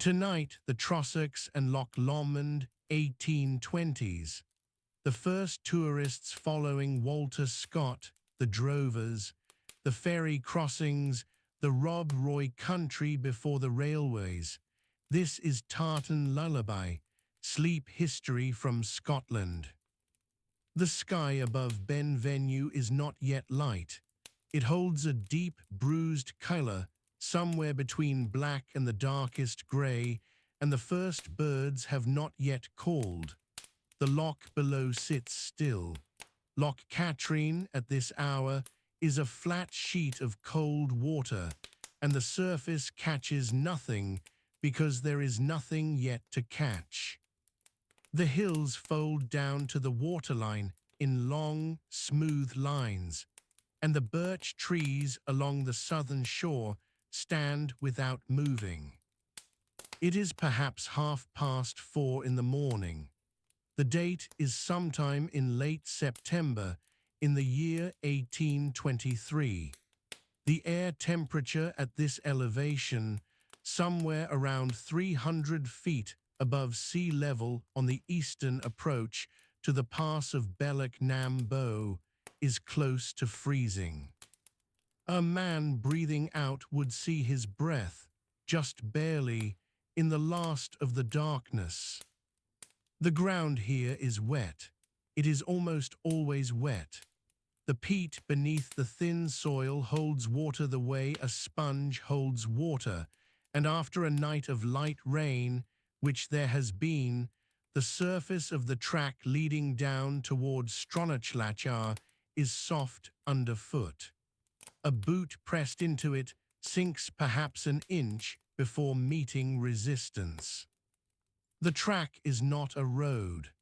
Tonight, the Trossachs and Loch Lomond 1820s. The first tourists following Walter Scott, the drovers, the ferry crossings, the Rob Roy country before the railways. This is Tartan Lullaby, sleep history from Scotland. The sky above Benvenue is not yet light. It holds a deep, bruised colour, somewhere between black and the darkest grey, and the first birds have not yet called. The loch below sits still. Loch Katrine, at this hour, is a flat sheet of cold water, and the surface catches nothing because there is nothing yet to catch. The hills fold down to the waterline in long, smooth lines, and the birch trees along the southern shore stand without moving. It is perhaps 4:30 in the morning. The date is sometime in late September in the year 1823. The air temperature at this elevation, somewhere around 300 feet above sea level on the eastern approach to the pass of Beloch Nam Bo, is close to freezing. A man breathing out would see his breath, just barely, in the last of the darkness. The ground here is wet. It is almost always wet. The peat beneath the thin soil holds water the way a sponge holds water, and after a night of light rain, which there has been, the surface of the track leading down towards Trossachs is soft underfoot. A boot pressed into it sinks perhaps an inch before meeting resistance. The track is not a road.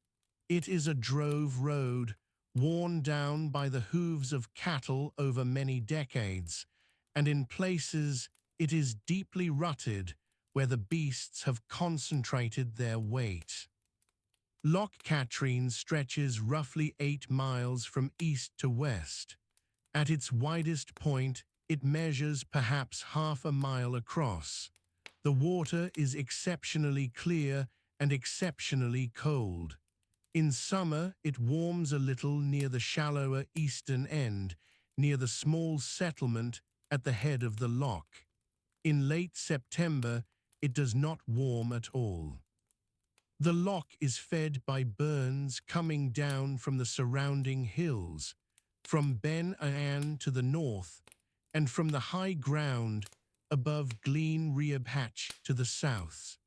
It is a drove road, worn down by the hooves of cattle over many decades, and in places it is deeply rutted where the beasts have concentrated their weight. Loch Katrine stretches roughly 8 miles from east to west. At its widest point, it measures perhaps half a mile across. The water is exceptionally clear and exceptionally cold. In summer, it warms a little near the shallower eastern end, near the small settlement at the head of the loch. In late September, it does not warm at all. The loch is fed by burns coming down from the surrounding hills, from Ben Ann to the north, and from the high ground above Glen Rhiabhatch to the south.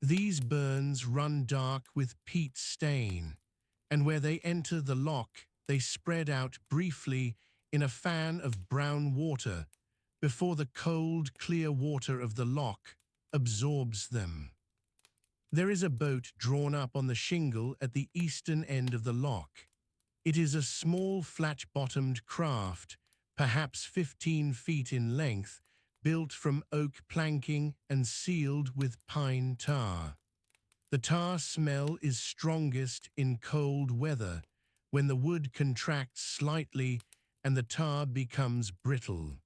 These burns run dark with peat stain, and where they enter the loch, they spread out briefly in a fan of brown water before the cold, clear water of the loch absorbs them. There is a boat drawn up on the shingle at the eastern end of the loch. It is a small, flat-bottomed craft, perhaps 15 feet in length, built from oak planking and sealed with pine tar. The tar smell is strongest in cold weather, when the wood contracts slightly and the tar becomes brittle.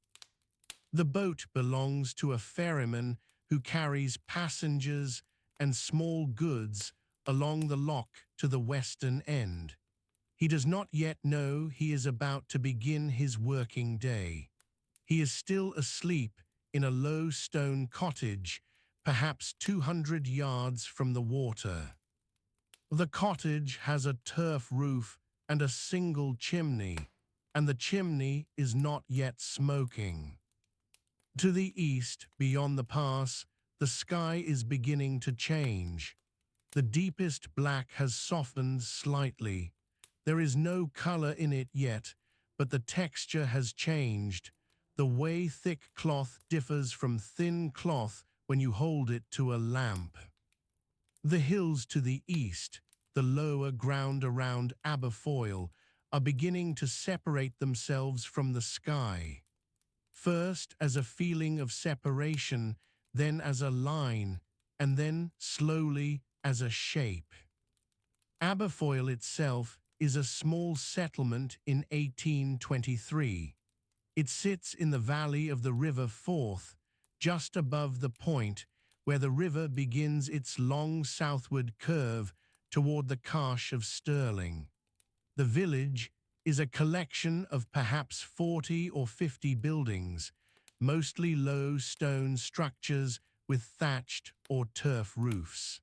The boat belongs to a ferryman who carries passengers and small goods along the loch to the western end. He does not yet know he is about to begin his working day. He is still asleep in a low stone cottage, perhaps 200 yards from the water. The cottage has a turf roof and a single chimney, and the chimney is not yet smoking. To the east, beyond the pass, the sky is beginning to change. The deepest black has softened slightly. There is no color in it yet, but the texture has changed. The way thick cloth differs from thin cloth when you hold it to a lamp. The hills to the east, the lower ground around Aberfoyle, are beginning to separate themselves from the sky. First as a feeling of separation, then as a line, and then slowly as a shape. Aberfoyle itself is a small settlement in 1823. It sits in the valley of the River Forth, just above the point where the river begins its long southward curve toward the Carse of Stirling. The village is a collection of perhaps 40 or 50 buildings, mostly low stone structures with thatched or turf roofs.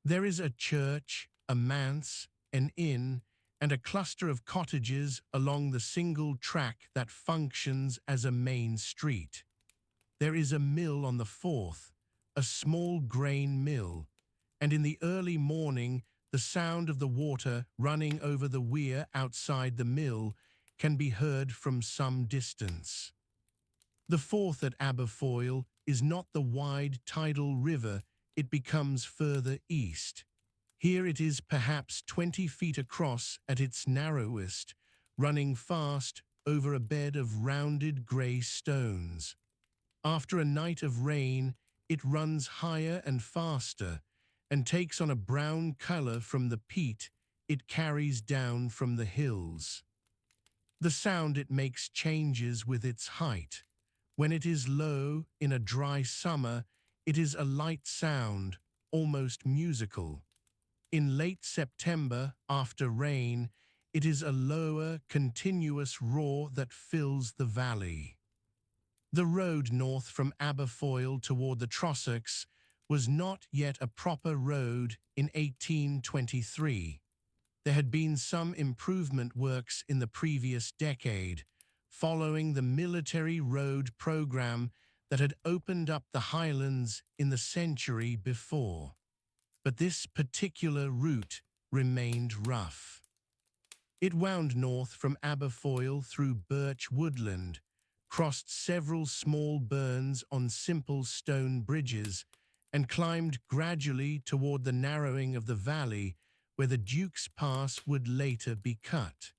There is a church, a manse, an inn, and a cluster of cottages along the single track that functions as a main street. There is a mill on the Forth, a small grain mill, and in the early morning the sound of the water running over the weir outside the mill can be heard from some distance. The Forth at Aberfoyle is not the wide tidal river it becomes further east. Here it is perhaps 20 feet across at its narrowest, running fast over a bed of rounded grey stones. After a night of rain, it runs higher and faster, and takes on a brown colour from the peat it carries down from the hills. The sound it makes changes with its height. When it is low in a dry summer, it is a light sound, almost musical. In late September, after rain, it is a lower, continuous roar that fills the valley. The road north from Aberfoyle toward the Trossachs was not yet a proper road in 1823. There had been some improvement works in the previous decade, following the military road program that had opened up the Highlands in the century before. But this particular route remained rough. It wound north from Aberfoyle through birch woodland, crossed several small burns on simple stone bridges, and climbed gradually toward the narrowing of the valley where the Duke's Pass would later be cut.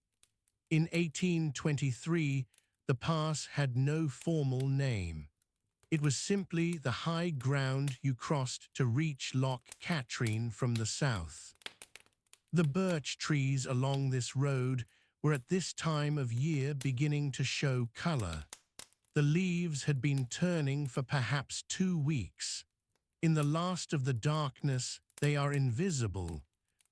In 1823, the pass had no formal name. It was simply the high ground you crossed to reach Loch Katrine from the south. The birch trees along this road were at this time of year beginning to show colour. The leaves had been turning for perhaps 2 weeks. In the last of the darkness, they are invisible,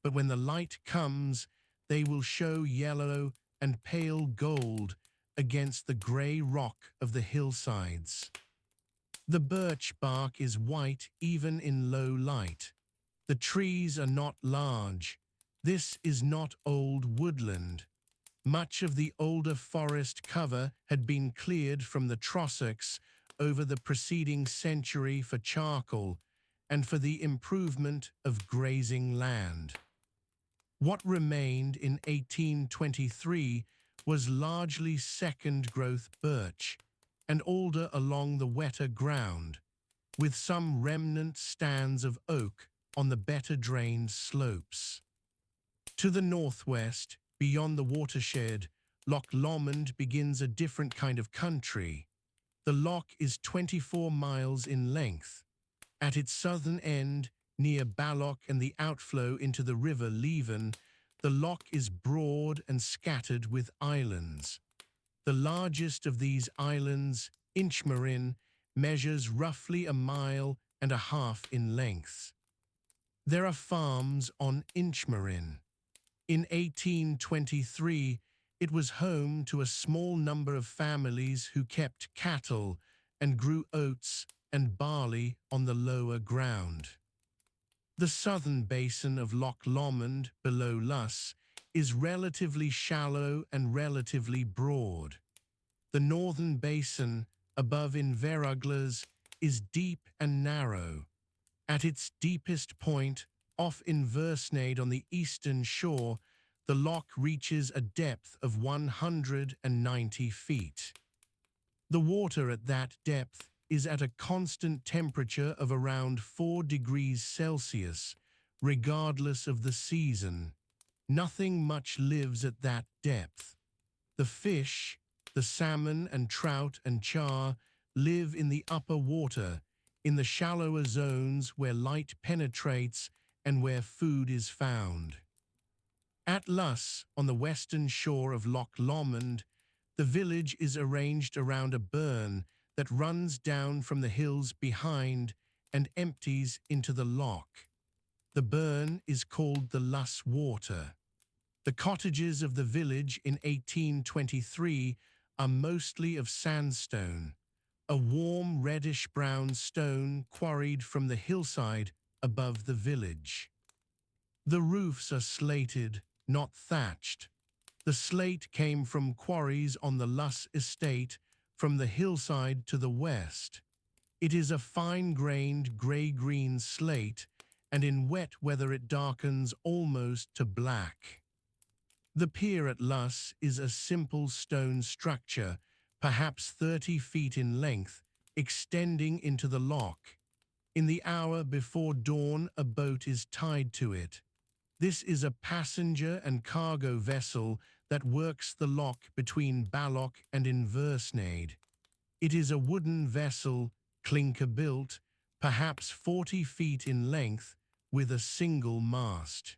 but when the light comes, they will show yellow and pale gold against the grey rock of the hillsides. The birch bark is white even in low light. The trees are not large. This is not old woodland. Much of the older forest cover had been cleared from the Trossachs over the preceding century for charcoal and for the improvement of grazing land. What remained in 1823 was largely second-growth birch and alder along the wetter ground, with some remnant stands of oak on the better-drained slopes. To the northwest, beyond the watershed, Loch Lomond begins a different kind of country. The loch is 24 miles in length. At its southern end, near Balloch and the outflow into the river Leven, the loch is broad and scattered with islands. The largest of these islands, Inchmarin, measures roughly 1.5 miles in length. There are farms on Inchmarin. In 1823, it was home to a small number of families who kept cattle and grew oats and barley on the lower ground. The southern basin of Loch Lomond, below Luss, is relatively shallow and relatively broad. The northern basin, above Inveruglas, is deep and narrow. At its deepest point, off Inversnaid on the eastern shore, the loch reaches a depth of 190 feet. The water at that depth is at a constant temperature of around 4 degrees Celsius, regardless of the season. Nothing much lives at that depth. The fish, the salmon and trout and char, live in the upper water, in the shallower zones where light penetrates and where food is found. At Luss, on the western shore of Loch Lomond, the village is arranged around a burn that runs down from the hills behind and empties into the loch. The burn is called the Luss Water. The cottages of the village in 1823 are mostly of sandstone, a warm reddish-brown stone quarried from the hillside above the village. The roofs are slated, not thatched. The slate came from quarries on the Luss estate from the hillside to the west. It is a fine-grained grey-green slate, and in wet weather it darkens almost to black. The pier at Luss is a simple stone structure, perhaps 30 feet in length, extending into the loch. In the hour before dawn, a boat is tied to it. This is a passenger and cargo vessel that works the loch between Balloch and Inversnaid. It is a wooden vessel, clinker-built, perhaps 40 feet in length, with a single mast.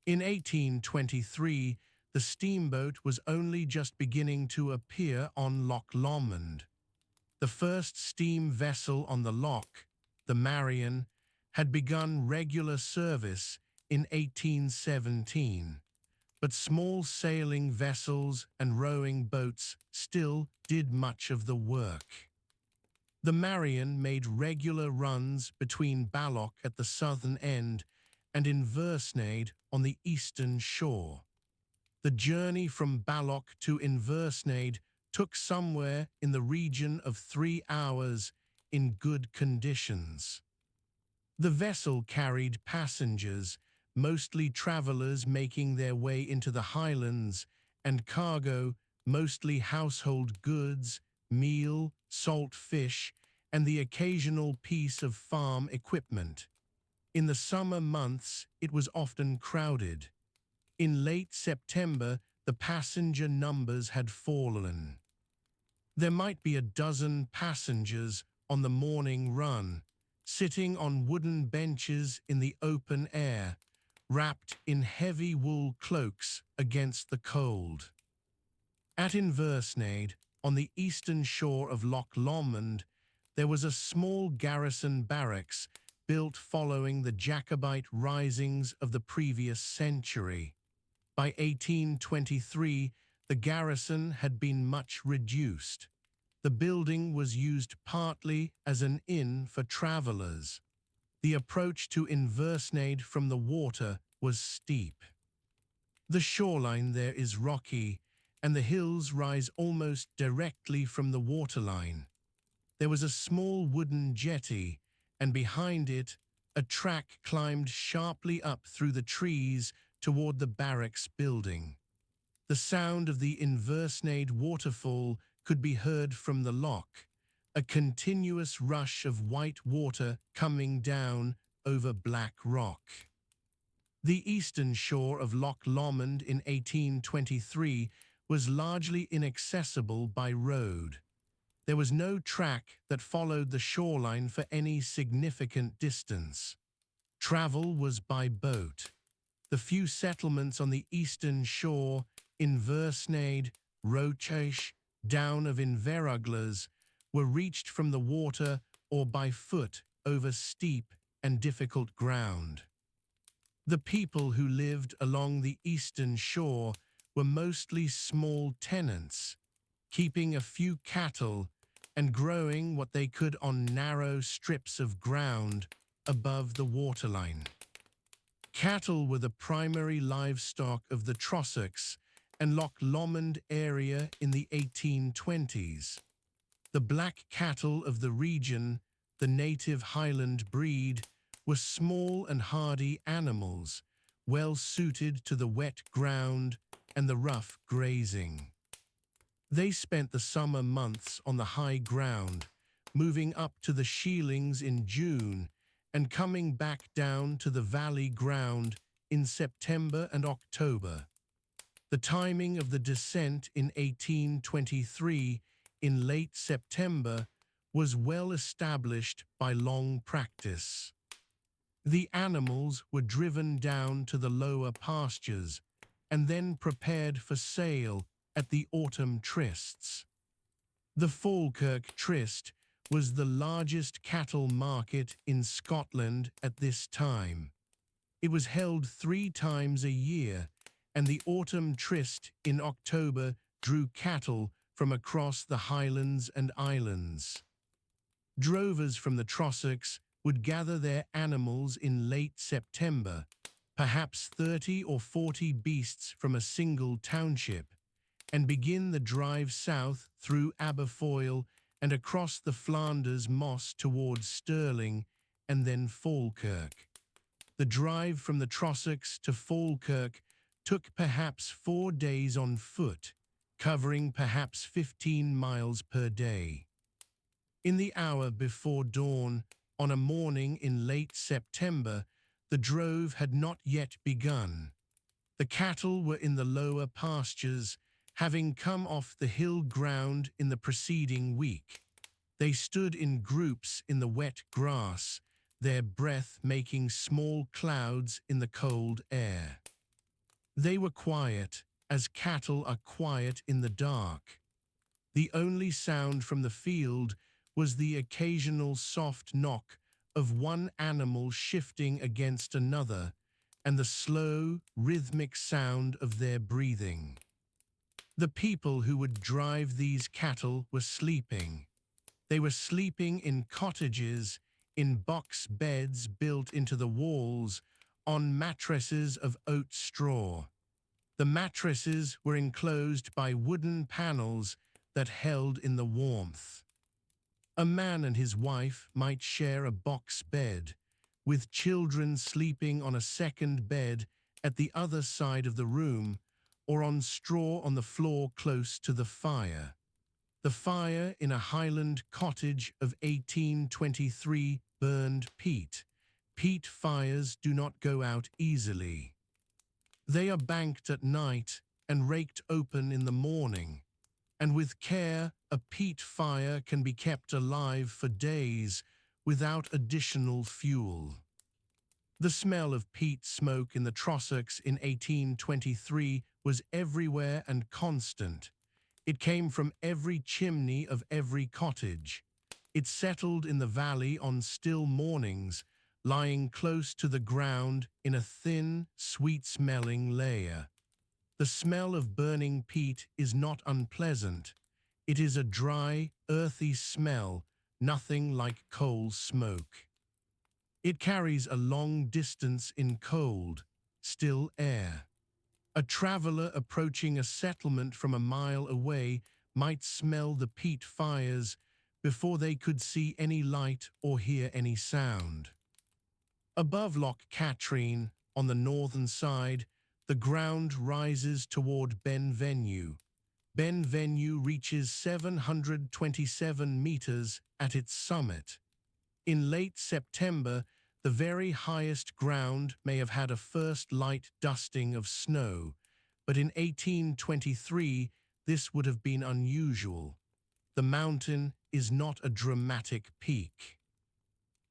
In 1823, the steamboat was only just beginning to appear on Loch Lomond. The first steam vessel on the loch, the Marion, had begun regular service in 1817, but small sailing vessels and rowing boats still did much of the work. The Marion made regular runs between Balloch at the southern end and Inversnaid on the eastern shore. The journey from Balloch to Inversnaid took somewhere in the region of 3 hours in good conditions. The vessel carried passengers, mostly travellers making their way into the Highlands, and cargo, mostly household goods, meal, salt fish, and the occasional piece of farm equipment. In the summer months, it was often crowded. In late September, the passenger numbers had fallen. There might be a dozen passengers on the morning run, sitting on wooden benches in the open air, wrapped in heavy wool cloaks against the cold. At Inversnaid, on the eastern shore of Loch Lomond, there was a small garrison barracks built following the Jacobite risings of the previous century. By 1823, the garrison had been much reduced. The building was used partly as an inn for travellers. The approach to Inversnaid from the water was steep. The shoreline there is rocky, and the hills rise almost directly from the waterline. There was a small wooden jetty, and behind it, a track climbed sharply up through the trees toward the barracks building. The sound of the Inversnaid waterfall could be heard from the loch, a continuous rush of white water coming down over black rock. The eastern shore of Loch Lomond in 1823 was largely inaccessible by road. There was no track that followed the shoreline for any significant distance. Travel was by boat. The few settlements on the eastern shore, Inversnaid, Trossachs, down of Inveruglas, were reached from the water or by foot over steep and difficult ground. The people who lived along the eastern shore were mostly small tenants, keeping a few cattle and growing what they could on narrow strips of ground above the waterline. Cattle were the primary livestock of the Trossachs and Loch Lomond area in the 1820s. The black cattle of the region, the native Highland breed, were small and hardy animals, well suited to the wet ground and the rough grazing. They spent the summer months on the high ground, moving up to the Shielings in June and coming back down to the valley ground in September and October. The timing of the descent in 1823, in late September, was well established by long practice. The animals were driven down to the lower pastures and then prepared for sale at the autumn trysts. The Falkirk tryst was the largest cattle market in Scotland at this time. It was held 3 times a year, and the autumn tryst in October drew cattle from across the Highlands and Islands. Drovers from the Trossachs would gather their animals in late September, perhaps 30 or 40 beasts from a single township, and begin the drive south through Aberfoyle and across the Flanders Moss towards Stirling and then Falkirk. The drive from the Trossachs to Falkirk took perhaps 4 days on foot, covering perhaps 15 miles per day. In the hour before dawn, on a morning in late September, the drove had not yet begun. The cattle were in the lower pastures, having come off the hill ground in the preceding week. They stood in groups in the wet grass, their breath making small clouds in the cold air. They were quiet, as cattle are quiet in the dark. The only sound from the field was the occasional soft knock of one animal shifting against another, and the slow, rhythmic sound of their breathing. The people who would drive these cattle were sleeping. They were sleeping in cottages, in box beds built into the walls, on mattresses of oat straw. The mattresses were enclosed by wooden panels that held in the warmth. A man and his wife might share a box bed, with children sleeping on a second bed at the other side of the room, or on straw on the floor close to the fire. The fire in a Highland cottage of 1823 burned peat. Peat fires do not go out easily. They are banked at night and raked open in the morning, and with care a peat fire can be kept alive for days without additional fuel. The smell of peat smoke in the Trossachs in 1823 was everywhere and constant. It came from every chimney of every cottage. It settled in the valley on still mornings, lying close to the ground in a thin, sweet-smelling layer. The smell of burning peat is not unpleasant. It is a dry, earthy smell, nothing like coal smoke. It carries a long distance in cold, still air. A traveler approaching a settlement from a mile away might smell the peat fires before they could see any light or hear any sound. Above Loch Katrine, on the northern side, the ground rises toward Ben Venue. Ben Venue reaches 727 meters at its summit. In late September, the very highest ground may have had a first light dusting of snow, but in 1823 this would have been unusual. The mountain is not a dramatic peak.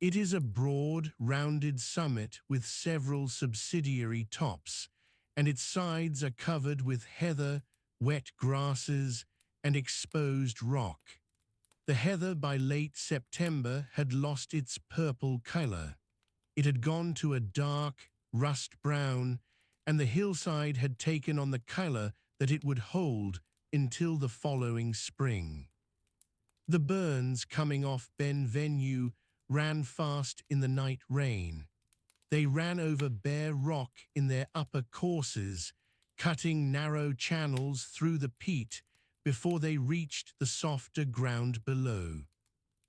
It is a broad, rounded summit with several subsidiary tops, and its sides are covered with heather, wet grasses, and exposed rock. The heather by late September had lost its purple color. It had gone to a dark, rust brown, and the hillside had taken on the color that it would hold until the following spring. The burns coming off Ben Venue ran fast in the night rain. They ran over bare rock in their upper courses, cutting narrow channels through the peat before they reached the softer ground below.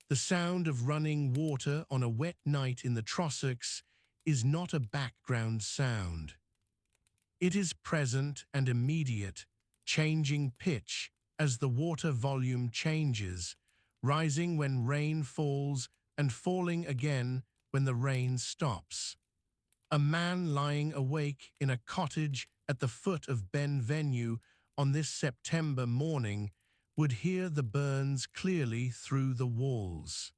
The sound of running water on a wet night in the Trossachs is not a background sound. It is present and immediate, changing pitch as the water volume changes, rising when rain falls and falling again when the rain stops. A man lying awake in a cottage at the foot of Ben Venue on this September morning would hear the burns clearly through the walls.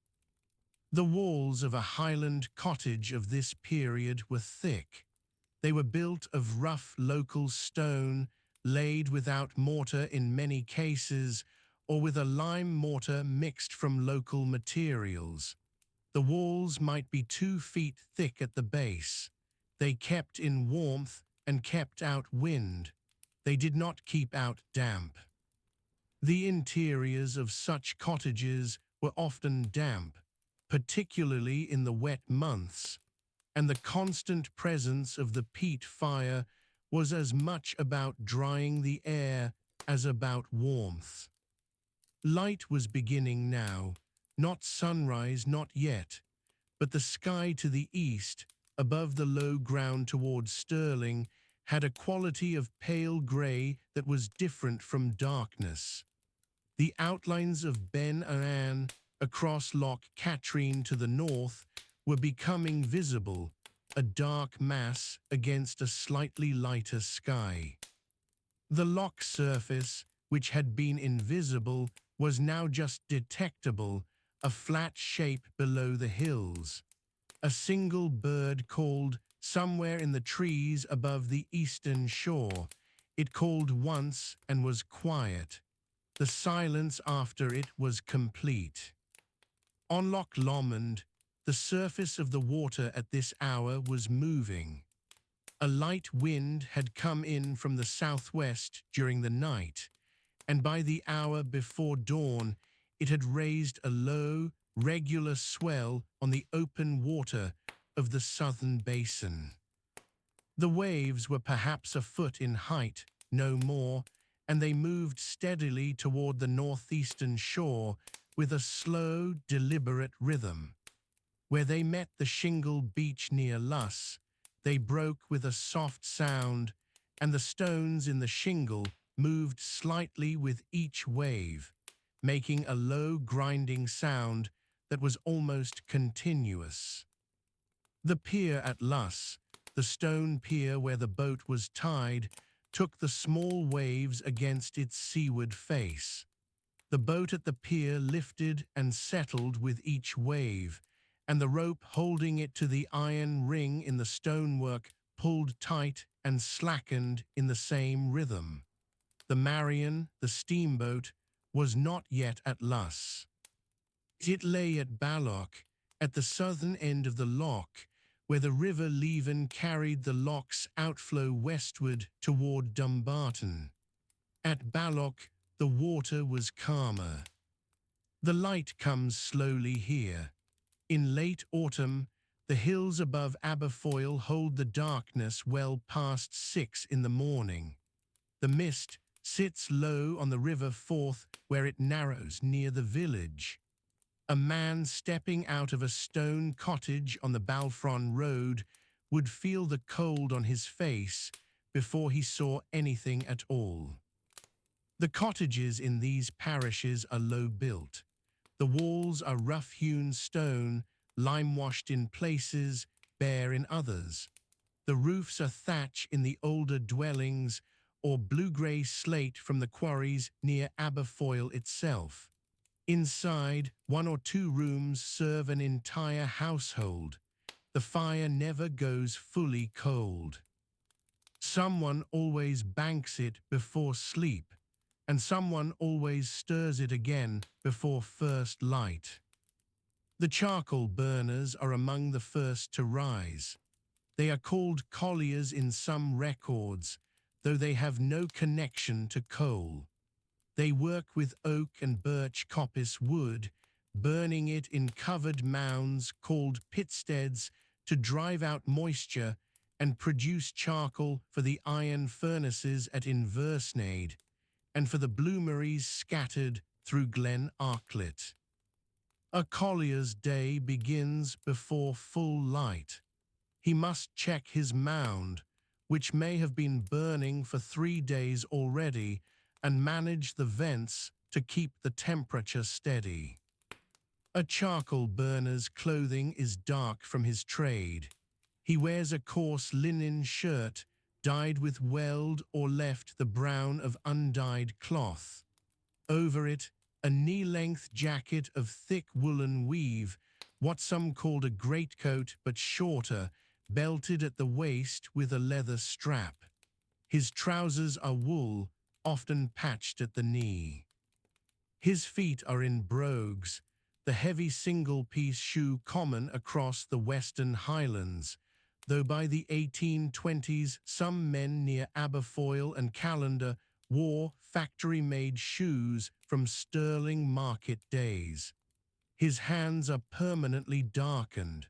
The walls of a Highland cottage of this period were thick. They were built of rough local stone, laid without mortar in many cases, or with a lime mortar mixed from local materials. The walls might be 2 feet thick at the base. They kept in warmth and kept out wind. They did not keep out damp. The interiors of such cottages were often damp, particularly in the wet months, and the constant presence of the peat fire was as much about drying the air as about warmth. Light was beginning now, not sunrise, not yet, but the sky to the east, above the low ground towards Stirling, had a quality of pale grey that was different from darkness. The outlines of Ben and Anne across Loch Katrine to the north were becoming visible, a dark mass against a slightly lighter sky. The loch surface, which had been invisible, was now just detectable, a flat shape below the hills. A single bird called somewhere in the trees above the eastern shore. It called once and was quiet. The silence after it was complete. On Loch Lomond, the surface of the water at this hour was moving. A light wind had come in from the southwest during the night, and by the hour before dawn it had raised a low, regular swell on the open water of the southern basin. The waves were perhaps a foot in height, no more, and they moved steadily toward the northeastern shore with a slow, deliberate rhythm. Where they met the shingle beach near Luss, they broke with a soft sound, and the stones in the shingle moved slightly with each wave, making a low grinding sound that was almost continuous. The pier at Luss, the stone pier where the boat was tied, took the small waves against its seaward face. The boat at the pier lifted and settled with each wave, and the rope holding it to the iron ring in the stonework pulled tight and slackened in the same rhythm. The Marion, the steamboat, was not yet at Luss. It lay at Balloch, at the southern end of the loch, where the river Leven carried the loch's outflow westward toward Dumbarton. At Balloch, the water was calmer. The light comes slowly here. In late autumn, the hills above Aberfoyle hold the darkness well past 6 in the morning. The mist sits low on the river Forth where it narrows near the village. A man stepping out of a stone cottage on the Balfron Road would feel the cold on his face before he saw anything at all. The cottages in these parishes are low-built. The walls are rough-hewn stone, lime-washed in places, bare in others. The roofs are thatch in the older dwellings or blue-grey slate from the quarries near Aberfoyle itself. Inside, 1 or 2 rooms serve an entire household. The fire never goes fully cold. Someone always banks it before sleep, and someone always stirs it again before first light. The charcoal burners are among the first to rise. They are called colliers in some records, though they have no connection to coal. They work with oak and birch coppice wood, burning it in covered mounds called pitsteads to drive out moisture and produce charcoal for the iron furnaces at Inversnaid and for the bloomeries scattered through Glen Arklet. A collier's day begins before full light. He must check his mound, which may have been burning for 3 days already, and manage the vents to keep the temperature steady. A charcoal burner's clothing is dark from his trade. He wears a coarse linen shirt, dyed with weld or left the brown of undyed cloth. Over it, a knee-length jacket of thick woolen weave, what some called a greatcoat but shorter, belted at the waist with a leather strap. His trousers are wool, often patched at the knee. His feet are in brogues, the heavy single-piece shoe common across the Western Highlands, though by the 1820s some men near Aberfoyle and Callander wore factory-made shoes from Stirling market days. His hands are permanently darkened.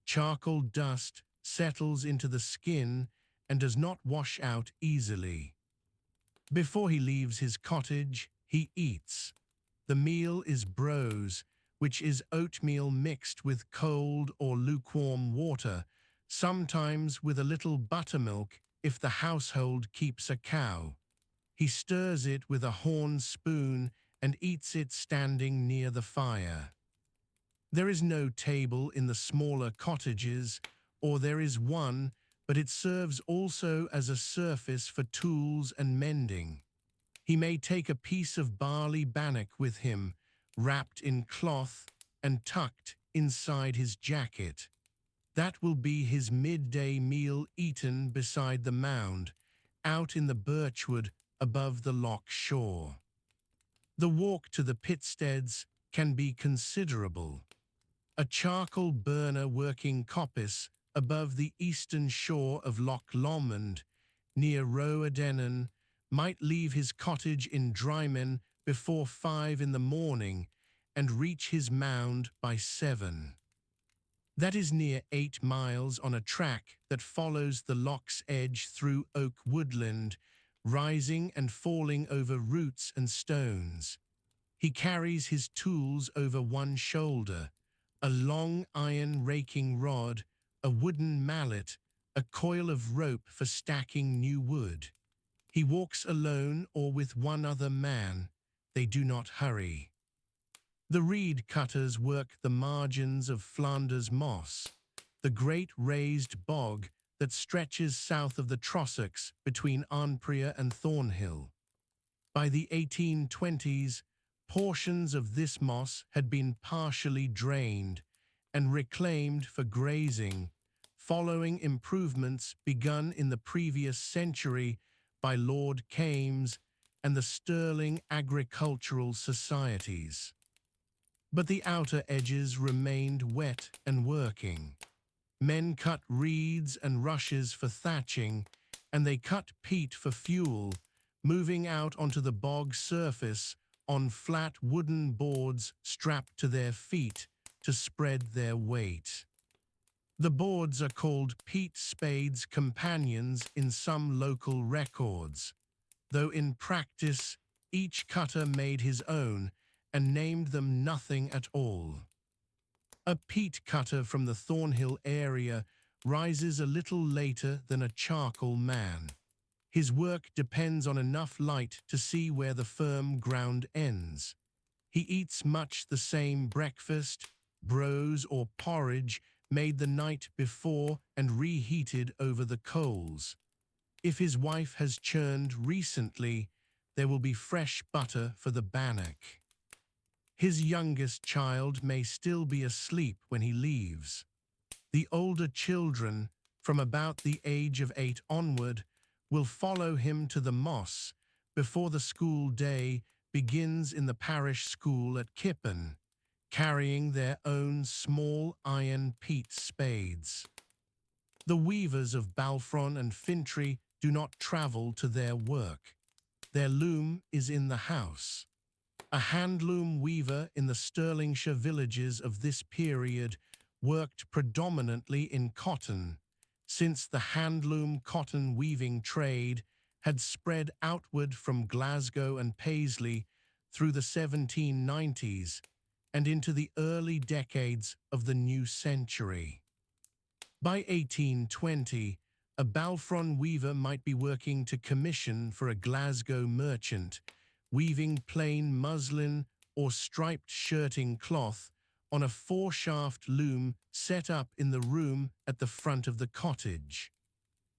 Charcoal dust settles into the skin and does not wash out easily. Before he leaves his cottage, he eats. The meal is brose, which is oatmeal mixed with cold or lukewarm water, sometimes with a little buttermilk if the household keeps a cow. He stirs it with a horn spoon and eats it standing near the fire. There is no table in the smaller cottages, or there is one, but it serves also as a surface for tools and mending. He may take a piece of barley bannock with him, wrapped in cloth and tucked inside his jacket. That will be his midday meal eaten beside the mound, out in the birchwood above the loch shore. The walk to the pitsteads can be considerable. A charcoal burner working coppice above the eastern shore of Loch Lomond, near Roedennen, might leave his cottage in Drymen before 5 in the morning and reach his mound by 7. That is near 8 miles on a track that follows the loch's edge through oak woodland, rising and falling over roots and stones. He carries his tools over one shoulder, a long iron raking rod, a wooden mallet, a coil of rope for stacking new wood. He walks alone or with one other man. They do not hurry. The reed cutters work the margins of Flanders moss, the great raised bog that stretches south of the Trossachs between Arnprior and Thornhill. By the 1820s, portions of this moss had been partially drained and reclaimed for grazing, following improvements begun in the previous century by Lord Kames and the Stirling agricultural societies. But the outer edges remained wet and working. Men cut reeds and rushes for thatching, and they cut peat for fuel, moving out onto the bog surface on flat wooden boards strapped to their feet to spread their weight. The boards are called peat spades companions in some local records, though in practice each cutter made his own and named them nothing at all. A peat cutter from the Thornhill area rises a little later than a charcoal man. His work depends on enough light to see where the firm ground ends. He eats much the same breakfast, brose or porridge made the night before and reheated over the coals. If his wife has churned recently, there will be fresh butter for the bannock. His youngest child may still be asleep when he leaves. The older children, from about the age of 8 onward, will follow him to the moss before the school day begins in the parish school at Kippen, carrying their own small iron peat spades. The weavers of Balfron and Fintry do not travel to their work. Their loom is in the house. A handloom weaver in the Stirlingshire villages of this period worked predominantly in cotton, since the handloom cotton weaving trade had spread outward from Glasgow and Paisley through the 1790s and into the early decades of the new century. By 1820, a Balfron weaver might be working to commission for a Glasgow merchant, weaving plain muslin or striped shirting cloth on a 4-shaft loom set up in the room at the front of the cottage.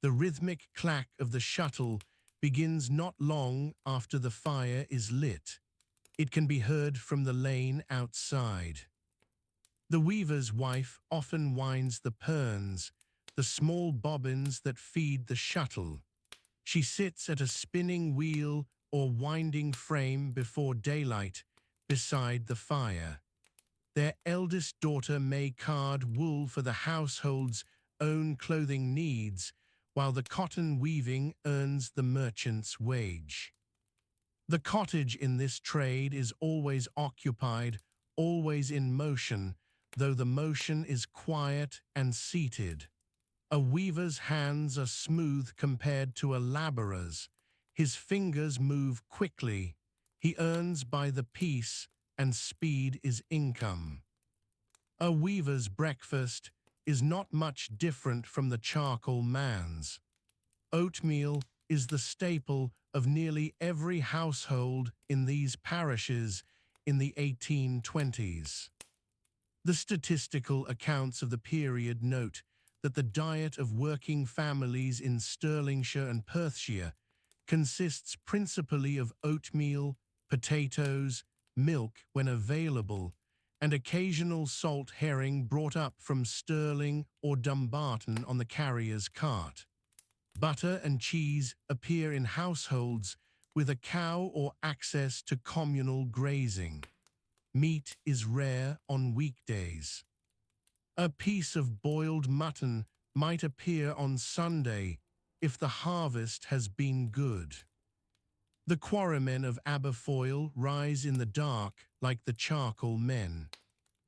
The rhythmic clack of the shuttle begins not long after the fire is lit. It can be heard from the lane outside. The weaver's wife often winds the perns, the small bobbins that feed the shuttle. She sits at a spinning wheel or winding frame before daylight, beside the fire. Their eldest daughter may card wool for the household's own clothing needs, while the cotton weaving earns the merchant's wage. The cottage in this trade is always occupied, always in motion, though the motion is quiet and seated. A weaver's hands are smooth compared to a labourer's. His fingers move quickly. He earns by the piece, and speed is income. A weaver's breakfast is not much different from the charcoal man's. Oatmeal is the staple of nearly every household in these parishes in the 1820s. The statistical accounts of the period note that the diet of working families in Stirlingshire and Perthshire consists principally of oatmeal, potatoes, milk when available, and occasional salt herring brought up from Stirling or Dumbarton on the carrier's cart. Butter and cheese appear in households with a cow or access to communal grazing. Meat is rare on weekdays. A piece of boiled mutton might appear on Sunday if the harvest has been good. The quarrymen of Aberfoyle rise in the dark like the charcoal men.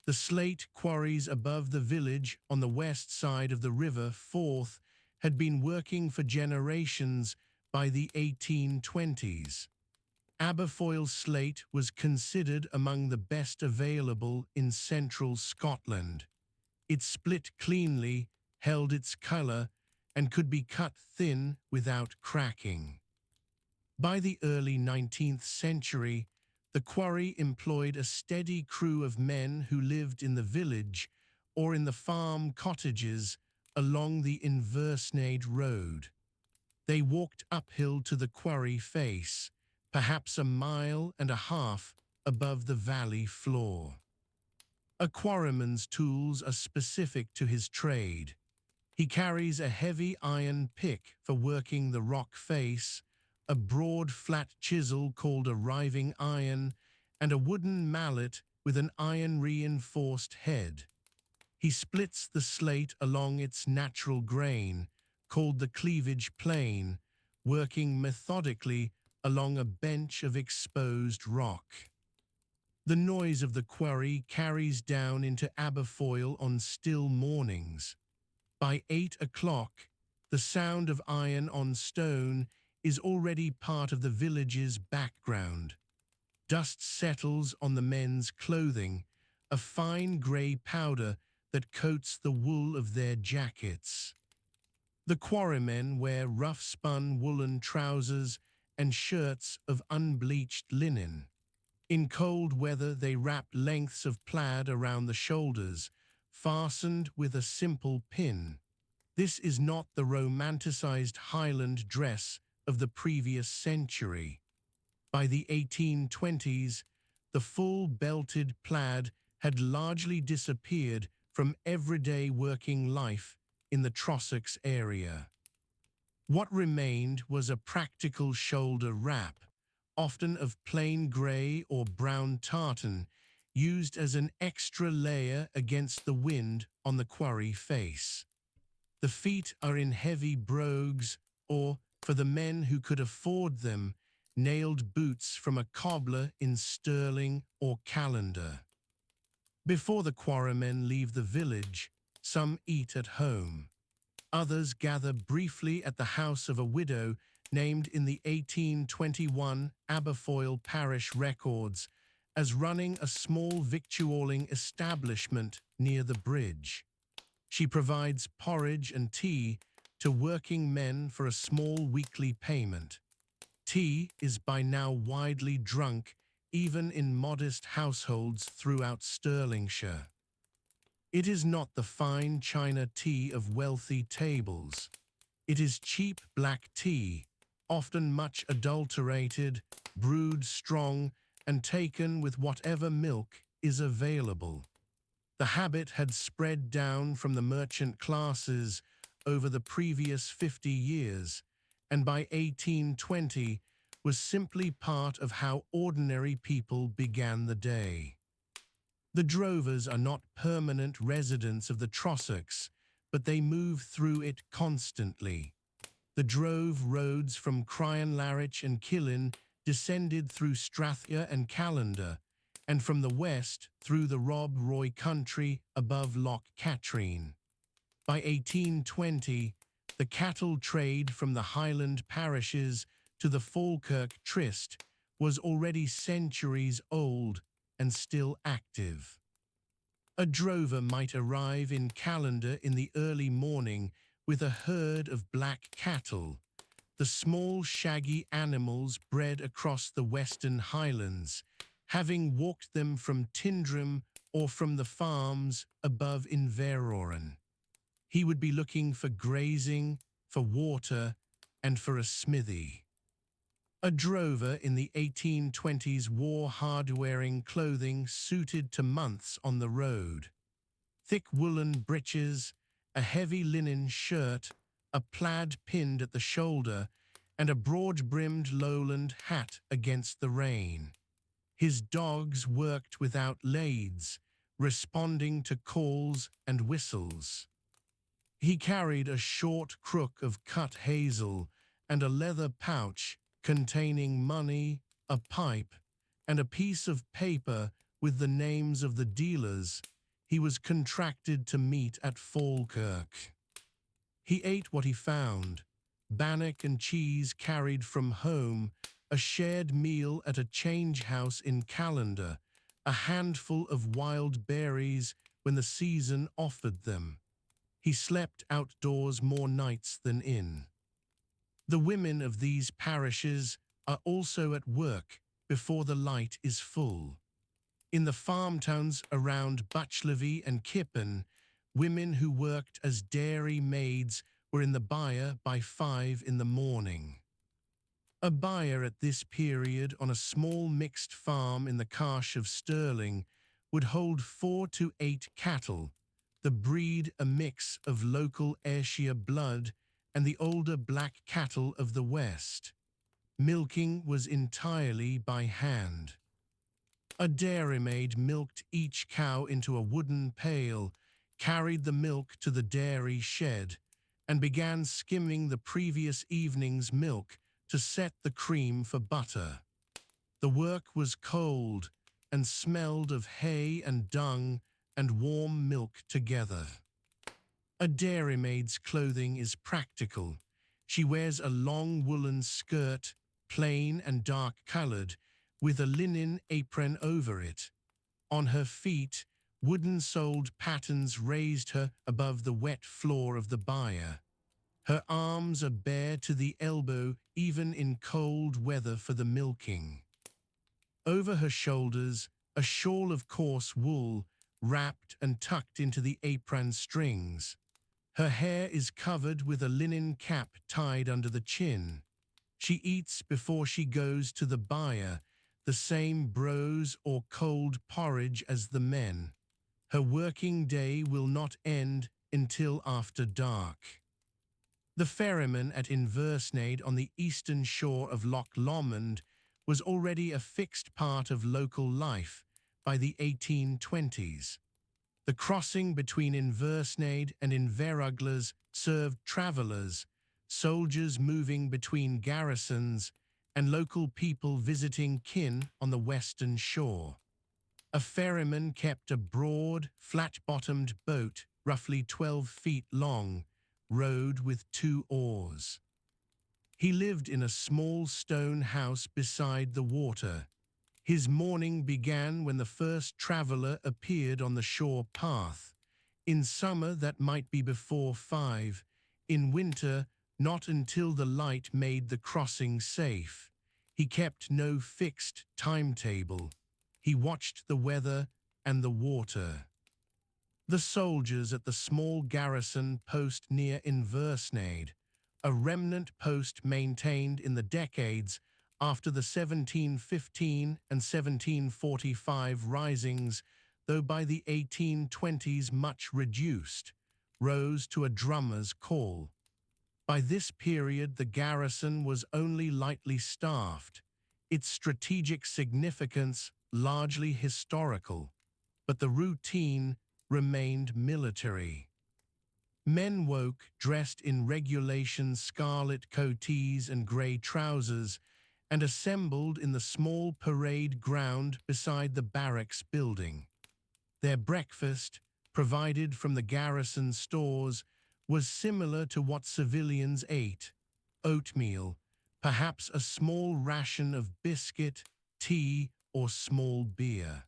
The slate quarries above the village on the west side of the River Forth had been working for generations by the 1820s. Aberfoyle slate was considered among the best available in central Scotland. It split cleanly, held its colour, and could be cut thin without cracking. By the early 19th century, the quarry employed a steady crew of men who lived in the village or in the farm cottages along the Inversnaid Road. They walked uphill to the quarry face, perhaps a mile and a half above the valley floor. A quarryman's tools are specific to his trade. He carries a heavy iron pick for working the rock face, a broad flat chisel called a riving iron, and a wooden mallet with an iron-reinforced head. He splits the slate along its natural grain, called the cleavage plane, working methodically along a bench of exposed rock. The noise of the quarry carries down into Aberfoyle on still mornings. By 8 o'clock, the sound of iron on stone is already part of the village's background. Dust settles on the men's clothing, a fine grey powder that coats the wool of their jackets. The quarrymen wear rough-spun woolen trousers and shirts of unbleached linen. In cold weather, they wrap lengths of plaid around the shoulders, fastened with a simple pin. This is not the romanticized Highland dress of the previous century. By the 1820s, the full belted plaid had largely disappeared from everyday working life in the Trossachs area. What remained was a practical shoulder wrap, often of plain grey or brown tartan, used as an extra layer against the wind on the quarry face. The feet are in heavy brogues, or, for the men who could afford them, nailed boots from a cobbler in Stirling or Callander. Before the quarrymen leave the village, some eat at home. Others gather briefly at the house of a widow named in the 1821 Aberfoyle parish records as running a small victualling establishment near the bridge. She provides porridge and tea to working men for a small weekly payment. Tea is by now widely drunk even in modest households throughout Stirlingshire. It is not the fine China tea of wealthy tables. It is cheap black tea, often much adulterated, brewed strong, and taken with whatever milk is available. The habit had spread down from the merchant classes over the previous 50 years, and by 1820 was simply part of how ordinary people began the day. The drovers are not permanent residents of the Trossachs, but they move through it constantly. The drove roads from Crianlarich and Killin descended through Strathia and Callander, and from the west through the Rob Roy country above Loch Katrine. By 1820, the cattle trade from the Highland parishes to the Falkirk tryst was already centuries old and still active. A drover might arrive in Callander in the early morning with a herd of black cattle, the small shaggy animals bred across the western Highlands, having walked them from Tindrum or from the farms above Inveroran. He would be looking for grazing, for water, and for a smithy. A drover in the 1820s wore hard-wearing clothing suited to months on the road. Thick woolen breeches, a heavy linen shirt, a plaid pinned at the shoulder, and a broad-brimmed lowland hat against the rain. His dogs worked without laths, responding to calls and whistles. He carried a short crook of cut hazel and a leather pouch containing money, a pipe, and a piece of paper with the names of the dealers he was contracted to meet at Falkirk. He ate what he found, bannock and cheese carried from home, a shared meal at a change house in Callander, a handful of wild berries when the season offered them. He slept outdoors more nights than in. The women of these parishes are also at work before the light is full. In the farm towns around Butchlevy and Kippen, women who worked as dairy maids were in the byre by 5 in the morning. A byre at this period on a small mixed farm in the Carsh of Stirling would hold 4 to 8 cattle, the breed a mix of local Ayrshire blood and the older black cattle of the West. Milking was entirely by hand. A dairymaid milked each cow into a wooden pail, carried the milk to the dairy shed, and began skimming the previous evening's milk to set the cream for butter. The work was cold and smelled of hay and dung and warm milk together. A dairymaid's clothing is practical. She wears a long woolen skirt, plain and dark-colored, with a linen apron over it. On her feet, wooden-soled pattens raised her above the wet floor of the byre. Her arms are bare to the elbow, even in cold weather for the milking. Over her shoulders, a shawl of coarse wool, wrapped and tucked into the apron strings. Her hair is covered with a linen cap tied under the chin. She eats before she goes to the byre, the same brose or cold porridge as the men. Her working day will not end until after dark. The ferryman at Inversnaid on the eastern shore of Loch Lomond was already a fixed part of local life by the 1820s. The crossing between Inversnaid and Inveruglas served travellers, soldiers moving between garrisons, and local people visiting kin on the western shore. A ferryman kept a broad, flat-bottomed boat, roughly 12 feet long, rowed with 2 oars. He lived in a small stone house beside the water. His morning began when the first traveller appeared on the shore path. In summer, that might be before 5. In winter, not until the light made the crossing safe. He kept no fixed timetable. He watched the weather and the water. The soldiers at the small garrison post near Inversnaid, a remnant post maintained in the decades after the 1715 and 1745 risings, though by the 1820s much reduced, rose to a drummer's call. By this period, the garrison was only lightly staffed, its strategic significance largely historical, but the routine remained military. Men woke, dressed in regulation scarlet coatees and grey trousers, and assembled in the small parade ground beside the barracks building. Their breakfast, provided from the garrison stores, was similar to what civilians ate: oatmeal, perhaps a small ration of biscuit, tea, or small beer.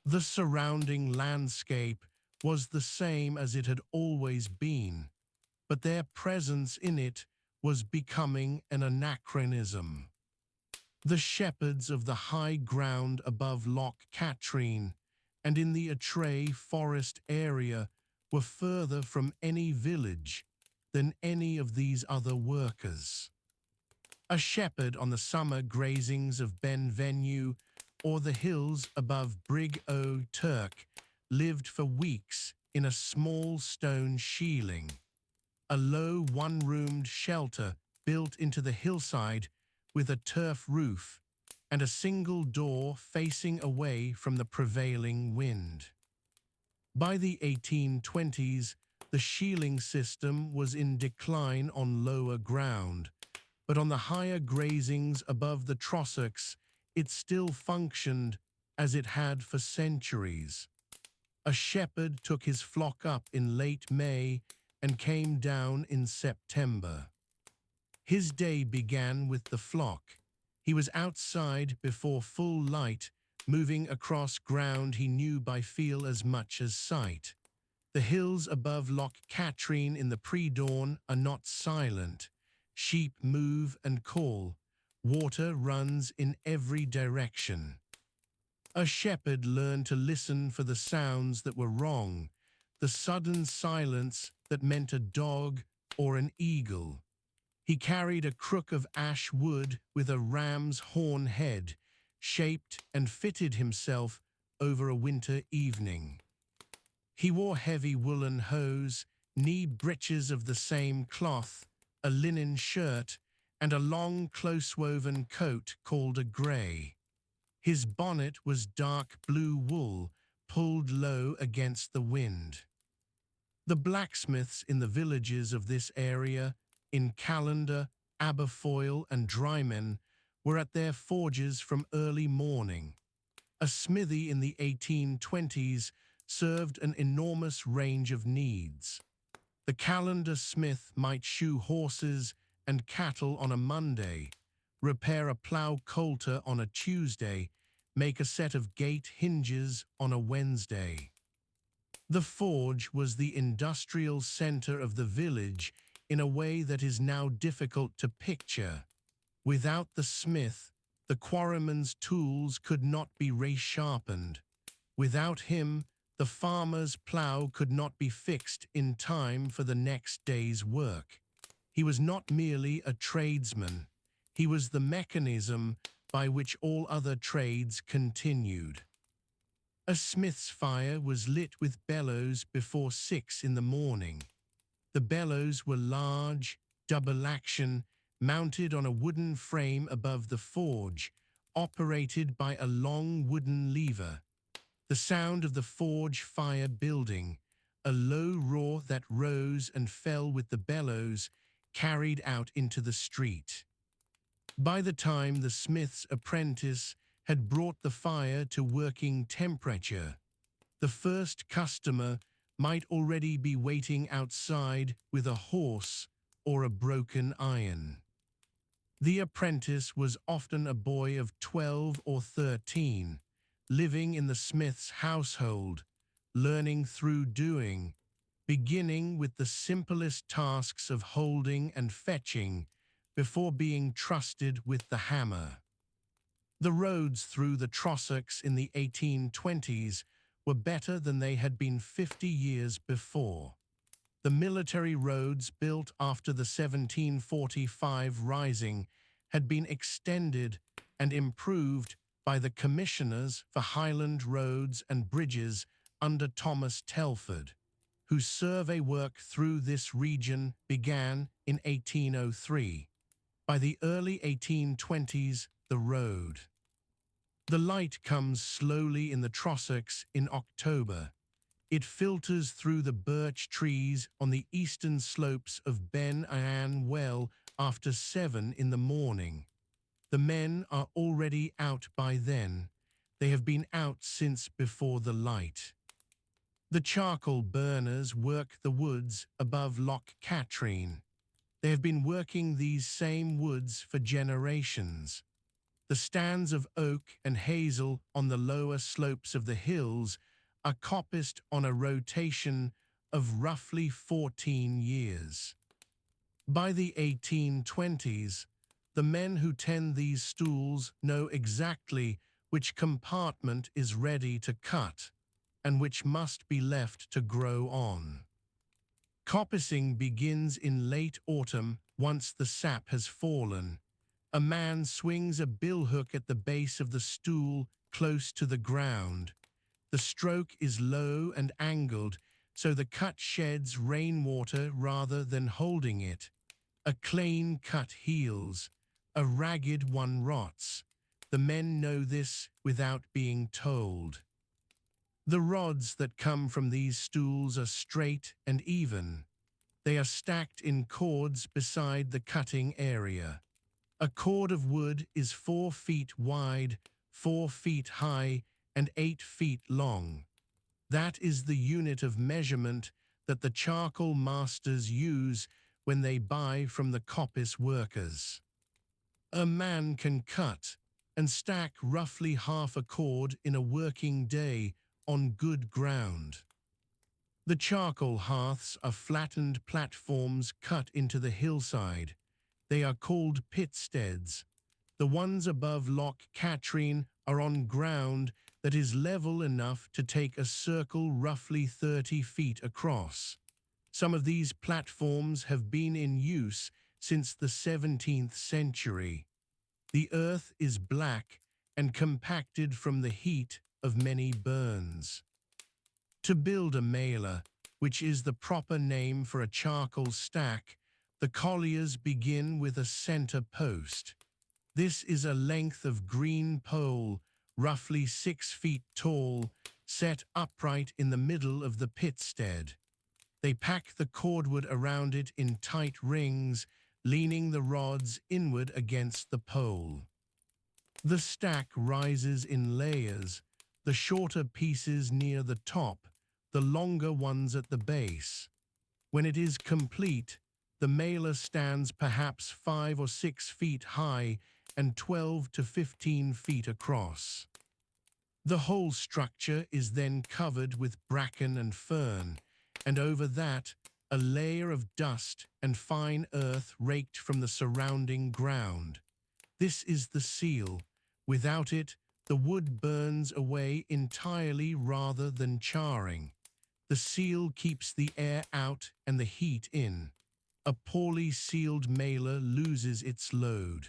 The surrounding landscape was the same as it had always been, but their presence in it was becoming an anachronism. The shepherds of the high ground above Loch Katrine and in the Atray forest area were further from any village than any of these other workers. A shepherd on the summer grazings of Benvenue or the hills above Brig o' Turk lived for weeks in a small stone shieling, a low one-roomed shelter built into the hillside with a turf roof and a single door facing away from the prevailing wind. By the 1820s, the shieling system was in decline on lower ground, but on the higher grazings above the Trossachs, it still functioned as it had for centuries. A shepherd took his flock up in late May and came down in September. His day began with the flock. He was outside before full light, moving across ground he knew by feel as much as sight. The hills above Loch Katrine in the pre-dawn are not silent. Sheep move and call. Water runs in every direction. A shepherd learned to listen for the sounds that were wrong, the sudden silence that meant a dog or an eagle. He carried a crook of ash wood with a ram's horn head, shaped and fitted himself over a winter evening. He wore heavy woolen hose, knee breeches of the same cloth, a linen shirt, and a long close-woven coat called a grey. His bonnet was dark blue wool, pulled low against the wind. The blacksmiths in the villages of this area, in Callander, Aberfoyle and Drymen, were at their forges from early morning. A smithy in the 1820s served an enormous range of needs. The Callander smith might shoe horses and cattle on a Monday, repair a plough coulter on a Tuesday, make a set of gate hinges on a Wednesday. The forge was the industrial center of the village in a way that is now difficult to picture. Without the smith, the quarryman's tools could not be resharpened. Without him, the farmer's plough could not be fixed in time for the next day's work. He was not merely a tradesman. He was the mechanism by which all other trades continued. A smith's fire was lit with bellows before 6 in the morning. The bellows were large, double-action, mounted on a wooden frame above the forge, operated by a long wooden lever. The sound of the forge fire building, a low roar that rose and fell with the bellows, carried out into the street. By the time the smith's apprentice had brought the fire to working temperature, the first customer might already be waiting outside with a horse or a broken iron. The apprentice was often a boy of 12 or 13, living in the smith's household, learning through doing, beginning with the simplest tasks of holding and fetching before being trusted with the hammer. The roads through the Trossachs in the 1820s were better than they had been 50 years before. The military roads built after the 1745 Rising had been extended and improved by the commissioners for Highland roads and bridges under Thomas Telford, whose survey work through this region began in 1803. By the early 1820s, the road. The light comes slowly in the Trossachs in October. It filters through the birch trees on the eastern slopes of Ben Ian Well after 7 in the morning. The men are already out by then. They have been out since before the light. The charcoal burners work the woods above Loch Katrine. They have been working these same woods for generations. The stands of oak and hazel on the lower slopes of the hills are coppiced on a rotation of roughly 14 years. By the 1820s, the men who tend these stools know exactly which compartment is ready to cut and which must be left to grow on. Coppicing begins in late autumn once the sap has fallen. A man swings a billhook at the base of the stool close to the ground. The stroke is low and angled, so the cut sheds rainwater rather than holding it. A clean cut heals, a ragged one rots. The men know this without being told. The rods that come from these stools are straight and even. They are stacked in cords beside the cutting area. A cord of wood is 4 feet wide, 4 feet high, and 8 feet long. That is the unit of measurement that the charcoal masters use when they buy from the coppice workers. A man can cut and stack roughly half a cord in a working day on good ground. The charcoal hearths are flattened platforms cut into the hillside. They are called pitsteads. The ones above Loch Katrine are on ground that is level enough to take a circle roughly 30 feet across. Some of these platforms have been in use since the 17th century. The earth is black and compacted from the heat of many burns. To build a mailer, which is the proper name for a charcoal stack, the colliers begin with a center post. This is a length of green pole, roughly 6 feet tall, set upright in the middle of the pitstead. They pack the cordwood around it in tight rings, leaning the rods inward against the pole. The stack rises in layers, the shorter pieces near the top, the longer ones at the base. When it is complete, the mailer stands perhaps 5 or 6 feet high and 12 to 15 feet across. The whole structure is then covered with bracken and fern, and over that, a layer of dust and fine earth raked from the surrounding ground. This is the seal. Without it, the wood burns away entirely rather than charring. The seal keeps the air out and the heat in. A poorly sealed mailer loses its load.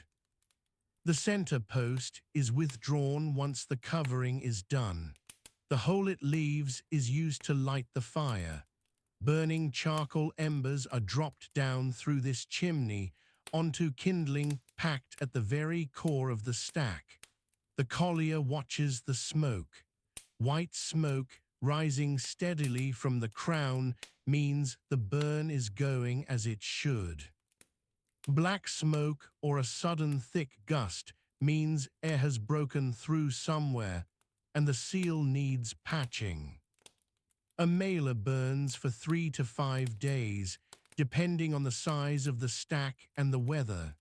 The center post is withdrawn once the covering is done. The hole it leaves is used to light the fire. Burning charcoal embers are dropped down through this chimney onto kindling packed at the very core of the stack. The collier watches the smoke. White smoke rising steadily from the crown means the burn is going as it should. Black smoke or a sudden thick gust means air has broken through somewhere and the seal needs patching. A mailer burns for 3 to 5 days, depending on the size of the stack and the weather.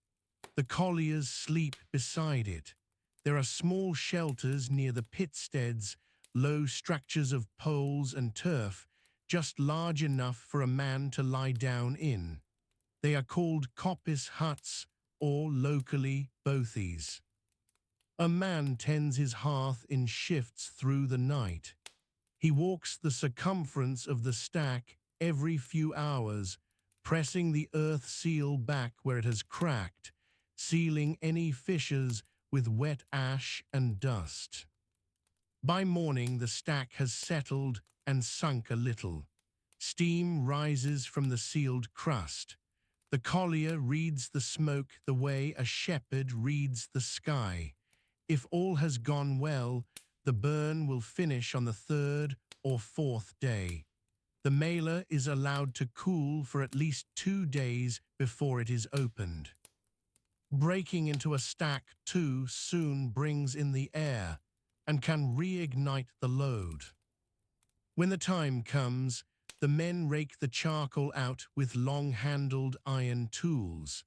The colliers sleep beside it. There are small shelters near the pitsteads, low structures of poles and turf, just large enough for a man to lie down in. They are called coppice huts, or locally, bothies. A man tends his hearth in shifts through the night. He walks the circumference of the stack every few hours, pressing the earth seal back where it has cracked, sealing any fissures with wet ash and dust. By morning the stack has settled and sunk a little. Steam rises from the sealed crust. The collier reads the smoke the way a shepherd reads the sky. If all has gone well, the burn will finish on the third or fourth day. The mailer is allowed to cool for at least 2 days before it is opened. Breaking into a stack too soon brings in the air and can reignite the load. When the time comes, the men rake the charcoal out with long-handled iron tools.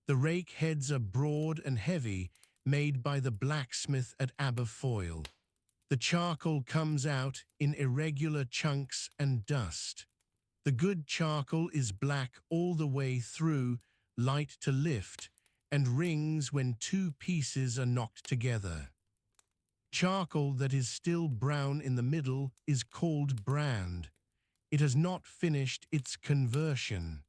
The rake heads are broad and heavy, made by the blacksmith at Aberfoyle. The charcoal comes out in irregular chunks and dust. The good charcoal is black all the way through, light to lift, and rings when 2 pieces are knocked together. Charcoal that is still brown in the middle is called brand. It has not finished its conversion.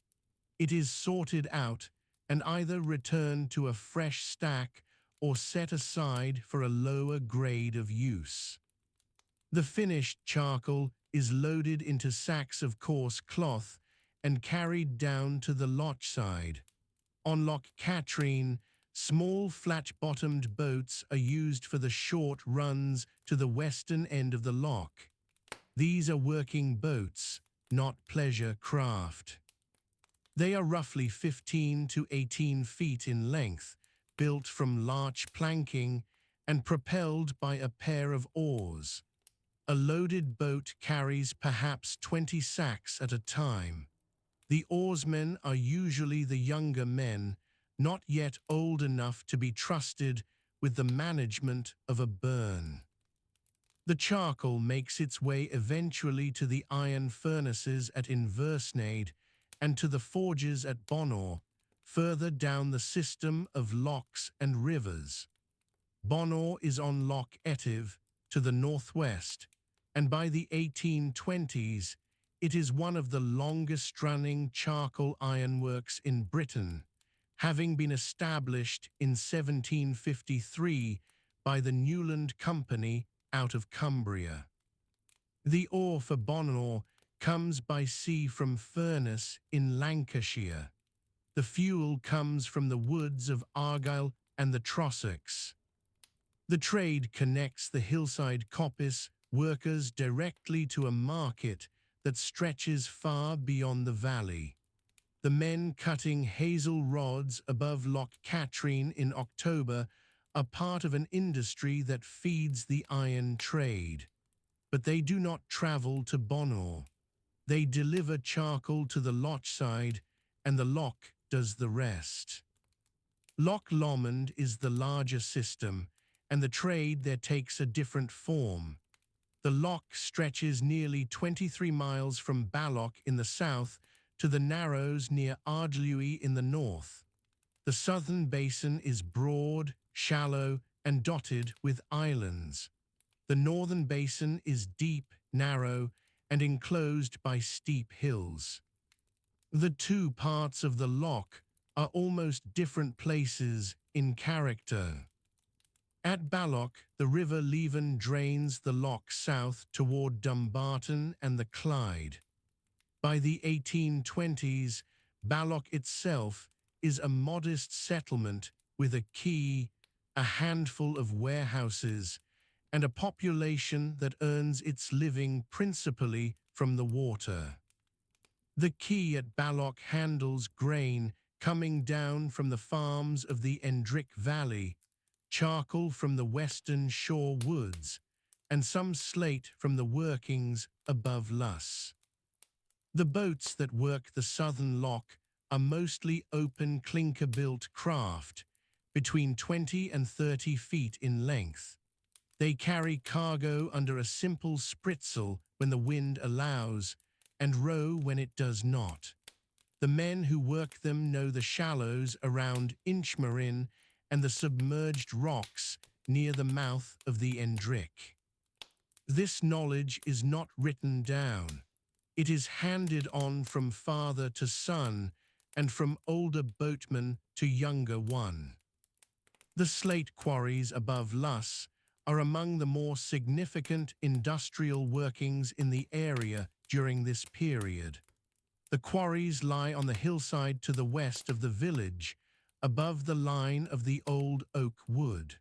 It is sorted out and either returned to a fresh stack or set aside for a lower grade of use. The finished charcoal is loaded into sacks of coarse cloth and carried down to the loch side. On Loch Katrine, small flat-bottomed boats are used for the short runs to the western end of the loch. These are working boats, not pleasure craft. They are roughly 15 to 18 feet in length, built from larch planking and propelled by a pair of oars. A loaded boat carries perhaps 20 sacks at a time. The oarsmen are usually the younger men, not yet old enough to be trusted with the management of a burn. The charcoal makes its way eventually to the iron furnaces at Inversnaid and to the forges at Bonor, further down the system of lochs and rivers. Bonor is on Loch Etive to the northwest, and by the 1820s, it is one of the longest-running charcoal ironworks in Britain, having been established in 1753 by the Newland Company out of Cumbria. The ore for Bonor comes by sea from Furness in Lancashire. The fuel comes from the woods of Argyll and the Trossachs. The trade connects the hillside coppice workers directly to a market that stretches far beyond the valley. The men cutting hazel rods above Loch Katrine in October are part of an industry that feeds the iron trade. But they do not travel to Bonor. They deliver charcoal to the loch side, and the loch does the rest. Loch Lomond is the larger system, and the trade there takes a different form. The loch stretches nearly 23 miles from Balloch in the south to the Narrows near Ardluey in the north. The southern basin is broad, shallow, and dotted with islands. The northern basin is deep, narrow, and enclosed by steep hills. The 2 parts of the loch are almost different places in character. At Balloch, the River Leven drains the loch south toward Dumbarton and the Clyde. By the 1820s, Balloch itself is a modest settlement with a quay, a handful of warehouses, and a population that earns its living principally from the water. The quay at Balloch handles grain coming down from the farms of the Endrick Valley, charcoal from the western shore woods, and some slate from the workings above Luss. The boats that work the southern loch are mostly open clinker-built craft, between 20 and 30 feet in length. They carry cargo under a simple spritsail when the wind allows, and row when it does not. The men who work them know the shallows around Inchmarin and the submerged rocks near the mouth of the Endrick. This knowledge is not written down. It is handed on from father to son and from older boatman to younger one. The slate quarries above Luss are among the more significant industrial workings in the area during this period. The quarries lie on the hillside to the west of the village, above the line of the old oak wood.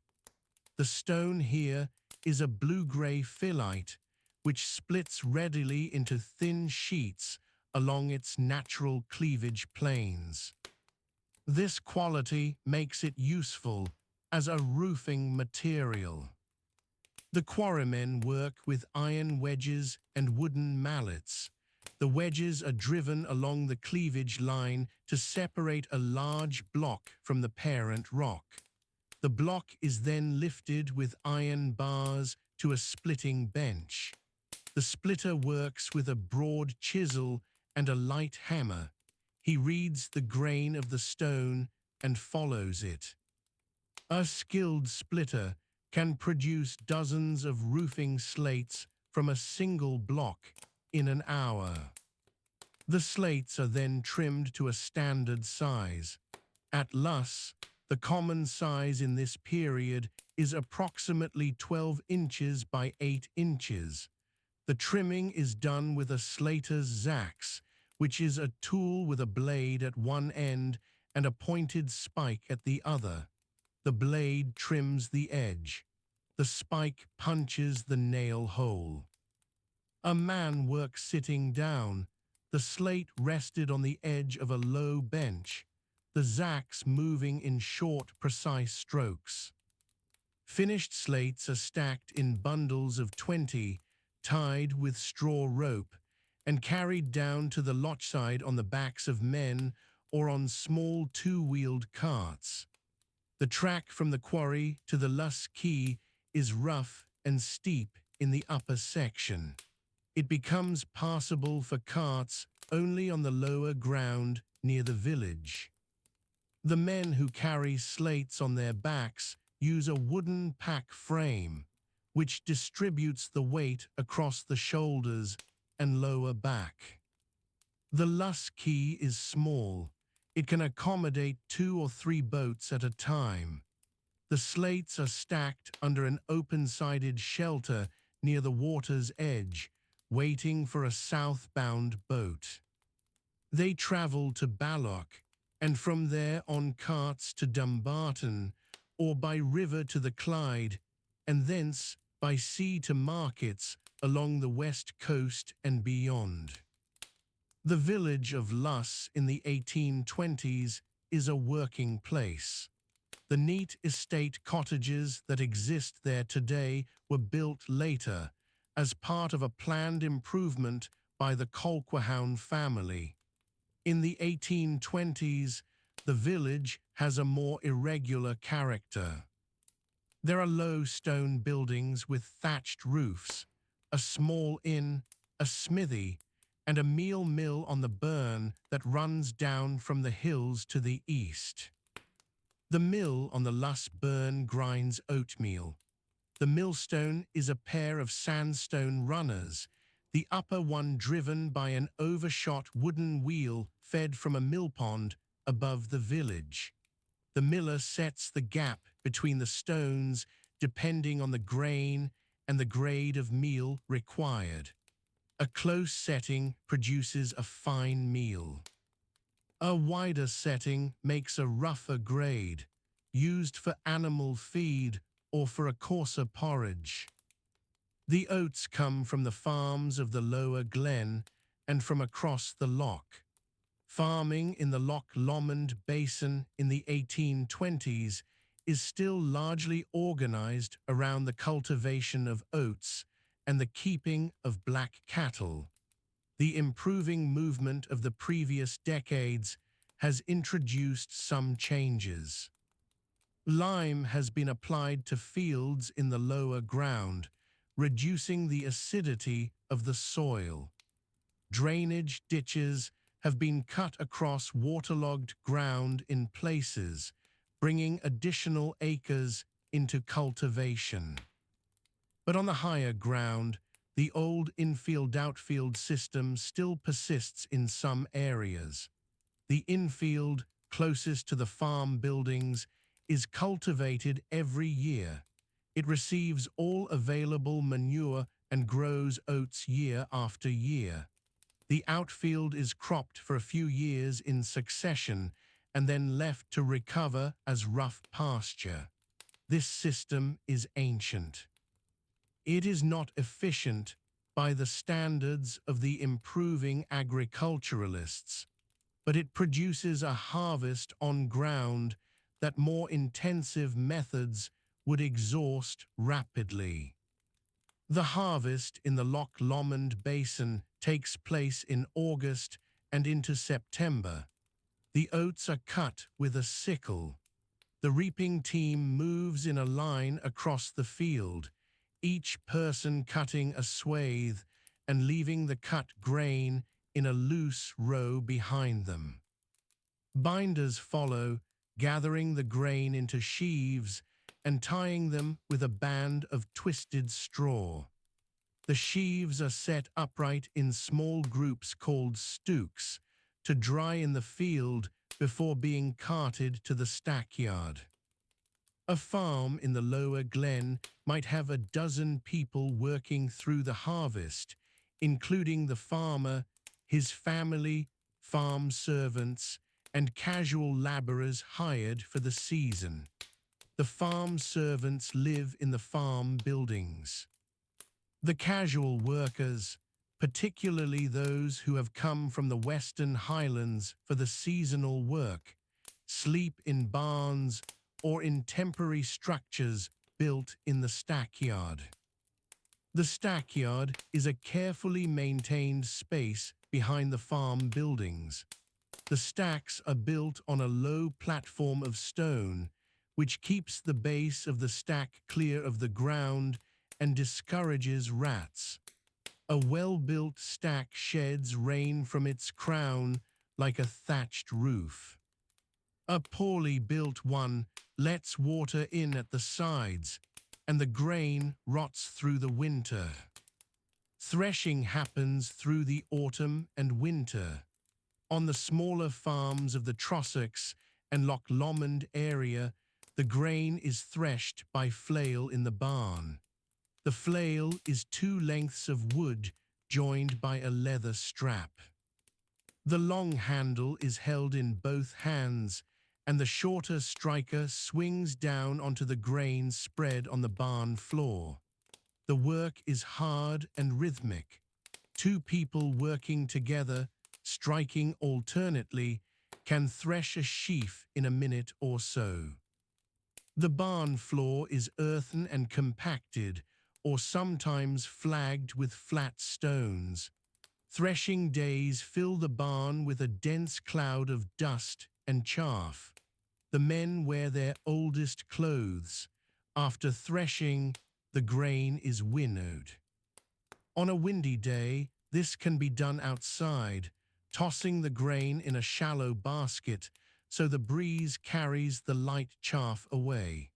The stone here is a blue-grey phyllite, which splits readily into thin sheets along its natural cleavage planes. This quality makes it useful as a roofing material. The quarrymen work with iron wedges and wooden mallets. The wedges are driven along the cleavage line to separate a large block from the parent rock. The block is then lifted with iron bars to a splitting bench. The splitter works with a broad chisel and a light hammer. He reads the grain of the stone and follows it. A skilled splitter can produce dozens of roofing slates from a single block in an hour. The slates are then trimmed to a standard size. At Luss, the common size in this period is approximately 12 inches by 8 inches. The trimming is done with a slater's zax, which is a tool with a blade at one end and a pointed spike at the other. The blade trims the edge. The spike punches the nail hole. A man works sitting down, the slate rested on the edge of a low bench, the zax moving in short, precise strokes. Finished slates are stacked in bundles of 20, tied with straw rope, and carried down to the lochside on the backs of men or on small two-wheeled carts. The track from the quarry to the Luss quay is rough and steep in the upper section. It becomes passable for carts only on the lower ground near the village. The men who carry slates on their backs use a wooden pack frame, which distributes the weight across the shoulders and lower back. The Luss quay is small. It can accommodate 2 or 3 boats at a time. The slates are stacked under an open-sided shelter near the water's edge, waiting for a southbound boat. They travel to Balloch, and from there on carts to Dumbarton, or by river to the Clyde, and thence by sea to markets along the west coast and beyond. The village of Luss in the 1820s is a working place. The neat estate cottages that exist there today were built later as part of a planned improvement by the Colquhoun family. In the 1820s, the village has a more irregular character. There are low stone buildings with thatched roofs, a small inn, a smithy, and a meal mill on the burn that runs down from the hills to the east. The mill on the Luss burn grinds oatmeal. The millstone is a pair of sandstone runners, the upper one driven by an overshot wooden wheel fed from a mill pond above the village. The miller sets the gap between the stones depending on the grain and the grade of meal required. A close setting produces a fine meal. A wider setting makes a rougher grade, used for animal feed or for a coarser porridge. The oats come from the farms of the lower glen and from across the loch. Farming in the Loch Lomond basin in the 1820s is still largely organized around the cultivation of oats and the keeping of black cattle. The improving movement of the previous decades has introduced some changes. Lime has been applied to fields in the lower ground, reducing the acidity of the soil. Drainage ditches have been cut across waterlogged ground in places, bringing additional acres into cultivation. But on the higher ground, the old infield-outfield system still persists in some areas. The infield, closest to the farm buildings, is cultivated every year. It receives all available manure and grows oats year after year. The outfield is cropped for a few years in succession and then left to recover as rough pasture. This system is ancient. It is not efficient by the standards of the improving agriculturalists, but it produces a harvest on ground that more intensive methods would exhaust rapidly. The harvest in the Loch Lomond Basin takes place in August and into September. The oats are cut with a sickle. The reaping team moves in a line across the field, each person cutting a swathe and leaving the cut grain in a loose row behind them. Binders follow, gathering the grain into sheaves and tying them with a band of twisted straw. The sheaves are set upright in small groups called stooks to dry in the field before being carted to the stackyard. A farm in the lower glen might have a dozen people working through the harvest, including the farmer, his family, farm servants, and casual labourers hired for the season. The farm servants live in the farm buildings. The casual workers, particularly those who have come from the Western Highlands for the seasonal work, sleep in barns or in temporary structures built in the stackyard. The stackyard is a carefully maintained space behind the farm buildings. The stacks are built on a low platform of stone, which keeps the base of the stack clear of the ground and discourages rats. A well-built stack sheds rain from its crown like a thatched roof. A poorly built one lets water in at the sides, and the grain rots through the winter. Threshing happens through the autumn and winter. On the smaller farms of the Trossachs and Loch Lomond area, the grain is threshed by flail in the barn. The flail is 2 lengths of wood joined by a leather strap. The long handle is held in both hands, and the shorter striker swings down onto the grain spread on the barn floor. The work is hard and rhythmic. 2 people working together, striking alternately, can thresh a sheaf in a minute or so. The barn floor is earthen and compacted, or sometimes flagged with flat stones. Threshing days fill the barn with a dense cloud of dust and chaff. The men wear their oldest clothes. After threshing, the grain is winnowed. On a windy day, this can be done outside, tossing the grain in a shallow basket so the breeze carries the light chaff away.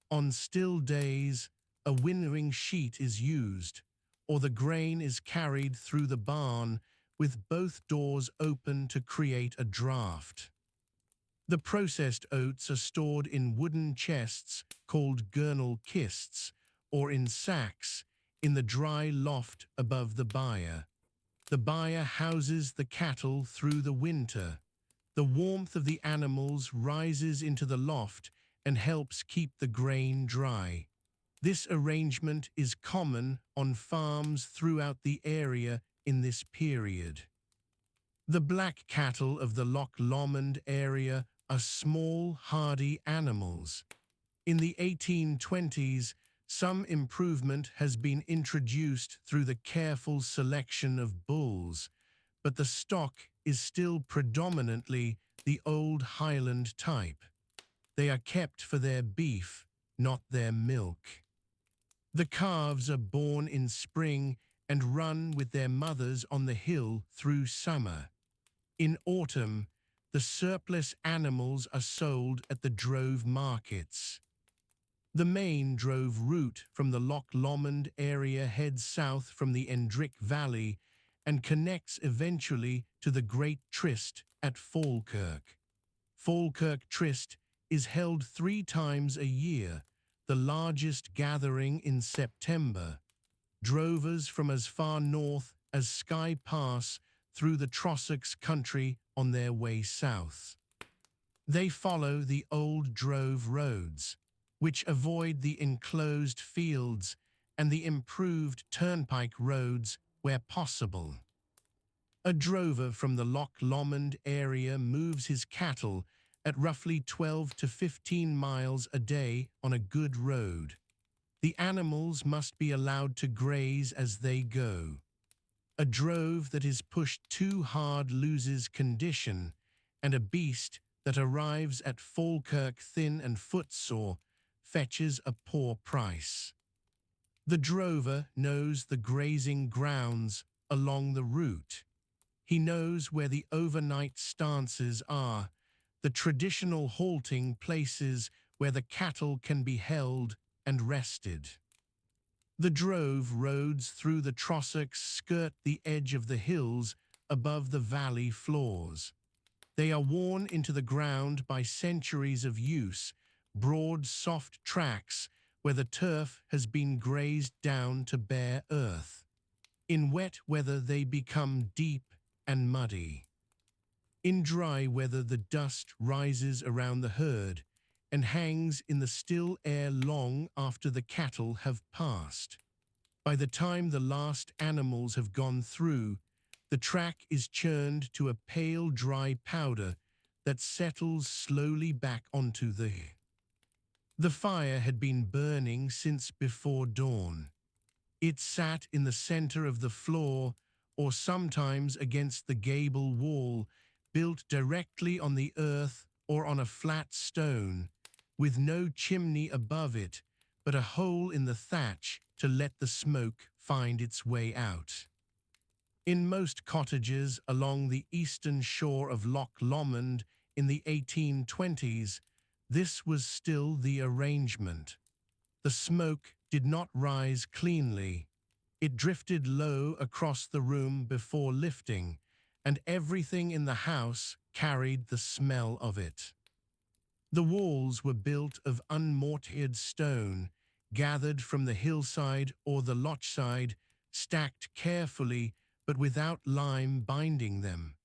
On still days, a winnowing sheet is used, or the grain is carried through the barn with both doors open to create a draft. The processed oats are stored in wooden chests called gurnal kists, or in sacks, in the dry loft above the byre. The byre houses the cattle through the winter. The warmth of the animals rises into the loft and helps keep the grain dry. This arrangement is common on farms throughout the area in this period. The black cattle of the Loch Lomond area are small, hardy animals. In the 1820s, some improvement has been introduced through the careful selection of bulls, but the stock is still predominantly the old Highland type. They are kept for their beef, not their milk. The calves are born in spring and run with their mothers on the hill through summer. In autumn, the surplus animals are sold at the drove markets. The main drove route from the Loch Lomond area heads south from the Endrick Valley and connects eventually to the Great Tryst at Falkirk. Falkirk Tryst is held 3 times a year, the largest gathering in September. Drovers from as far north as Skye Pass through the Trossachs country on their way south. They follow the old drove roads, which avoid the enclosed fields and the improved turnpike roads where possible. A drover from the Loch Lomond area moves his cattle at roughly 12 to 15 miles a day on a good road. The animals must be allowed to graze as they go. A drove that is pushed too hard loses condition, and a beast that arrives at Falkirk thin and footsore fetches a poor price. The drover knows the grazing grounds along the route. He knows where the overnight stances are, the traditional halting places where the cattle can be held and rested. The drove roads through the Trossachs skirt the edge of the hills above the valley floors. They are worn into the ground by centuries of use, broad, soft tracks where the turf has been grazed down to bare earth. In wet weather they become deep and muddy. In dry weather the dust rises around the herd and hangs in the still air long after the cattle have passed. By the time the last animals have gone through, the track is churned to a pale dry powder that settles slowly back onto the. The fire had been burning since before dawn. It sat in the center of the floor, or sometimes against the gable wall, built directly on the earth or on a flat stone, with no chimney above it, but a hole in the thatch to let the smoke find its way out. In most cottages along the eastern shore of Loch Lomond in the 1820s, this was still the arrangement. The smoke did not rise cleanly. It drifted low across the room before lifting, and everything in the house carried the smell of it. The walls were built of unmortared stone, gathered from the hillside or the lochside, stacked carefully but without lime binding them.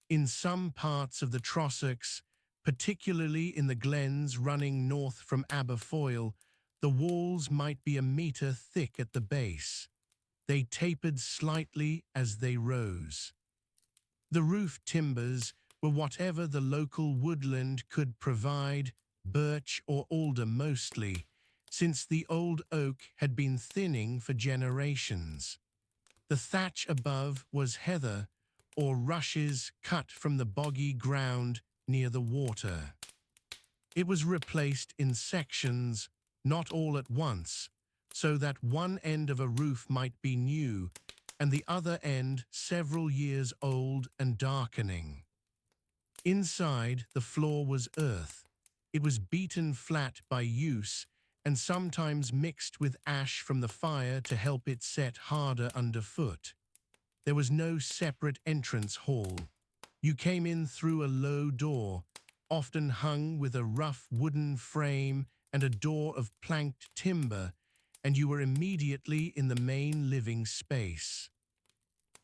In some parts of the Trossachs, particularly in the glens running north from Aberfoyle, the walls might be a metre thick at the base. They tapered slightly as they rose. The roof timbers were whatever the local woodland could provide, birch or alder mostly, since the old oak had been thinning for generations. The thatch above was heather or rushes cut from the boggy ground near the water. It was replaced in sections, not all at once, so that one end of a roof might be new and the other end several years old and darkening. Inside, the floor was earth. It was beaten flat by use and sometimes mixed with ash from the fire to help it set harder underfoot. There was no separate entrance hall. You came in through a low door, often hung with a rough wooden frame and a door of planked timber, and you were immediately in the main living space.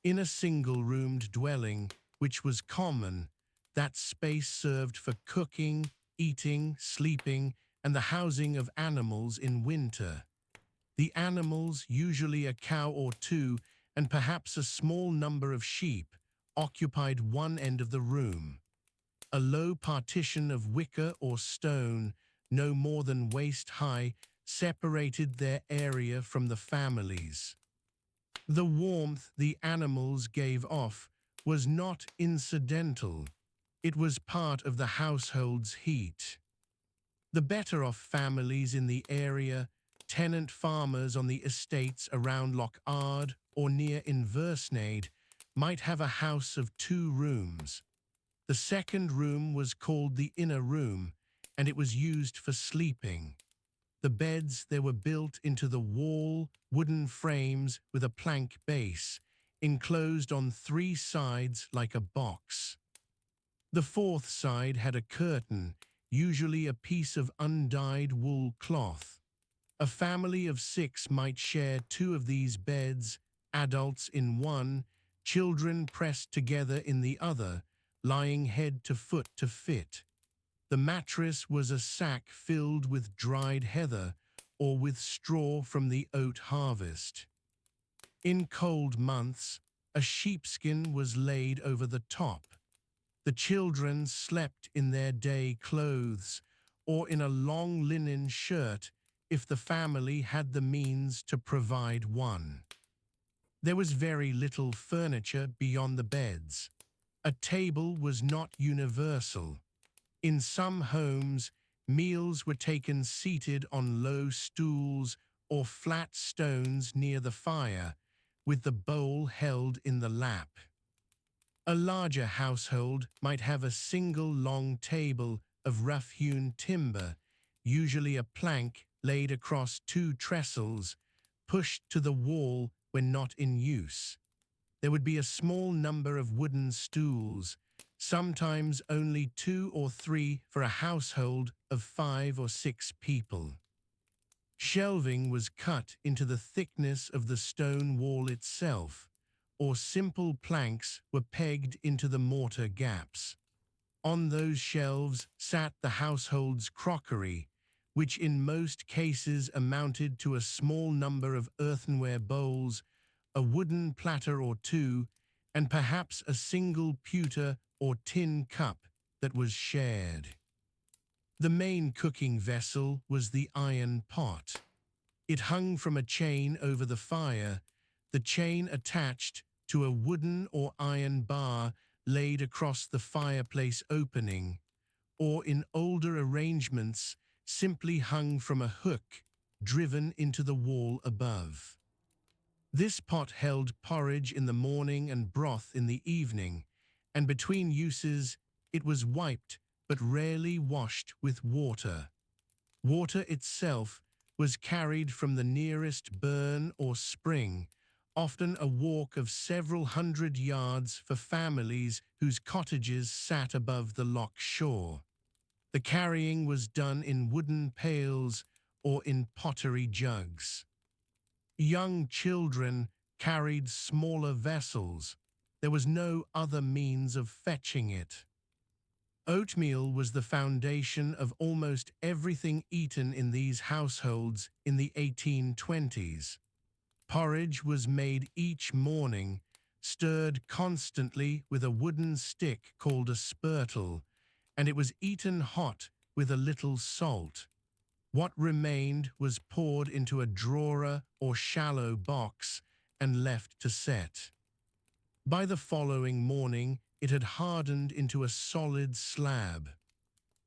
In a single-roomed dwelling, which was common, that space served for cooking, eating, sleeping, and the housing of animals in winter. The animals, usually a cow or two, and perhaps a small number of sheep, occupied one end of the room. A low partition of wicker or stone, no more than waist high, separated their area from the families. The warmth the animals gave off was not incidental. It was part of the household's heat. The better-off families in the area, tenant farmers on the estates around Loch Ard or near Inversnaid, might have a house of 2 rooms. The second room was called the inner room, and it was used for sleeping. The beds there were built into the wall, wooden frames with a plank base, enclosed on 3 sides like a box. The fourth side had a curtain, usually a piece of undyed wool cloth. A family of 6 might share 2 of these beds, adults in one, children pressed together in the other, lying head to foot to fit. The mattress was a sack filled with dried heather or with straw from the oat harvest. In cold months, a sheepskin was laid over the top. The children slept in their day clothes or in a long linen shirt if the family had the means to provide one. There was very little furniture beyond the beds. A table was not universal. In some homes, meals were taken seated on low stools or flat stones near the fire, with the bowl held in the lap. A larger household might have a single long table of rough-hewn timber, usually a plank laid across two trestles, pushed to the wall when not in use. There would be a small number of wooden stools, sometimes only 2 or 3 for a household of 5 or 6 people. Shelving was cut into the thickness of the stone wall itself, or simple planks were pegged into the mortar gaps. On those shelves sat the household's crockery, which in most cases amounted to a small number of earthenware bowls, a wooden platter or two, and perhaps a single pewter or tin cup that was shared. The main cooking vessel was the iron pot. It hung from a chain over the fire, the chain attached to a wooden or iron bar laid across the fireplace opening, or in older arrangements simply hung from a hook driven into the wall above. This pot held porridge in the morning and broth in the evening, and between uses it was wiped but rarely washed with water. Water itself was carried from the nearest burn or spring, often a walk of several hundred yards for families whose cottages sat above the loch shore. The carrying was done in wooden pails or in pottery jugs. Young children carried smaller vessels. There was no other means of fetching it. Oatmeal was the foundation of almost everything eaten in these households in the 1820s. Porridge was made each morning, stirred constantly with a wooden stick called a spurtle, and it was eaten hot with a little salt. What remained was poured into a drawer or shallow box and left to set. By the following morning, it had hardened into a solid slab.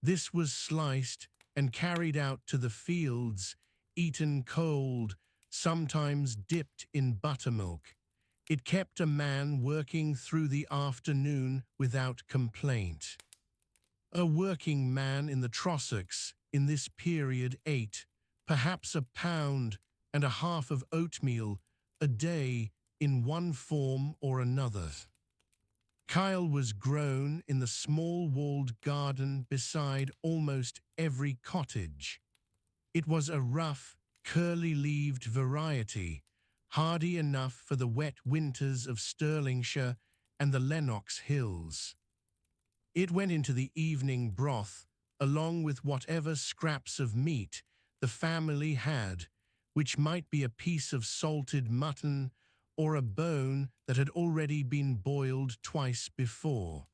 This was sliced and carried out to the fields, eaten cold, sometimes dipped in buttermilk. It kept a man working through the afternoon without complaint. A working man in the Trossachs in this period ate perhaps a pound and a half of oatmeal a day in one form or another. Kyle was grown in the small walled garden beside almost every cottage. It was a rough, curly-leaved variety, hardy enough for the wet winters of Stirlingshire and the Lennox Hills. It went into the evening broth, along with whatever scraps of meat the family had, which might be a piece of salted mutton or a bone that had already been boiled twice before.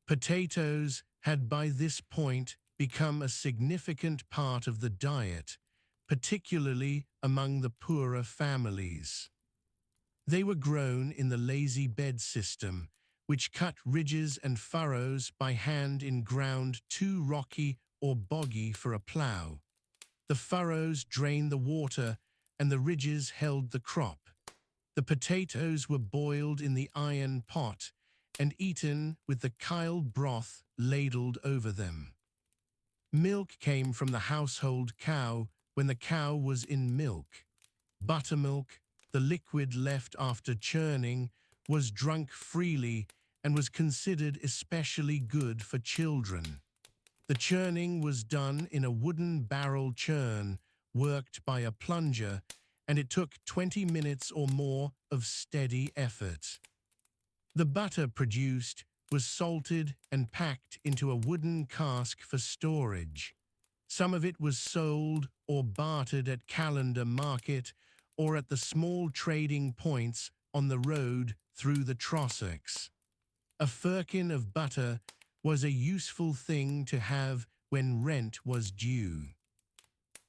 Potatoes had by this point become a significant part of the diet, particularly among the poorer families. They were grown in the lazy bed system, which cut ridges and furrows by hand in ground too rocky or boggy for a plough. The furrows drained the water and the ridges held the crop. The potatoes were boiled in the iron pot and eaten with the Kyle broth ladled over them. Milk came from the household cow when the cow was in milk. Buttermilk, the liquid left after churning, was drunk freely and was considered especially good for children. The churning was done in a wooden barrel churn worked by a plunger, and it took 20 minutes or more of steady effort. The butter produced was salted and packed into a wooden cask for storage. Some of it was sold or bartered at calendar market or at the small trading points on the road through the Trossachs. A firkin of butter was a useful thing to have when rent was due.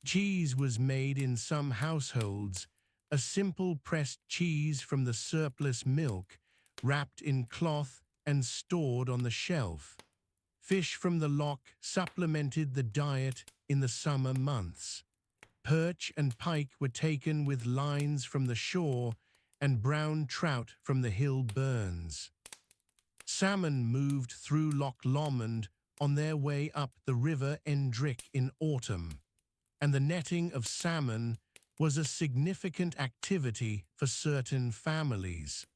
Cheese was made in some households, a simple pressed cheese from the surplus milk, wrapped in cloth and stored on the shelf. Fish from the loch supplemented the diet in the summer months. Perch and pike were taken with lines from the shore and brown trout from the hill burns. Salmon moved through Loch Lomond on their way up the river Endrick in autumn, and the netting of salmon was a significant activity for certain families,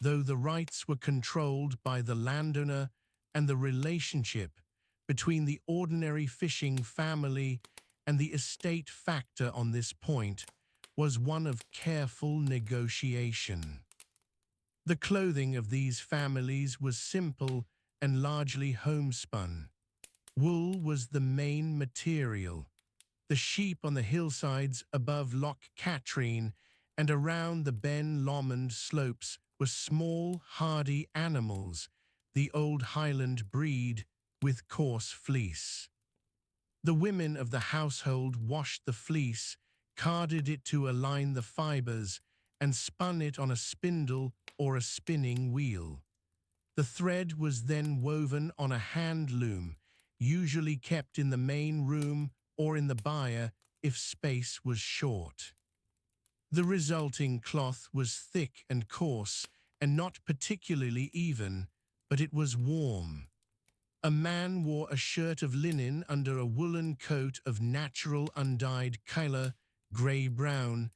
though the rights were controlled by the landowner, and the relationship between the ordinary fishing family and the estate factor on this point was one of careful negotiation. The clothing of these families was simple and largely homespun. Wool was the main material. The sheep on the hillsides above Loch Katrine and around the Ben Lomond slopes were small, hardy animals, the old Highland breed, with coarse fleece. The women of the household washed the fleece, carded it to align the fibers, and spun it on a spindle or a spinning wheel. The thread was then woven on a hand loom, usually kept in the main room or in the byre if space was short. The resulting cloth was thick and coarse and not particularly even, but it was warm. A man wore a shirt of linen under a woolen coat of natural undyed colour, grey-brown,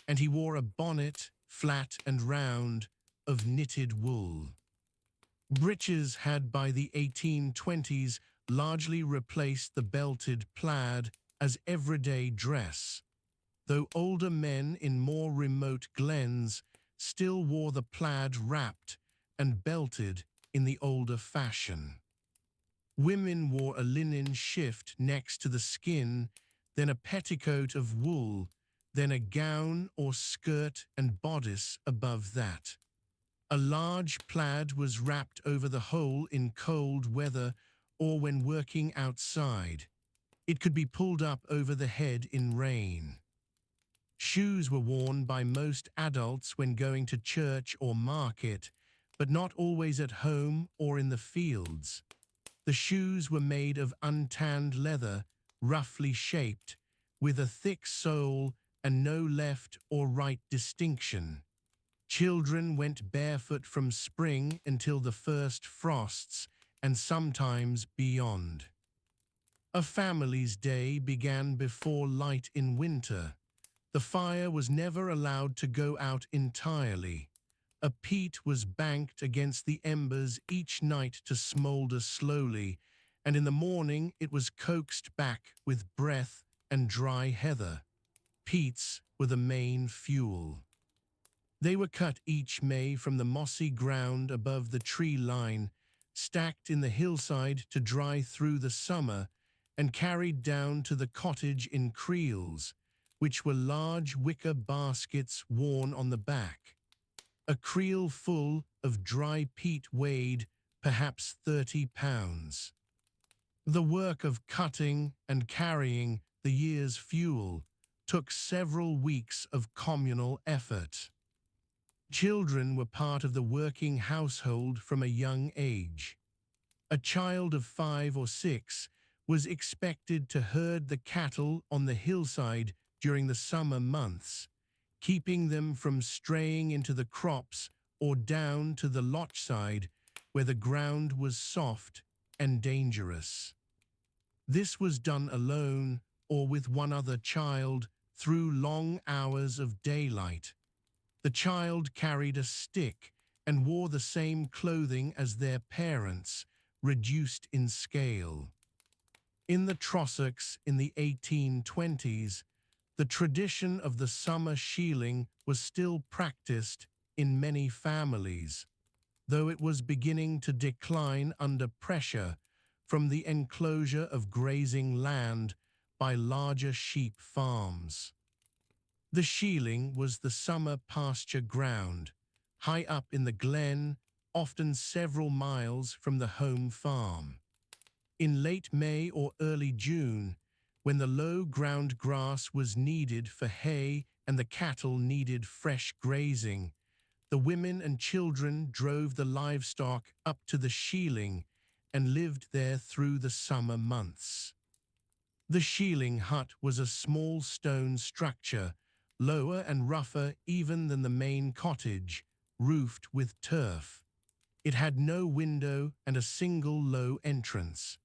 and he wore a bonnet, flat and round, of knitted wool. Breeches had by the 1820s largely replaced the belted plaid as everyday dress, though older men in more remote glens still wore the plaid wrapped and belted in the older fashion. Women wore a linen shift next to the skin, then a petticoat of wool, then a gown or skirt and bodice above that. A large plaid was wrapped over the whole in cold weather or when working outside. It could be pulled up over the head in rain. Shoes were worn by most adults when going to church or market, but not always at home or in the fields. The shoes were made of untanned leather, roughly shaped, with a thick sole and no left or right distinction. Children went barefoot from spring until the first frosts, and sometimes beyond. A family's day began before light in winter. The fire was never allowed to go out entirely. A peat was banked against the embers each night to smoulder slowly, and in the morning it was coaxed back with breath and dry heather. Peats were the main fuel. They were cut each May from the mossy ground above the tree line, stacked in the hillside to dry through the summer, and carried down to the cottage in creels, which were large wicker baskets worn on the back. A creel full of dry peat weighed perhaps 30 pounds. The work of cutting and carrying the year's fuel took several weeks of communal effort. Children were part of the working household from a young age. A child of 5 or 6 was expected to herd the cattle on the hillside during the summer months, keeping them from straying into the crops or down to the loch side where the ground was soft and dangerous. This was done alone or with one other child through long hours of daylight. The child carried a stick and wore the same clothing as their parents, reduced in scale. In the Trossachs in the 1820s, the tradition of the summer shealing was still practiced in many families. though it was beginning to decline under pressure from the enclosure of grazing land by larger sheep farms. The shieling was the summer pasture ground, high up in the glen, often several miles from the home farm. In late May or early June, when the low ground grass was needed for hay and the cattle needed fresh grazing, the women and children drove the livestock up to the shieling and lived there through the summer months. The shieling hut was a small stone structure, lower and rougher even than the main cottage, roofed with turf. It had no window and a single low entrance.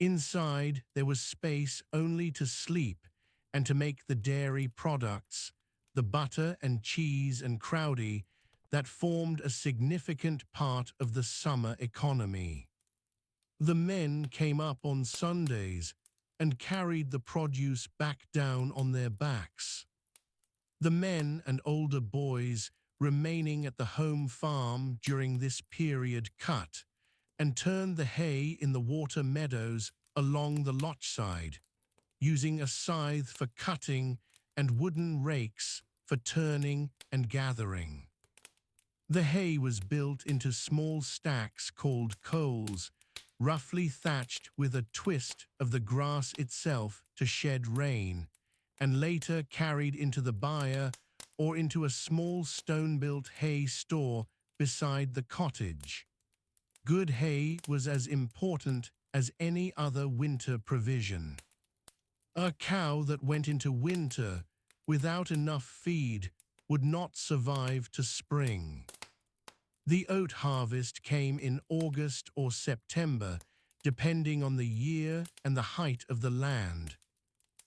Inside, there was space only to sleep and to make the dairy products, the butter and cheese and crowdie, that formed a significant part of the summer economy. The men came up on Sundays and carried the produce back down on their backs. The men and older boys remaining at the home farm during this period cut and turned the hay in the water meadows along the loch side, using a scythe for cutting and wooden rakes for turning and gathering. The hay was built into small stacks called coals, roughly thatched with a twist of the grass itself to shed rain, and later carried into the byre or into a small stone-built hay store beside the cottage. Good hay was as important as any other winter provision. A cow that went into winter without enough feed would not survive to spring. The oat harvest came in August or September, depending on the year and the height of the land.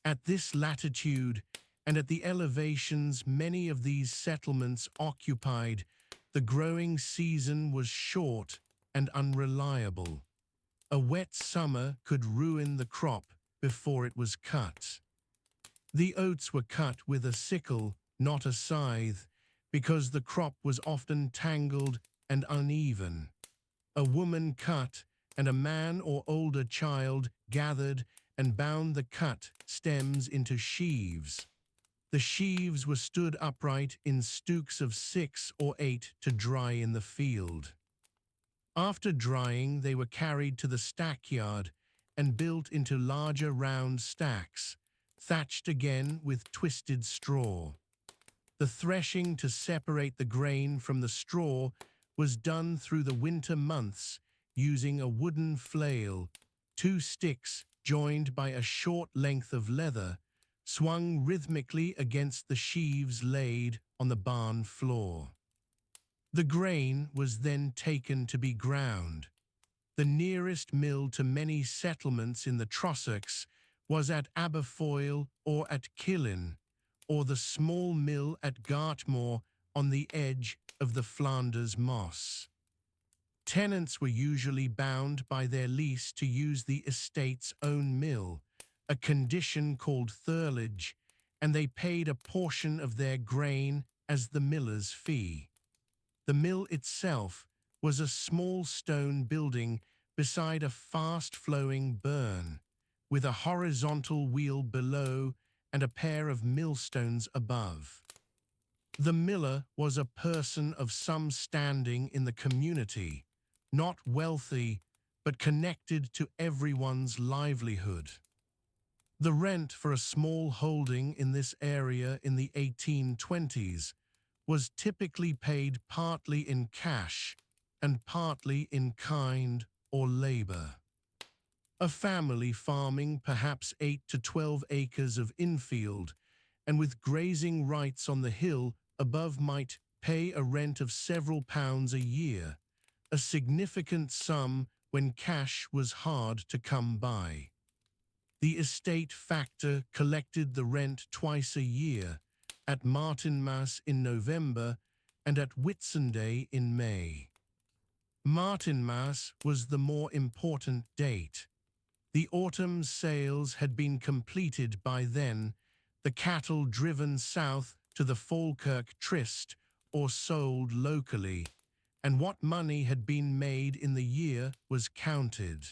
At this latitude and at the elevations many of these settlements occupied, the growing season was short and unreliable. A wet summer could ruin the crop before it was cut. The oats were cut with a sickle, not a scythe, because the crop was often tangled and uneven. A woman cut, and a man or older child gathered and bound the cut stems into sheaves. The sheaves were stood upright in stooks of 6 or 8 to dry in the field. After drying, they were carried to the stackyard and built into larger round stacks, thatched again with twisted straw. The threshing to separate the grain from the straw was done through the winter months using a wooden flail, 2 sticks joined by a short length of leather, swung rhythmically against the sheaves laid on the barn floor. The grain was then taken to be ground. The nearest mill to many settlements in the Trossachs was at Aberfoyle or at Killin, or the small mill at Gartmore on the edge of the Flanders Moss. Tenants were usually bound by their lease to use the estate's own mill, a condition called thirlage, and they paid a portion of their grain as the miller's fee. The mill itself was a small stone building beside a fast-flowing burn, with a horizontal wheel below and a pair of millstones above. The miller was a person of some standing in the community, not wealthy, but connected to everyone's livelihood. The rent for a small holding in this area in the 1820s was typically paid partly in cash and partly in kind or labor. A family farming perhaps 8 to 12 acres of infield and with grazing rights on the hill above might pay a rent of several pounds a year, a significant sum when cash was hard to come by. The estate factor collected the rent twice a year, at Martinmas in November and at Whitsunday in May. Martinmas was the more important date. The autumn sales had been completed by then, the cattle driven south to the Falkirk tryst or sold locally, and what money had been made in the year was counted.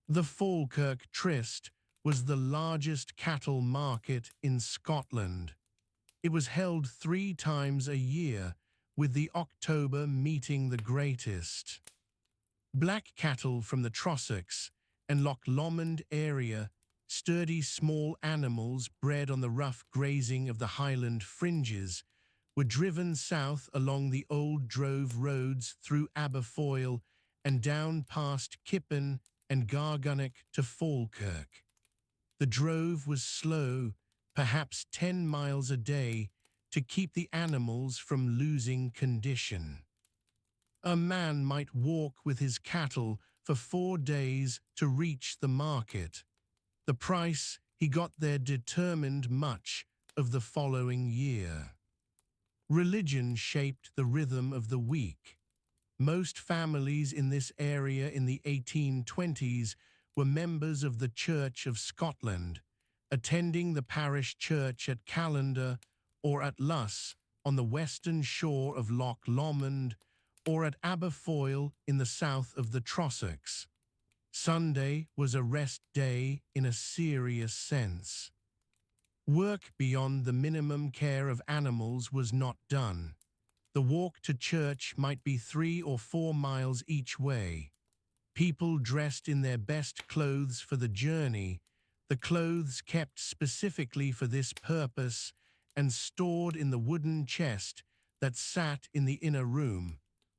The Falkirk Tryst was the largest cattle market in Scotland. It was held 3 times a year, with the October meeting the greatest. Black cattle from the Trossachs and Loch Lomond area, sturdy small animals bred on the rough grazing of the Highland fringes, were driven south along the old drove roads through Aberfoyle and down past Kippen and Gargunnock to Falkirk. The drove was slow, perhaps 10 miles a day, to keep the animals from losing condition. A man might walk with his cattle for 4 days to reach the market. The price he got there determined much of the following year. Religion shaped the rhythm of the week. Most families in this area in the 1820s were members of the Church of Scotland, attending the parish church at Callander or at Luss on the western shore of Loch Lomond, or at Aberfoyle in the south of the Trossachs. Sunday was a rest day in a serious sense. Work beyond the minimum care of animals was not done. The walk to church might be 3 or 4 miles each way. People dressed in their best clothes for the journey, the clothes kept specifically for this purpose and stored in the wooden chest that sat in the inner room,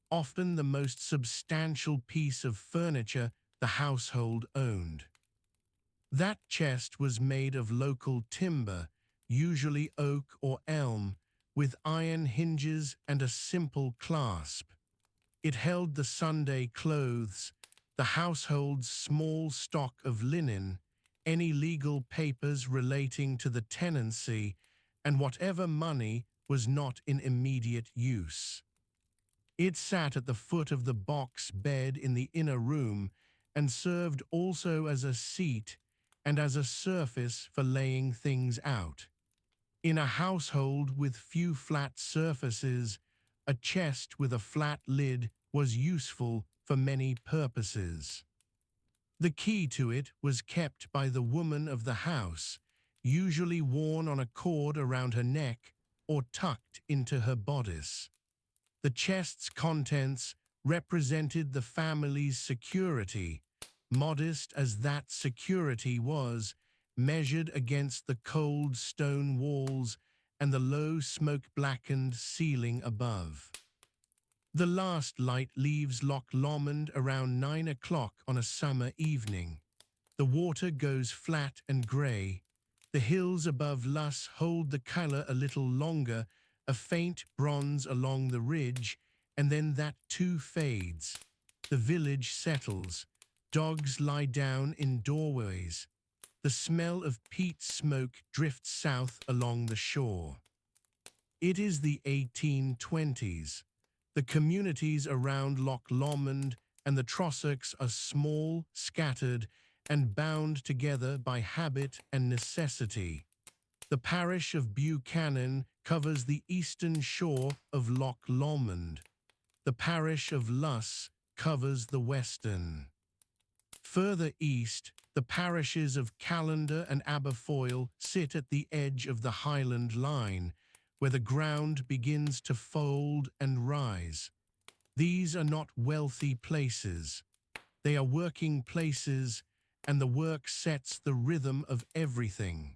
often the most substantial piece of furniture the household owned. That chest was made of local timber, usually oak or elm, with iron hinges and a simple clasp. It held the Sunday clothes, the household's small stock of linen, any legal papers relating to the tenancy, and whatever money was not in immediate use. It sat at the foot of the box bed in the inner room and served also as a seat and as a surface for laying things out. In a household with few flat surfaces, a chest with a flat lid was useful for many purposes. The key to it was kept by the woman of the house, usually worn on a cord around her neck or tucked into her bodice. The chest's contents represented the family's security, modest as that security was, measured against the cold stone walls and the low smoke-blackened ceiling above. The last light leaves Loch Lomond around 9 o'clock on a summer evening. The water goes flat and grey. The hills above Luss hold the colour a little longer, a faint bronze along the ridge, and then that too fades. The village settles. Dogs lie down in doorways. The smell of peat smoke drifts south along the shore. It is the 1820s. The communities around Loch Lomond and the Trossachs are small, scattered, and bound together by habit and necessity. The parish of Buchanan covers the eastern shore of Loch Lomond. The parish of Luss covers the western. Further east, the parishes of Callander and Aberfoyle sit at the edge of the Highland line, where the ground begins to fold and rise. These are not wealthy places. They are working places, and the work sets the rhythm of everything.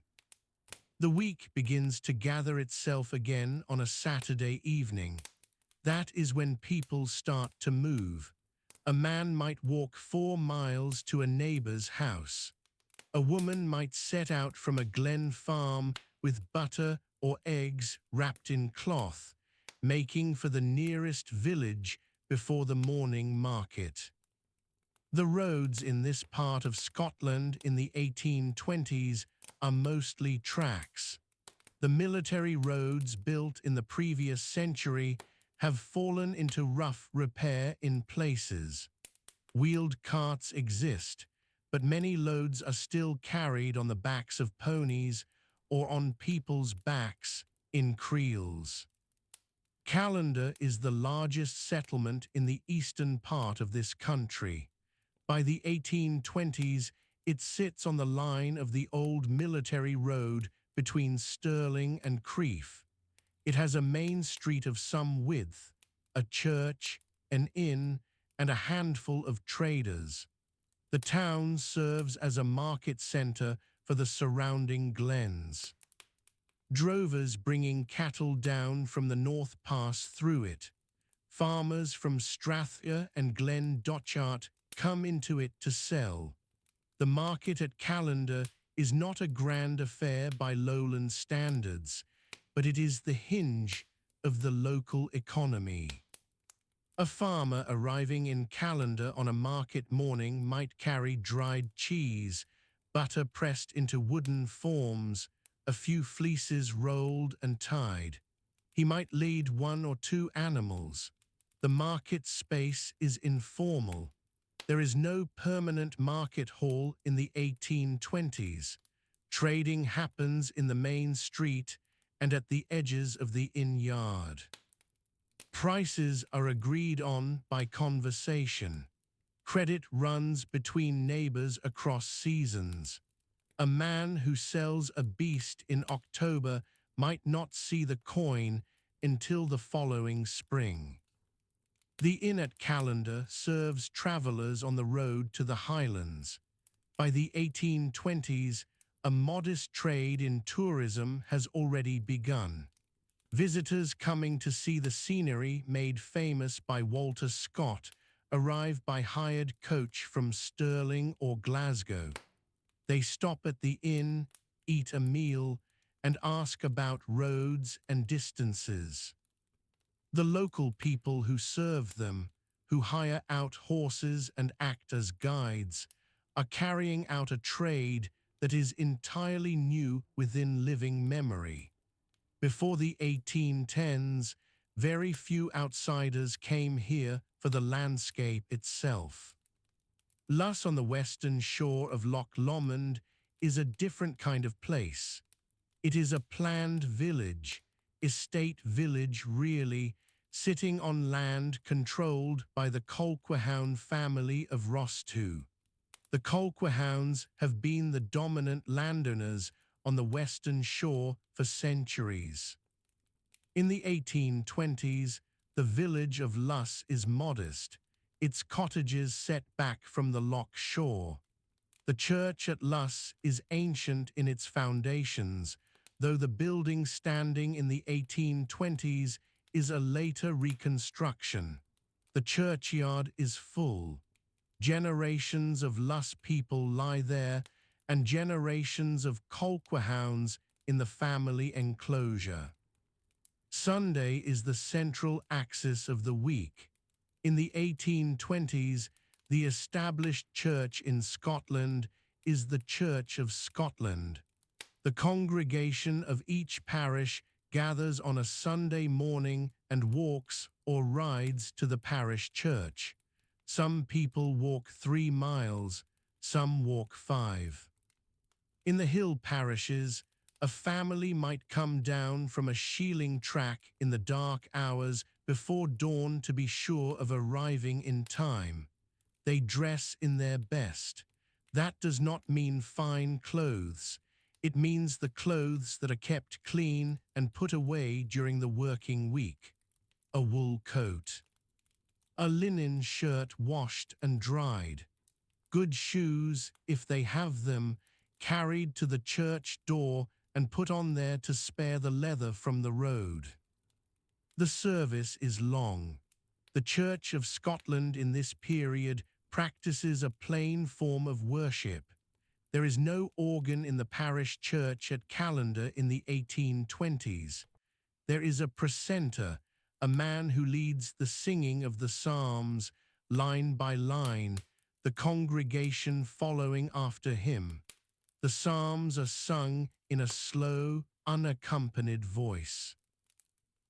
The week begins to gather itself again on a Saturday evening. That is when people start to move. A man might walk 4 miles to a neighbour's house. A woman might set out from a glen farm with butter or eggs wrapped in cloth, making for the nearest village before the morning market. The roads in this part of Scotland in the 1820s are mostly tracks. The military roads built in the previous century have fallen into rough repair in places. Wheeled carts exist, but many loads are still carried on the backs of ponies or on people's backs in creels. Callander is the largest settlement in the eastern part of this country. By the 1820s, it sits on the line of the old military road between Stirling and Crieff. It has a main street of some width, a church, an inn, and a handful of traders. The town serves as a market centre for the surrounding glens. Drovers bringing cattle down from the north pass through it. Farmers from Strathire and Glen Dochart come into it to sell. The market at Callander is not a grand affair by lowland standards, but it is the hinge of the local economy. A farmer arriving in Callander on a market morning might carry dried cheese, butter pressed into wooden forms, a few fleeces rolled and tied. He might lead one or two animals. The market space is informal. There is no permanent market hall in the 1820s. Trading happens in the main street and at the edges of the inn yard. Prices are agreed on by conversation. Credit runs between neighbors across seasons. A man who sells a beast in October might not see the coin until the following spring. The inn at Callander serves travellers on the road to the Highlands. By the 1820s, a modest trade in tourism has already begun. Visitors coming to see the scenery made famous by Walter Scott arrive by hired coach from Stirling or Glasgow. They stop at the inn, eat a meal, and ask about roads and distances. The local people who serve them, who hire out horses and act as guides, are carrying out a trade that is entirely new within living memory. Before the 1810s, very few outsiders came here for the landscape itself. Luss on the western shore of Loch Lomond is a different kind of place. It is a planned village, estate village really, sitting on land controlled by the Colquhoun family of Rosstou. The Colquhouns have been the dominant landowners on the western shore for centuries. In the 1820s, the village of Luss is modest, its cottages set back from the loch shore. The church at Luss is ancient in its foundations, though the building standing in the 1820s is a later reconstruction. The churchyard is full. Generations of Luss people lie there, and generations of Colquhouns in the family enclosure. Sunday is the central axis of the week. In the 1820s, the established church in Scotland is the Church of Scotland. The congregation of each parish gathers on a Sunday morning and walks or rides to the parish church. Some people walk 3 miles, some walk 5. In the hill parishes, a family might come down from a shealing track in the dark hours before dawn to be sure of arriving in time. They dress in their best. That does not mean fine clothes. It means the clothes that are kept clean and put away during the working week. A wool coat. A linen shirt washed and dried. Good shoes, if they have them, carried to the church door and put on there to spare the leather from the road. The service is long. The Church of Scotland in this period practices a plain form of worship. There is no organ in the parish church at Callander in the 1820s. There is a precentor, a man who leads the singing of the psalms, line by line, the congregation following after him. The psalms are sung in a slow, unaccompanied voice.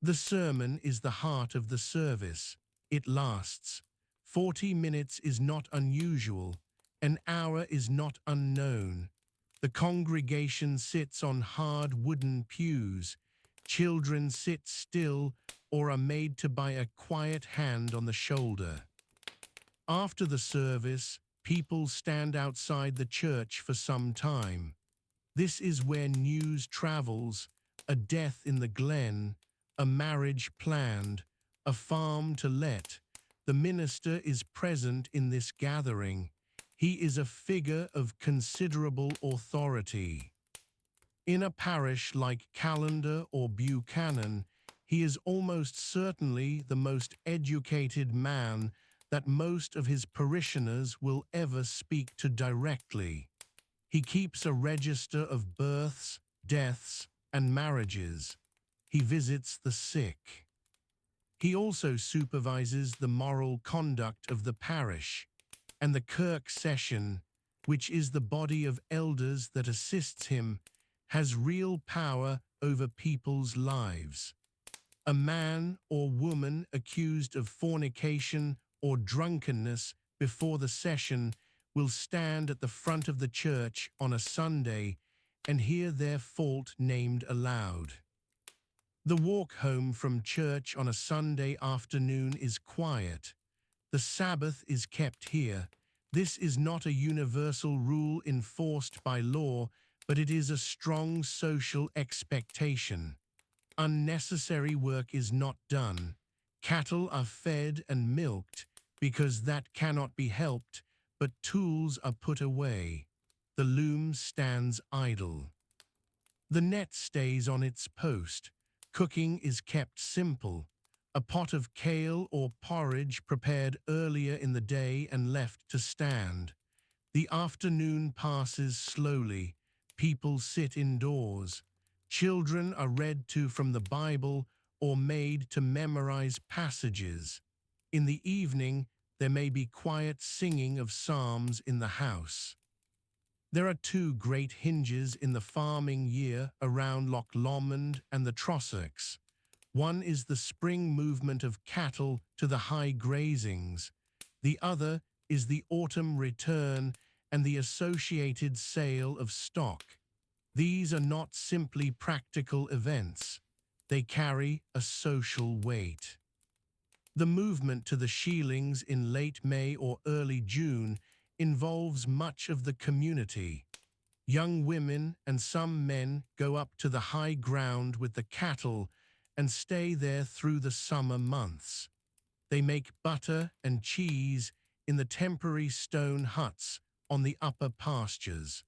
The sermon is the heart of the service. It lasts. 40 minutes is not unusual. An hour is not unknown. The congregation sits on hard wooden pews. Children sit still or are made to by a quiet hand on the shoulder. After the service, people stand outside the church for some time. This is where news travels: a death in the glen, a marriage planned, a farm to let. The minister is present in this gathering. He is a figure of considerable authority. In a parish like Callander or Buchanan, he is almost certainly the most educated man that most of his parishioners will ever speak to directly. He keeps a register of births, deaths, and marriages. He visits the sick. He also supervises the moral conduct of the parish, and the kirk session, which is the body of elders that assists him, has real power over people's lives. A man or woman accused of fornication or drunkenness before the session will stand at the front of the church on a Sunday and hear their fault named aloud. The walk home from church on a Sunday afternoon is quiet. The Sabbath is kept here. This is not a universal rule enforced by law, but it is a strong social expectation. Unnecessary work is not done. Cattle are fed and milked because that cannot be helped, but tools are put away. The loom stands idle. The net stays on its post. Cooking is kept simple. A pot of kale or porridge prepared earlier in the day and left to stand. The afternoon passes slowly. People sit indoors. Children are read to from the Bible or made to memorize passages. In the evening, there may be quiet singing of psalms in the house. There are two great hinges in the farming year around Loch Lomond and the Trossachs. One is the spring movement of cattle to the high grazings. The other is the autumn return and the associated sale of stock. These are not simply practical events. They carry a social weight. The movement to the Sheelings in late May or early June involves much of the community. Young women and some men go up to the high ground with the cattle and stay there through the summer months. They make butter and cheese in the temporary stone huts on the upper pastures.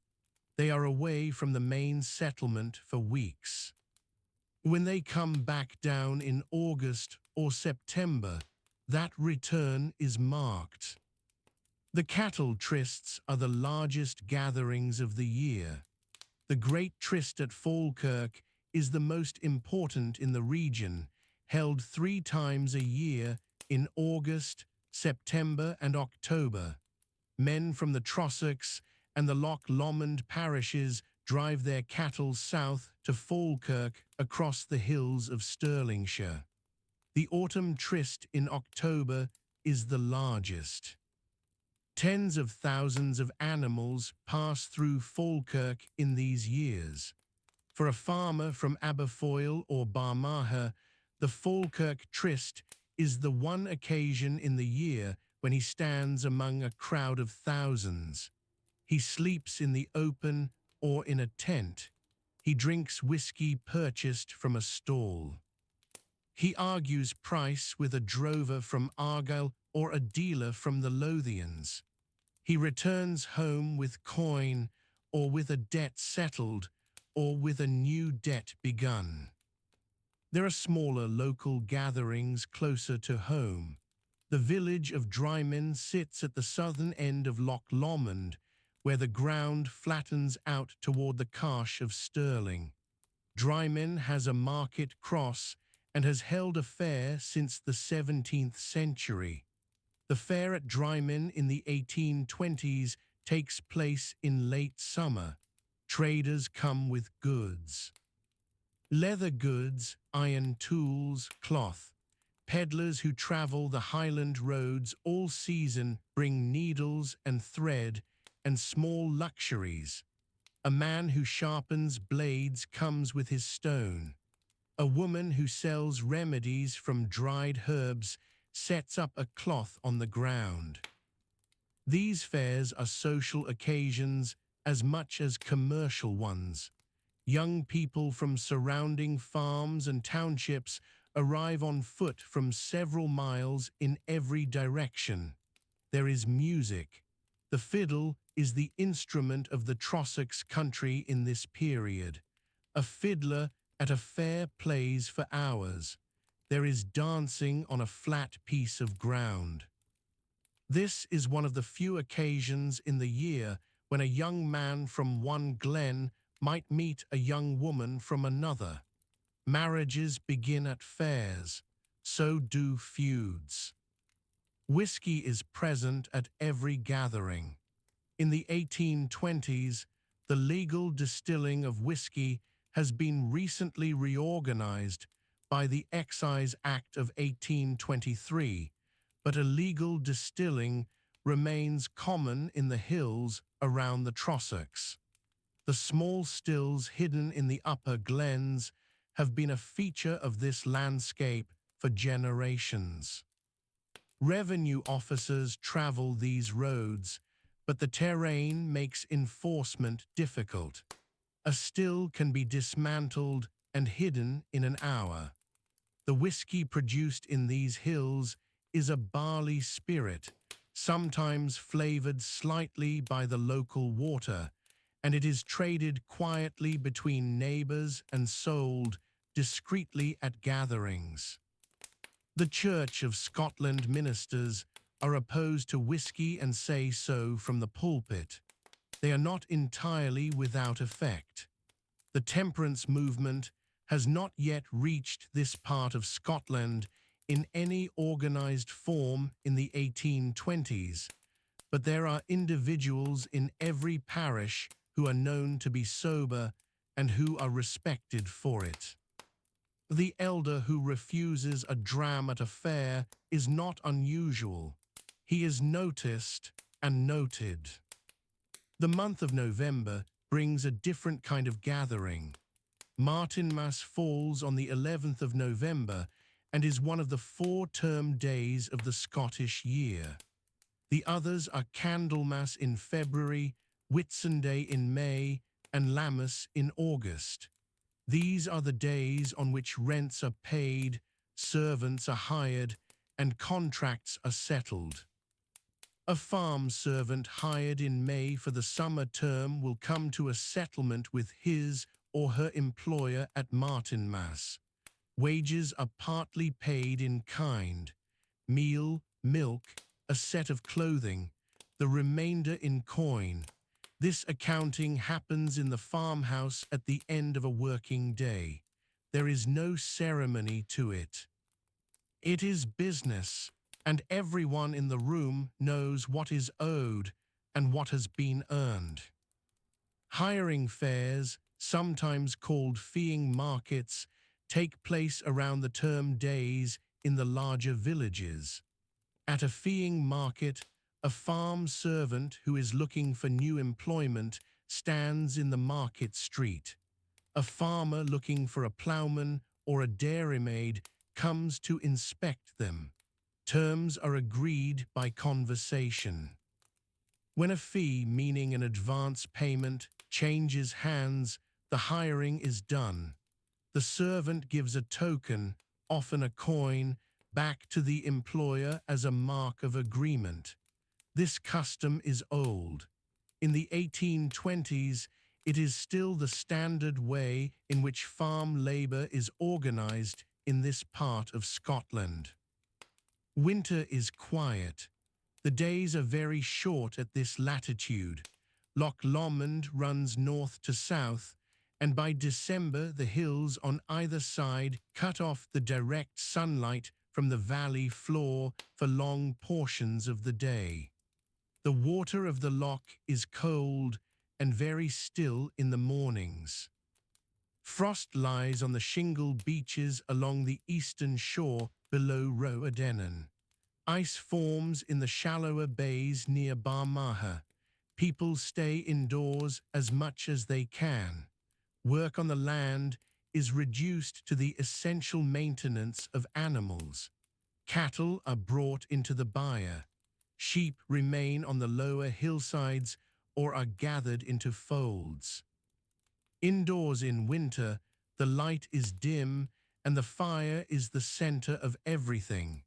They are away from the main settlement for weeks. When they come back down in August or September, that return is marked. The cattle trysts are the largest gatherings of the year. The Great Tryst at Falkirk is the most important in the region, held 3 times a year in August, September and October. Men from the Trossachs and the Loch Lomond parishes drive their cattle south to Falkirk across the hills of Stirlingshire. The autumn tryst in October is the largest. Tens of thousands of animals pass through Falkirk in these years. For a farmer from Aberfoyle or Barmaha, the Falkirk tryst is the one occasion in the year when he stands among a crowd of thousands. He sleeps in the open or in a tent. He drinks whiskey purchased from a stall. He argues price with a drover from Argyll or a dealer from the Lothians. He returns home with coin or with a debt settled or with a new debt begun. There are smaller local gatherings closer to home. The village of Drymen sits at the southern end of Loch Lomond, where the ground flattens out toward the Carsh of Stirling. Drymen has a market cross and has held a fair since the 17th century. The fair at Drymen in the 1820s takes place in late summer. Traders come with goods. Leather goods, iron tools, cloth. Peddlers who travel the Highland roads all season bring needles and thread and small luxuries. A man who sharpens blades comes with his stone. A woman who sells remedies from dried herbs sets up a cloth on the ground. These fairs are social occasions as much as commercial ones. Young people from surrounding farms and townships arrive on foot from several miles in every direction. There is music. The fiddle is the instrument of the Trossachs country in this period. A fiddler at a fair plays for hours. There is dancing on a flat piece of ground. This is one of the few occasions in the year when a young man from one glen might meet a young woman from another. Marriages begin at fairs, so do feuds. Whiskey is present at every gathering. In the 1820s, the legal distilling of whiskey has been recently reorganized by the Excise Act of 1823, but illegal distilling remains common in the hills around the Trossachs. The small stills hidden in the upper glens have been a feature of this landscape for generations. Revenue officers travel these roads, but the terrain makes enforcement difficult. A still can be dismantled and hidden in an hour. The whiskey produced in these hills is a barley spirit, sometimes flavored slightly by the local water, and it is traded quietly between neighbors and sold discreetly at gatherings. The Church of Scotland ministers are opposed to whiskey and say so from the pulpit. They are not entirely without effect. The temperance movement has not yet reached this part of Scotland in any organized form in the 1820s, but there are individuals in every parish who are known to be sober and who are respected for it. The elder who refuses a dram at a fair is not unusual. He is noticed and noted. The month of November brings a different kind of gathering. Martinmas falls on the 11th of November and is one of the 4 term days of the Scottish year. The others are Candlemas in February, Whitsunday in May, and Lammas in August. These are the days on which rents are paid, servants are hired, and contracts are settled. A farm servant hired in May for the summer term will come to a settlement with his or her employer at Martinmas. Wages are partly paid in kind: meal, milk, a set of clothing, the remainder in coin. This accounting happens in the farmhouse at the end of a working day. There is no ceremony to it. It is business, and everyone in the room knows what is owed and what has been earned. Hiring fairs, sometimes called feeing markets, take place around the term days in the larger villages. At a feeing market, a farm servant who is looking for new employment stands in the market street. A farmer looking for a ploughman or a dairymaid comes to inspect them. Terms are agreed by conversation. When a fee, meaning an advance payment, changes hands, the hiring is done. The servant gives a token, often a coin, back to the employer as a mark of agreement. This custom is old. In the 1820s, it is still the standard way in which farm labor is organized in this part of Scotland. Winter is quiet. The days are very short at this latitude. Loch Lomond runs north to south, and by December the hills on either side cut off the direct sunlight from the valley floor for long portions of the day. The water of the loch is cold and very still in the mornings. Frost lies on the shingle beaches along the eastern shore below Roadennen. Ice forms in the shallower bays near Barmaha. People stay indoors as much as they can. Work on the land is reduced to the essential maintenance of animals. Cattle are brought into the byre. Sheep remain on the lower hillsides or are gathered into folds. Indoors in winter, the light is dim and the fire is the center of everything.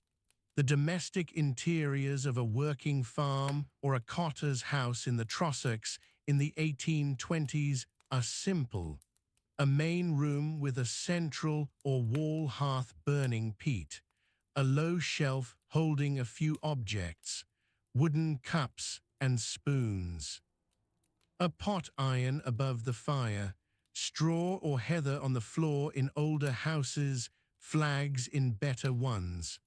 The domestic interiors of a working farm or a cotter's house in the Trossachs in the 1820s are simple. A main room with a central or wall hearth burning peat, a low shelf holding a few objects, wooden cups and spoons. A pot iron above the fire, straw or heather on the floor in older houses, flags in better ones.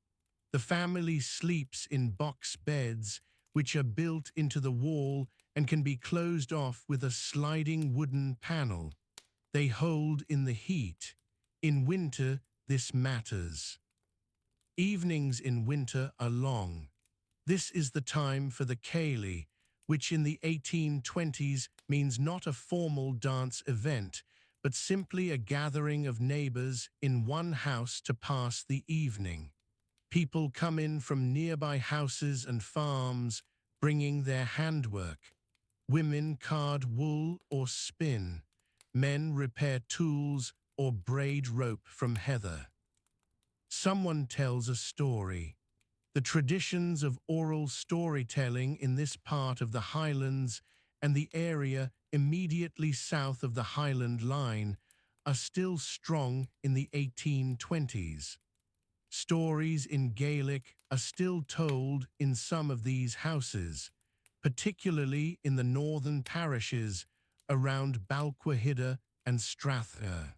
The family sleeps in box beds, which are built into the wall and can be closed off with a sliding wooden panel. They hold in the heat. In winter, this matters. Evenings in winter are long. This is the time for the ceilidh, which in the 1820s means not a formal dance event, but simply a gathering of neighbors in one house to pass the evening. People come in from nearby houses and farms, bringing their handwork. Women card wool or spin. Men repair tools or braid rope from heather. Someone tells a story. The traditions of oral storytelling in this part of the Highlands and the area immediately south of the Highland line are still strong in the 1820s. Stories in Gaelic are still told in some of these houses, particularly in the northern parishes around Balquhidder and Strathclyde.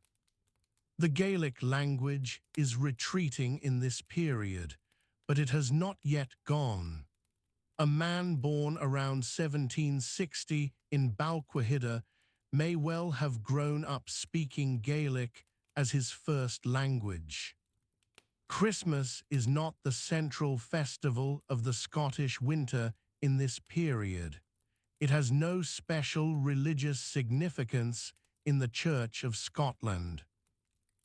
The Gaelic language is retreating in this period, but it has not yet gone. A man born around 1760 in Balquhidder may well have grown up speaking Gaelic as his first language. Christmas is not the central festival of the Scottish winter in this period. It has no special religious significance in the Church of Scotland.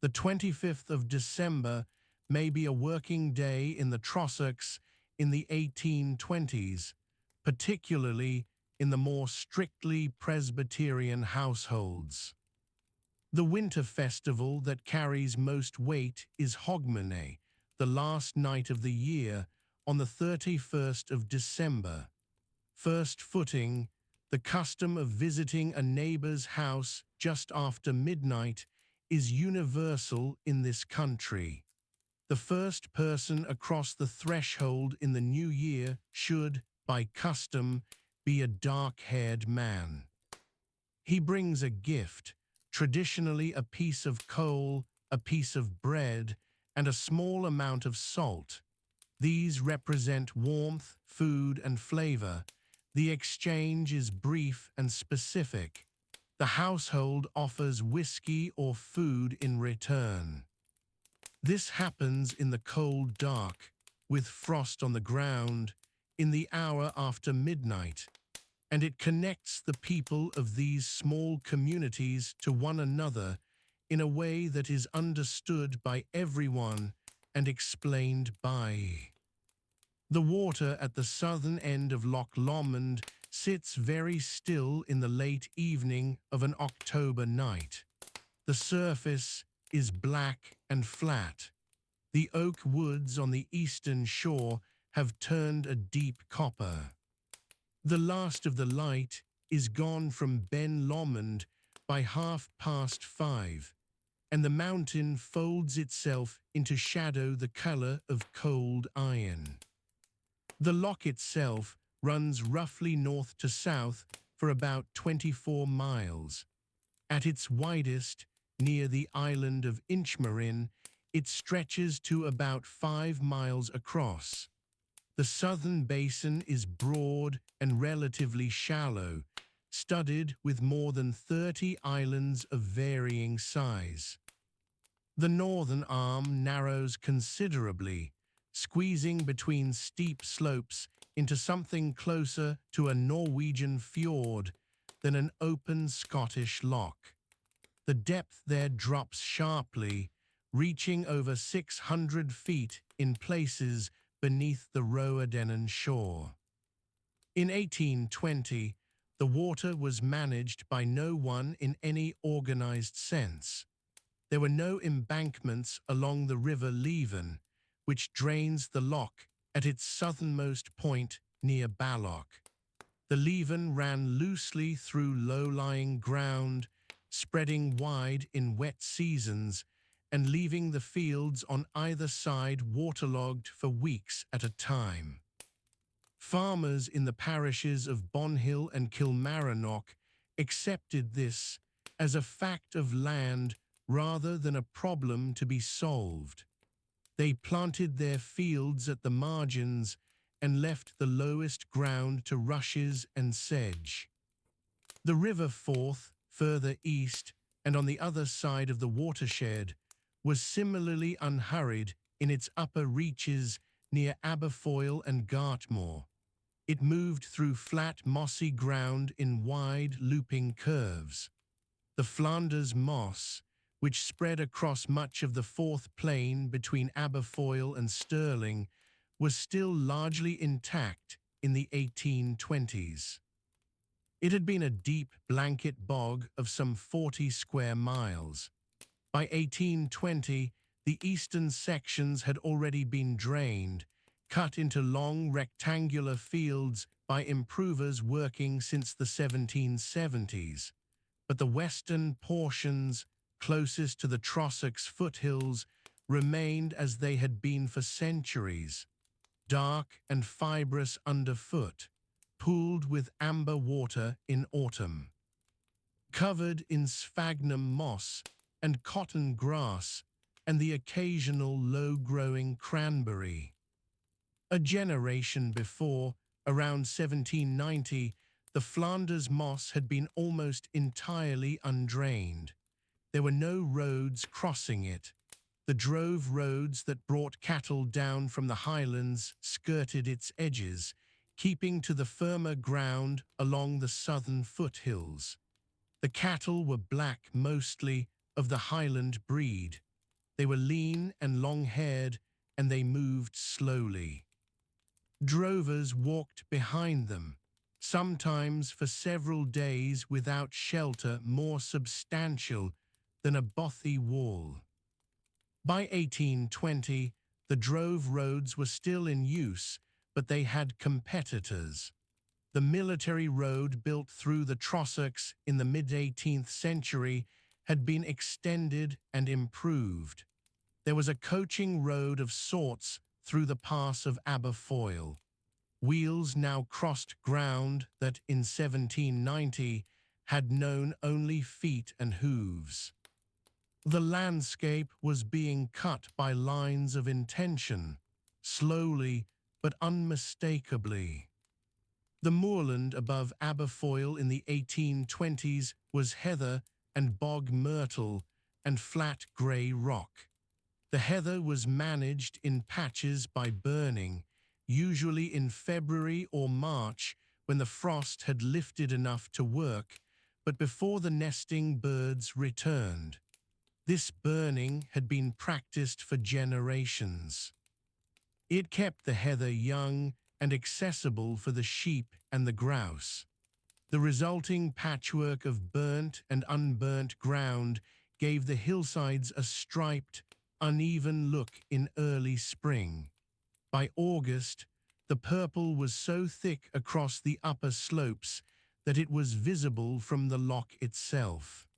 The 25th of December may be a working day in the Trossachs in the 1820s, particularly in the more strictly Presbyterian households. The winter festival that carries most weight is Hogmanay, the last night of the year, on the 31st of December. First footing, the custom of visiting a neighbor's house just after midnight, is universal in this country. The first person across the threshold in the new year should, by custom, be a dark-haired man. He brings a gift, traditionally a piece of coal, a piece of bread, and a small amount of salt. These represent warmth, food, and flavor. The exchange is brief and specific. The household offers whiskey or food in return. This happens in the cold dark, with frost on the ground, in the hour after midnight, and it connects the people of these small communities to one another in a way that is understood by everyone and explained by. The water at the southern end of Loch Lomond sits very still in the late evening of an October night. The surface is black and flat. The oak woods on the eastern shore have turned a deep copper. The last of the light is gone from Ben Lomond by 5:30, and the mountain folds itself into shadow the color of cold iron. The loch itself runs roughly north to south for about 24 miles. At its widest, near the island of Inchmarin, it stretches to about 5 miles across. The southern basin is broad and relatively shallow, studded with more than 30 islands of varying size. The northern arm narrows considerably, squeezing between steep slopes into something closer to a Norwegian fjord than an open Scottish loch. The depth there drops sharply, reaching over 600 feet in places beneath the Roadennan shore. In 1820, the water was managed by no one in any organized sense. There were no embankments along the River Leven, which drains the loch at its southernmost point near Balloch. The Leven ran loosely through low-lying ground, spreading wide in wet seasons and leaving the fields on either side waterlogged for weeks at a time. Farmers in the parishes of Bonhill and Kilmarnock accepted this as a fact of land rather than a problem to be solved. They planted their fields at the margins and left the lowest ground to rushes and sedge. The River Forth, further east and on the other side of the watershed, was similarly unhurried in its upper reaches near Aberfoyle and Gartmore. It moved through flat mossy ground in wide looping curves. The Flanders moss, which spread across much of the Forth plain between Aberfoyle and Stirling, was still largely intact in the 1820s. It had been a deep blanket bog of some 40 square miles. By 1820, the eastern sections had already been drained, cut into long rectangular fields by improvers working since the 1770s. But the western portions, closest to the Trossachs foothills, remained as they had been for centuries, dark and fibrous underfoot, pooled with amber water in autumn. Covered in sphagnum moss and cotton grass and the occasional low-growing cranberry. A generation before, around 1790, the Flanders moss had been almost entirely undrained. There were no roads crossing it. The drove roads that brought cattle down from the Highlands skirted its edges, keeping to the firmer ground along the southern foothills. The cattle were black mostly, of the Highland breed. They were lean and long-haired, and they moved slowly. Drovers walked behind them, sometimes for several days without shelter more substantial than a bothy wall. By 1820, the drove roads were still in use, but they had competitors. The military road built through the Trossachs in the mid-18th century had been extended and improved. There was a coaching road of sorts through the pass of Aberfoyle. Wheels now crossed ground that in 1790 had known only feet and hooves. The landscape was being cut by lines of intention, slowly but unmistakably. The moorland above Aberfoyle in the 1820s was heather and bog myrtle and flat grey rock. The heather was managed in patches by burning, usually in February or March when the frost had lifted enough to work, but before the nesting birds returned. This burning had been practiced for generations. It kept the heather young and accessible for the sheep and the grouse. The resulting patchwork of burnt and unburnt ground gave the hillsides a striped, uneven look in early spring. By August, the purple was so thick across the upper slopes that it was visible from the loch itself.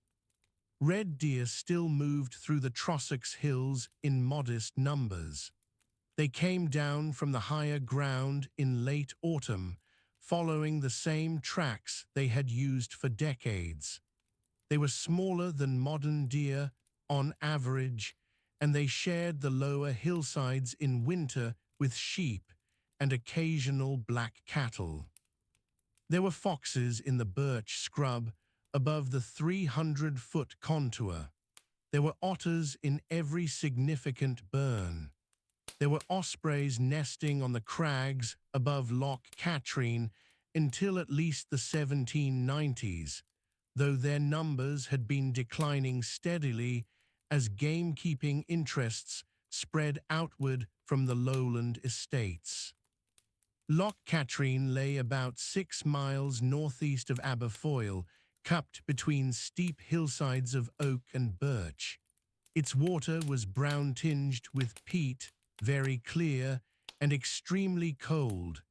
Red deer still moved through the Trossachs hills in modest numbers. They came down from the higher ground in late autumn, following the same tracks they had used for decades. They were smaller than modern deer on average, and they shared the lower hillsides in winter with sheep and occasional black cattle. There were foxes in the birch scrub above the 300-foot contour. There were otters in every significant burn. There were ospreys nesting on the crags above Loch Katrine until at least the 1790s. though their numbers had been declining steadily as gamekeeping interests spread outward from the lowland estates. Loch Katrine lay about 6 miles northeast of Aberfoyle, cupped between steep hillsides of oak and birch. Its water was brown-tinged with peat, very clear and extremely cold.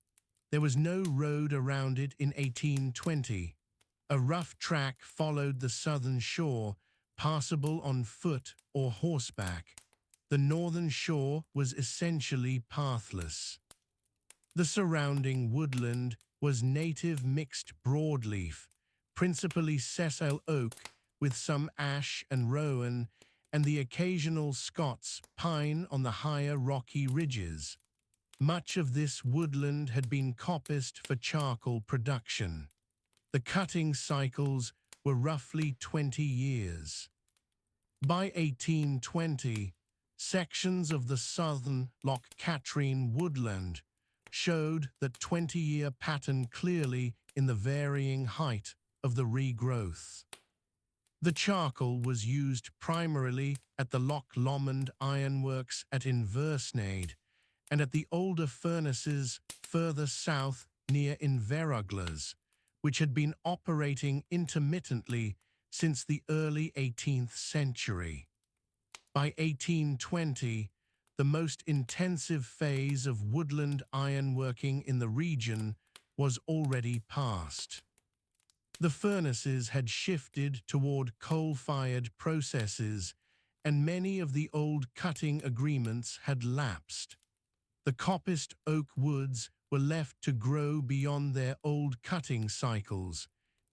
There was no road around it in 1820. A rough track followed the southern shore, passable on foot or horseback. The northern shore was essentially pathless. The surrounding woodland was native mixed broadleaf, principally sessile oak with some ash and rowan, and the occasional Scots pine on the higher rocky ridges. Much of this woodland had been coppiced for charcoal production. The cutting cycles were roughly 20 years. By 1820, sections of the southern Loch Katrine woodland showed that 20-year pattern clearly in the varying height of the regrowth. The charcoal was used primarily at the Loch Lomond ironworks at Inversnaid and at the older furnaces further south near Inveruglas, which had been operating intermittently since the early 18th century. By 1820, the most intensive phase of woodland ironworking in the region was already past. The furnaces had shifted toward coal-fired processes, and many of the old cutting agreements had lapsed. The coppiced oak woods were left to grow beyond their old cutting cycles,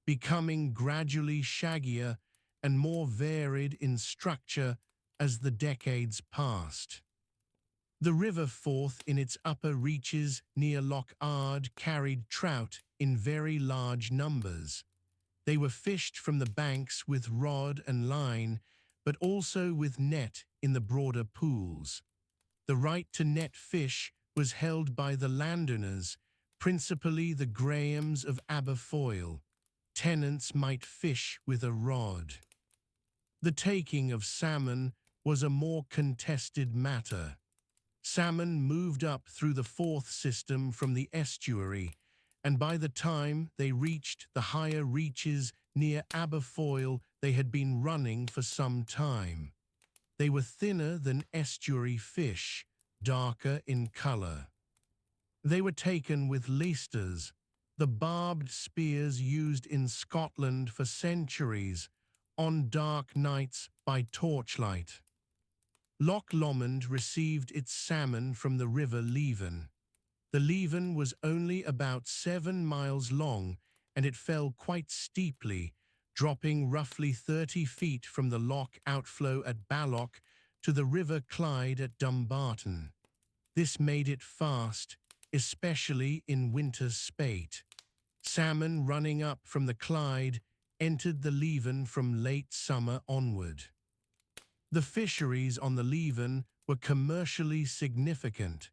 becoming gradually shaggier and more varied in structure as the decades passed. The River Forth in its upper reaches near Loch Ard carried trout in very large numbers. They were fished from the banks with rod and line, but also with net in the broader pools. The right to net fish was held by the landowners, principally the Grahams of Aberfoyle. Tenants might fish with a rod. The taking of salmon was a more contested matter. Salmon moved up through the Forth system from the estuary, and by the time they reached the higher reaches near Aberfoyle, they had been running for some time. They were thinner than estuary fish, darker in colour. They were taken with leicesters, the barbed spears used in Scotland for centuries, on dark nights by torchlight. Loch Lomond received its salmon from the River Leven. The Leven was only about 7 miles long, and it fell quite steeply, dropping roughly 30 feet from the loch outflow at Balloch to the River Clyde at Dumbarton. This made it fast, especially in winter spate. Salmon running up from the Clyde entered the Leven from late summer onward. The fisheries on the Leven were commercially significant.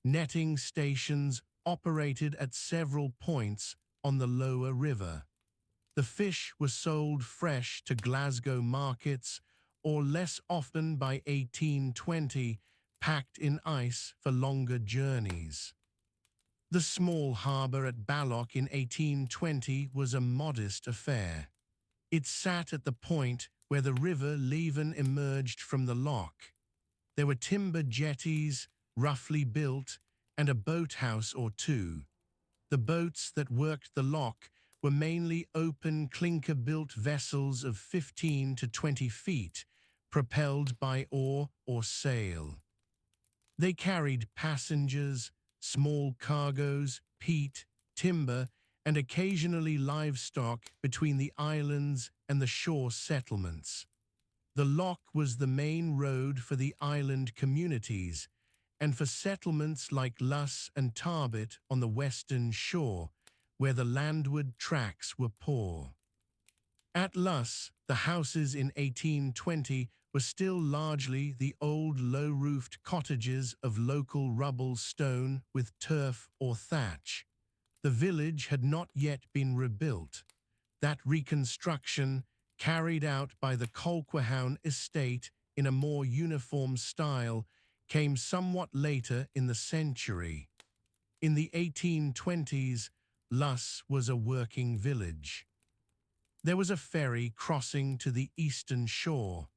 Netting stations operated at several points on the lower river. The fish were sold fresh to Glasgow markets, or less often by 1820, packed in ice for longer journeys. The small harbour at Balloch in 1820 was a modest affair. It sat at the point where the River Leven emerged from the loch. There were timber jetties, roughly built, and a boathouse or two. The boats that worked the loch were mainly open clinker-built vessels of 15 to 20 feet, propelled by oar or sail. They carried passengers, small cargoes, peat, timber, and occasionally livestock between the islands and the shore settlements. The loch was the main road for the island communities, and for settlements like Luss and Tarbet on the western shore, where the landward tracks were poor. At Luss, the houses in 1820 were still largely the old low-roofed cottages of local rubble stone with turf or thatch. The village had not yet been rebuilt. That reconstruction, carried out by the Colquhoun estate in a more uniform style, came somewhat later in the century. In the 1820s, Luss was a working village. There was a ferry crossing to the eastern shore.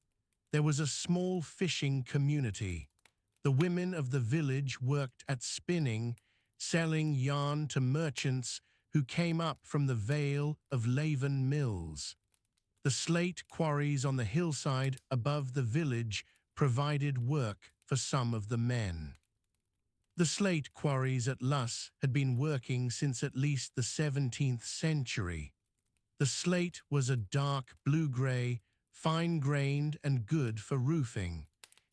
There was a small fishing community. The women of the village worked at spinning, selling yarn to merchants who came up from the Vale of Laven mills. The slate quarries on the hillside above the village provided work for some of the men. The slate quarries at Luss had been working since at least the 17th century. The slate was a dark blue-grey, fine-grained and good for roofing.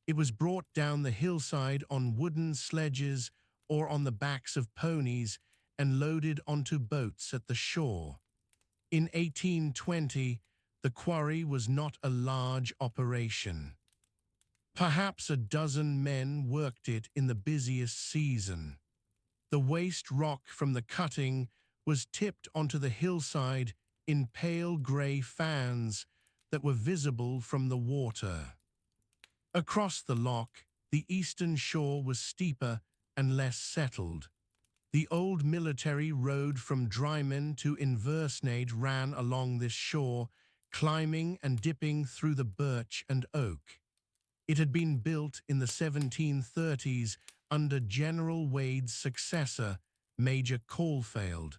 It was brought down the hillside on wooden sledges or on the backs of ponies and loaded onto boats at the shore. In 1820, the quarry was not a large operation. Perhaps a dozen men worked it in the busiest season. The waste rock from the cutting was tipped onto the hillside in pale grey fans that were visible from the water. Across the loch, the eastern shore was steeper and less settled. The old military road from Drymen to Inversnaid ran along this shore, climbing and dipping through the birch and oak. It had been built in the 1730s under General Wade's successor, Major Caulfield.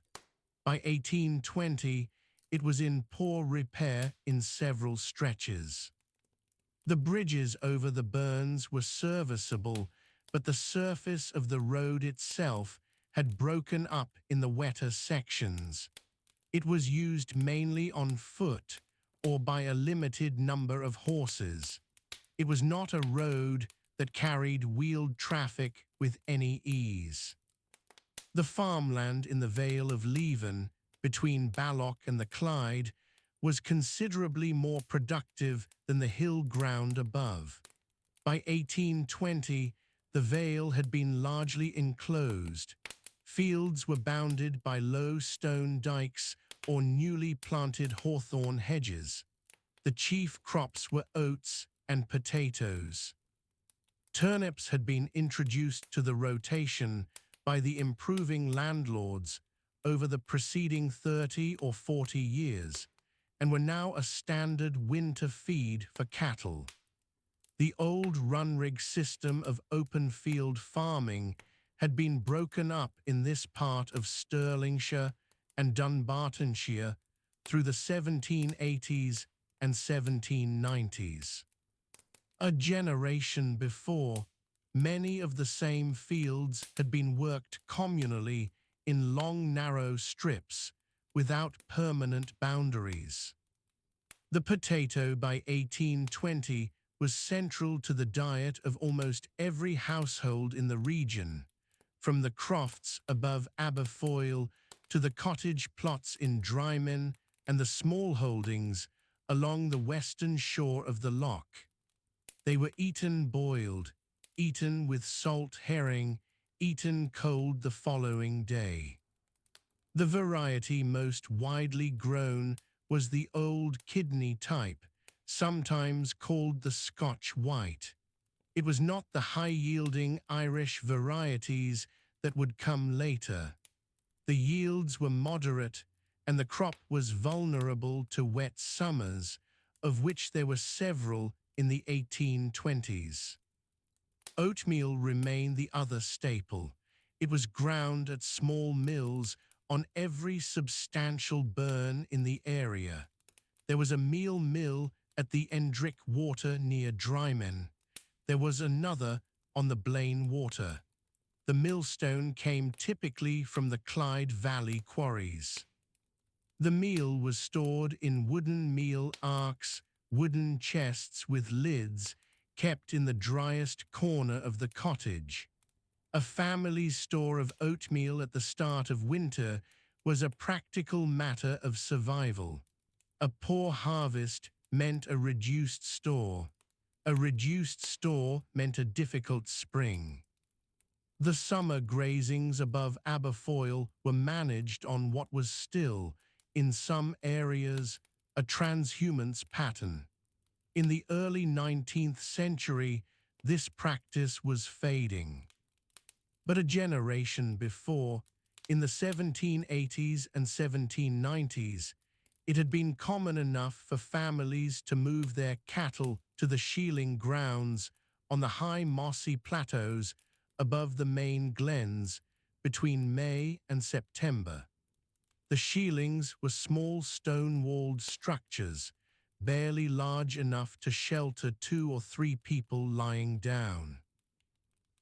By 1820, it was in poor repair in several stretches. The bridges over the burns were serviceable, but the surface of the road itself had broken up in the wetter sections. It was used mainly on foot or by a limited number of horses. It was not a road that carried wheeled traffic with any ease. The farmland in the Vale of Leven, between Balloch and the Clyde, was considerably more productive than the hill ground above. By 1820, the Vale had been largely enclosed. Fields were bounded by low stone dikes or newly planted hawthorn hedges. The chief crops were oats and potatoes. Turnips had been introduced to the rotation by the improving landlords over the preceding 30 or 40 years, and were now a standard winter feed for cattle. The old run-rig system of open-field farming had been broken up in this part of Stirlingshire and Dunbartonshire through the 1780s and 1790s. A generation before, many of the same fields had been worked communally in long narrow strips without permanent boundaries. The potato by 1820 was central to the diet of almost every household in the region, from the crofts above Aberfoyle to the cottage plots in Drymen and the small holdings along the western shore of the loch. They were eaten boiled, eaten with salt herring, eaten cold the following day. The variety most widely grown was the old kidney type, sometimes called the Scotch white. It was not the high-yielding Irish varieties that would come later. The yields were moderate, and the crop was vulnerable to wet summers, of which there were several in the 1820s. Oatmeal remained the other staple. It was ground at small mills on every substantial burn in the area. There was a meal mill at the Endrick Water near Drymen. There was another on the Blaine Water. The millstone came typically from the Clyde Valley quarries. The meal was stored in wooden meal arks, wooden chests with lids, kept in the driest corner of the cottage. A family's store of oatmeal at the start of winter was a practical matter of survival. A poor harvest meant a reduced store. A reduced store meant a difficult spring. The summer grazings above Aberfoyle were managed on what was still, in some areas, a transhumance pattern. In the early 19th century, this practice was fading. But a generation before, in the 1780s and 1790s, it had been common enough for families to move their cattle to the shealing grounds on the high mossy plateaus above the main glens between May and September. The shealings were small stone-walled structures, barely large enough to shelter 2 or 3 people lying down.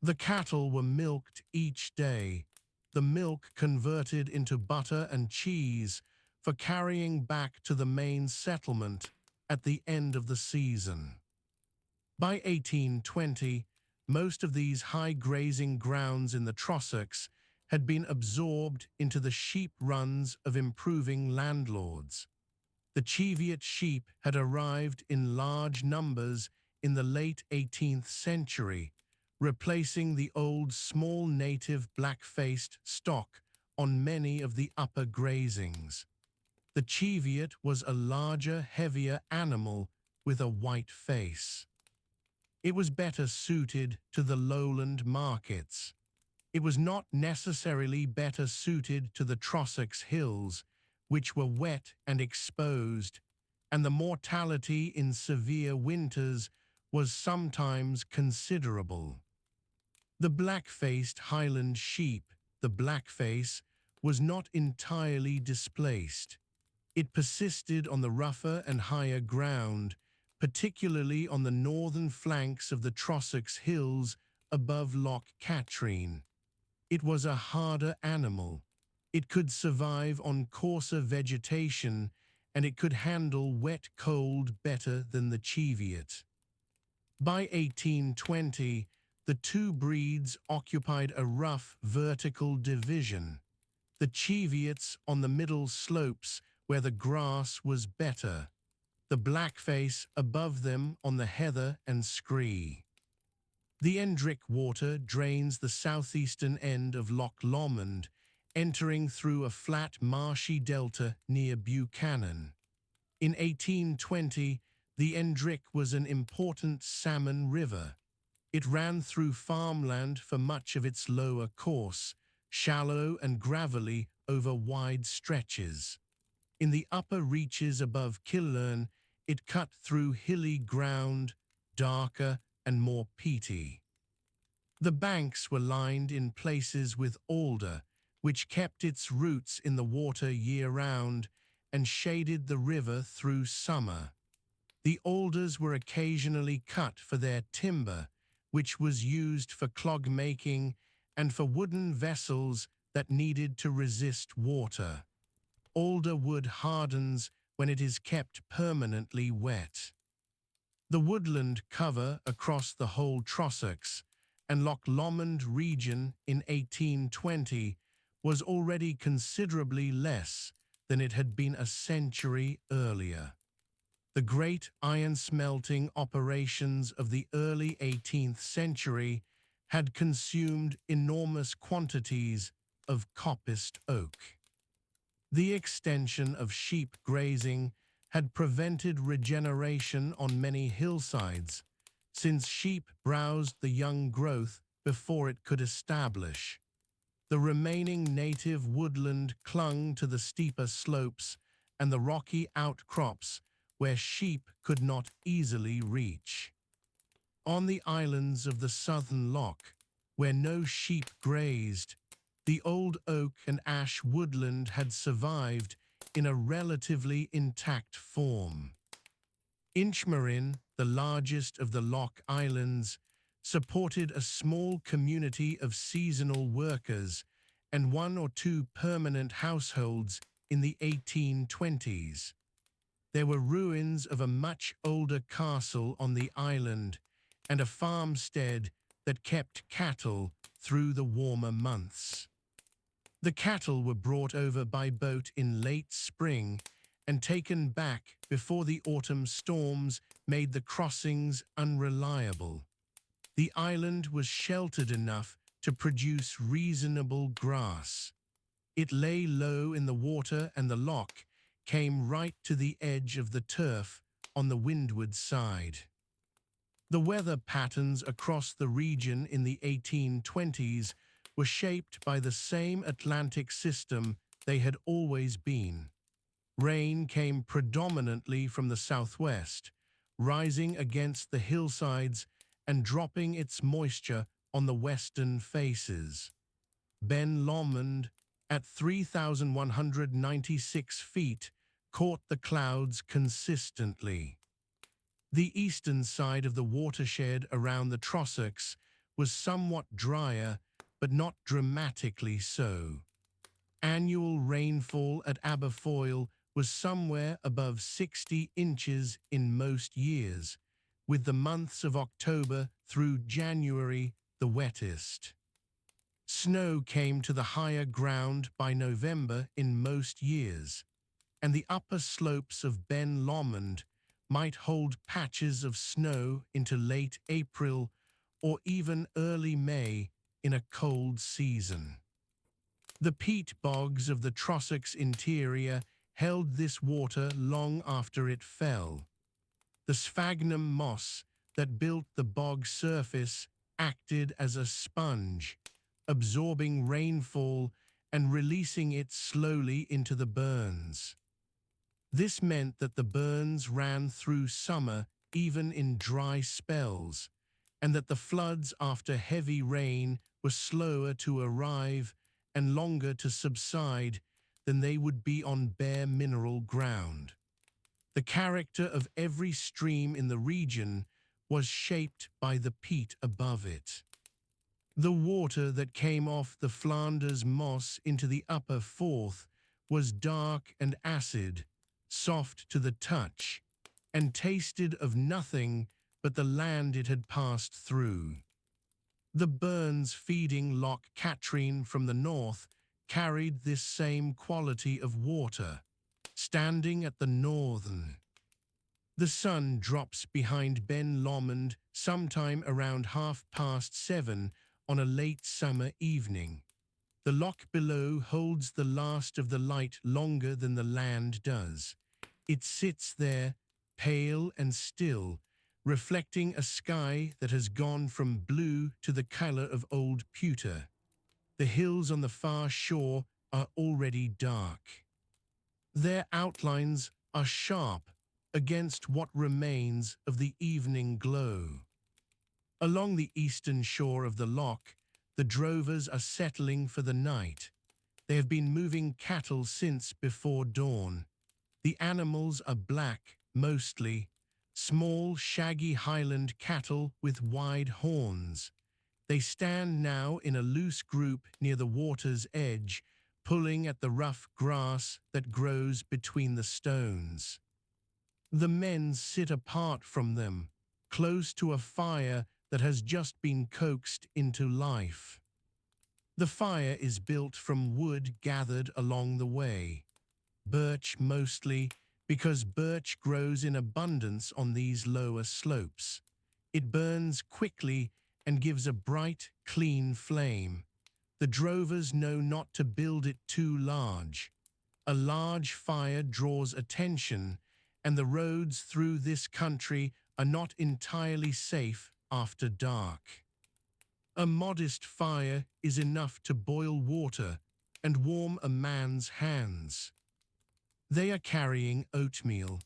The cattle were milked each day, the milk converted into butter and cheese for carrying back to the main settlement at the end of the season. By 1820, most of these high grazing grounds in the Trossachs had been absorbed into the sheep runs of improving landlords. The Cheviot sheep had arrived in large numbers in the late 18th century, replacing the old small native black-faced stock on many of the upper grazings. The Cheviot was a larger, heavier animal with a white face. It was better suited to the lowland markets. It was not necessarily better suited to the Trossachs hills, which were wet and exposed, and the mortality in severe winters was sometimes considerable. The black-faced Highland sheep, the blackface, was not entirely displaced. It persisted on the rougher and higher ground, particularly on the northern flanks of the Trossachs hills above Loch Katrine. It was a harder animal. It could survive on coarser vegetation, and it could handle wet cold better than the Cheviot. By 1820, the 2 breeds occupied a rough vertical division. The Cheviots on the middle slopes where the grass was better, the blackface above them on the heather and scree. The Endrick water drains the southeastern end of Loch Lomond, entering through a flat marshy delta near Buchanan. In 1820, the Endrick was an important salmon river. It ran through farmland for much of its lower course, shallow and gravelly over wide stretches. In the upper reaches above Killern, it cut through hilly ground, darker and more peaty. The banks were lined in places with alder, which kept its roots in the water year-round and shaded the river through summer. The alders were occasionally cut for their timber, which was used for clog-making and for wooden vessels that needed to resist water. Alder wood hardens when it is kept permanently wet. The woodland cover across the whole Trossachs and Loch Lomond region in 1820 was already considerably less than it had been a century earlier. The great iron-smelting operations of the early 18th century had consumed enormous quantities of coppiced oak. The extension of sheep grazing had prevented regeneration on many hillsides, since sheep browsed the young growth before it could establish. The remaining native woodland clung to the steeper slopes and the rocky outcrops where sheep could not easily reach. On the islands of the southern loch, where no sheep grazed, the old oak and ash woodland had survived in a relatively intact form. Inchmarine, the largest of the Loch Islands, supported a small community of seasonal workers and 1 or 2 permanent households in the 1820s. There were ruins of a much older castle on the island and a farmstead that kept cattle through the warmer months. The cattle were brought over by boat in late spring and taken back before the autumn storms made the crossings unreliable. The island was sheltered enough to produce reasonable grass. It lay low in the water and the loch came right to the edge of the turf on the windward side. The weather patterns across the region in the 1820s were shaped by the same Atlantic system they had always been. Rain came predominantly from the southwest, rising against the hillsides and dropping its moisture on the western faces. Ben Lomond, at 3,196 feet, caught the clouds consistently. The eastern side of the watershed around the Trossachs was somewhat drier, but not dramatically so. Annual rainfall at Aberfoyle was somewhere above 60 inches in most years, with the months of October through January the wettest. Snow came to the higher ground by November in most years, and the upper slopes of Ben Lomond might hold patches of snow into late April or even early May in a cold season. The peat bogs of the Trossachs interior held this water long after it fell. The sphagnum moss that built the bog surface acted as a sponge, absorbing rainfall and releasing it slowly into the burns. This meant that the burns ran through summer even in dry spells, and that the floods after heavy rain were slower to arrive and longer to subside than they would be on bare mineral ground. The character of every stream in the region was shaped by the peat above it. The water that came off the Flanders moss into the upper Forth was dark and acid, soft to the touch, and tasted of nothing but the land it had passed through. The burns feeding Loch Katrine from the north carried this same quality of water, standing at the northern. The sun drops behind Ben Lomond sometime around 7:30 on a late summer evening. The loch below holds the last of the light longer than the land does. It sits there, pale and still, reflecting a sky that has gone from blue to the colour of old pewter. The hills on the far shore are already dark. Their outlines are sharp against what remains of the evening glow. Along the eastern shore of the loch, the drovers are settling for the night. They have been moving cattle since before dawn. The animals are black, mostly, small, shaggy Highland cattle with wide horns. They stand now in a loose group near the water's edge, pulling at the rough grass that grows between the stones. The men sit apart from them, close to a fire that has just been coaxed into life. The fire is built from wood gathered along the way. Birch mostly, because birch grows in abundance on these lower slopes. It burns quickly and gives a bright, clean flame. The drovers know not to build it too large. A large fire draws attention, and the roads through this country are not entirely safe after dark. A modest fire is enough to boil water and warm a man's hands. They are carrying oatmeal.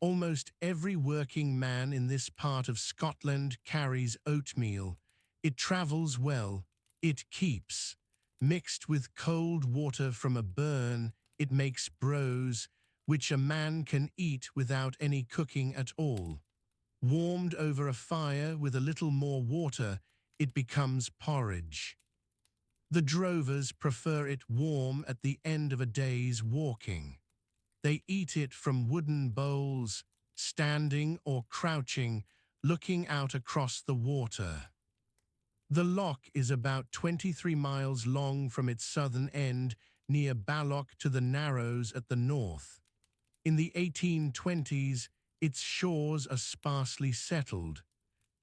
Almost every working man in this part of Scotland carries oatmeal. It travels well. It keeps. Mixed with cold water from a burn, it makes brose, which a man can eat without any cooking at all. Warmed over a fire with a little more water, it becomes porridge. The drovers prefer it warm at the end of a day's walking. They eat it from wooden bowls, standing or crouching, looking out across the water. The loch is about 23 miles long from its southern end, near Balloch to the Narrows at the north. In the 1820s, its shores are sparsely settled.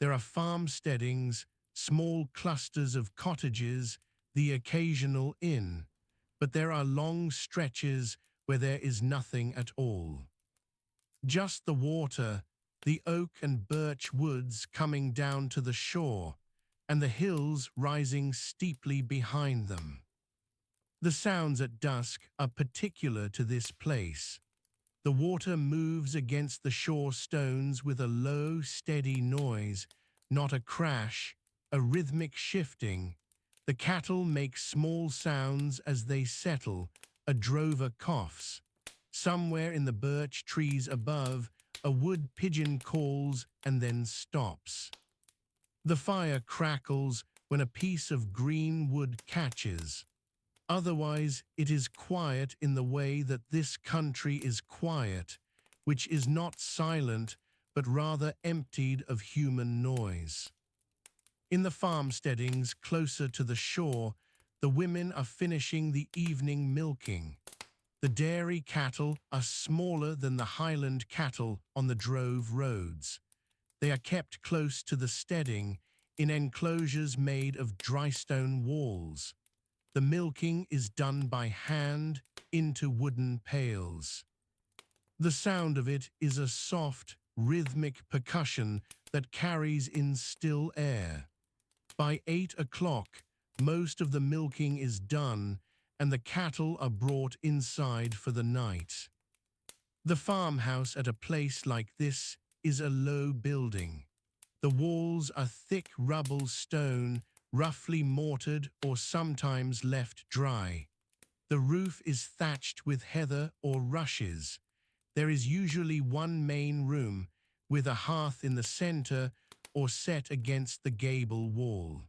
There are farmsteadings, small clusters of cottages, the occasional inn, but there are long stretches where there is nothing at all. Just the water, the oak and birch woods coming down to the shore, and the hills rising steeply behind them. The sounds at dusk are particular to this place. The water moves against the shore stones with a low, steady noise, not a crash, a rhythmic shifting. The cattle make small sounds as they settle, a drover coughs. Somewhere in the birch trees above, a wood pigeon calls and then stops. The fire crackles when a piece of green wood catches. Otherwise, it is quiet in the way that this country is quiet, which is not silent, but rather emptied of human noise. In the farmsteadings closer to the shore, the women are finishing the evening milking. The dairy cattle are smaller than the Highland cattle on the drove roads. They are kept close to the steading, in enclosures made of drystone walls. The milking is done by hand into wooden pails. The sound of it is a soft, rhythmic percussion that carries in still air. By 8 o'clock, most of the milking is done and the cattle are brought inside for the night. The farmhouse at a place like this is a low building. The walls are thick rubble stone, roughly mortared or sometimes left dry. The roof is thatched with heather or rushes. There is usually one main room, with a hearth in the center or set against the gable wall.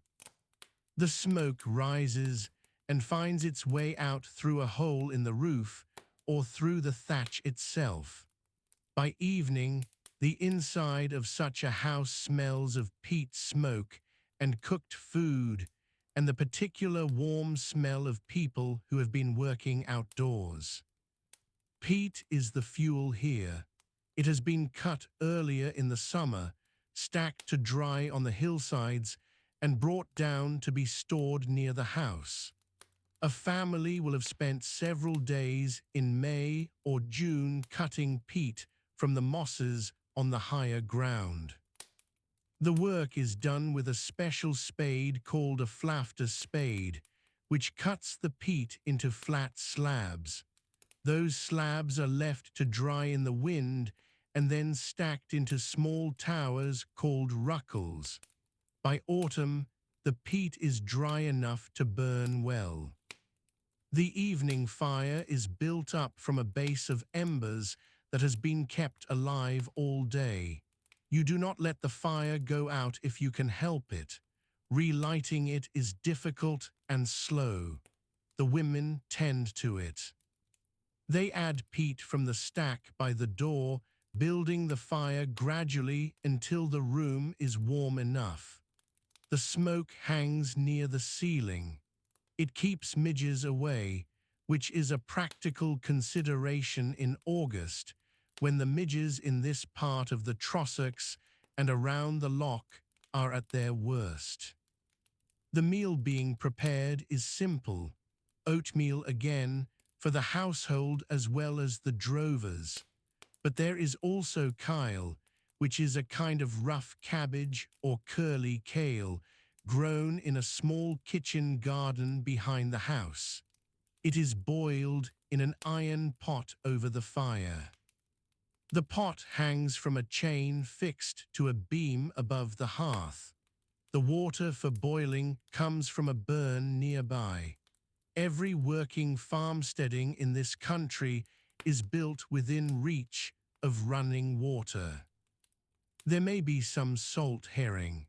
The smoke rises and finds its way out through a hole in the roof or through the thatch itself. By evening, the inside of such a house smells of peat smoke and cooked food, and the particular warm smell of people who have been working outdoors. Peat is the fuel here. It has been cut earlier in the summer, stacked to dry on the hillsides, and brought down to be stored near the house. A family will have spent several days in May or June cutting peat from the mosses on the higher ground. The work is done with a special spade called a flafter spade, which cuts the peat into flat slabs. Those slabs are left to dry in the wind and then stacked into small towers called ruckles. By autumn, the peat is dry enough to burn well. The evening fire is built up from a base of embers that has been kept alive all day. You do not let the fire go out if you can help it. Relighting it is difficult and slow. The women tend to it. They add peat from the stack by the door, building the fire gradually until the room is warm enough. The smoke hangs near the ceiling. It keeps midges away, which is a practical consideration in August, when the midges in this part of the Trossachs and around the loch are at their worst. The meal being prepared is simple. Oatmeal again, for the household as well as the drovers. But there is also kyle, which is a kind of rough cabbage or curly kale, grown in a small kitchen garden behind the house. It is boiled in an iron pot over the fire. The pot hangs from a chain fixed to a beam above the hearth. The water for boiling comes from a burn nearby. Every working farmsteading in this country is built within reach of running water. There may be some salt herring.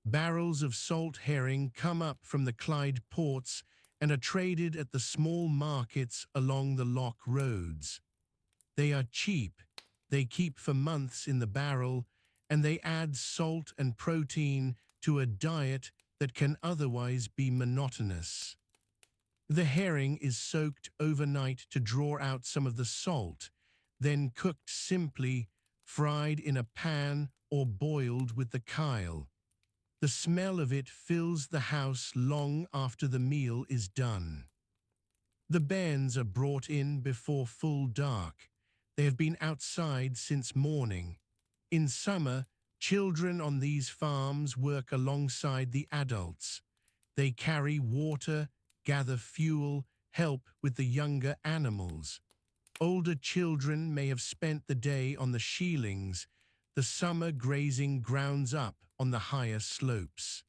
Barrels of salt herring come up from the Clyde ports and are traded at the small markets along the loch roads. They are cheap, they keep for months in the barrel, and they add salt and protein to a diet that can otherwise be monotonous. The herring is soaked overnight to draw out some of the salt, then cooked simply, fried in a pan or boiled with the kyle. The smell of it fills the house long after the meal is done. The bairns are brought in before full dark. They have been outside since morning. In summer, children on these farms work alongside the adults. They carry water, gather fuel, help with the younger animals. Older children may have spent the day on the sheilings, the summer grazing grounds up on the higher slopes.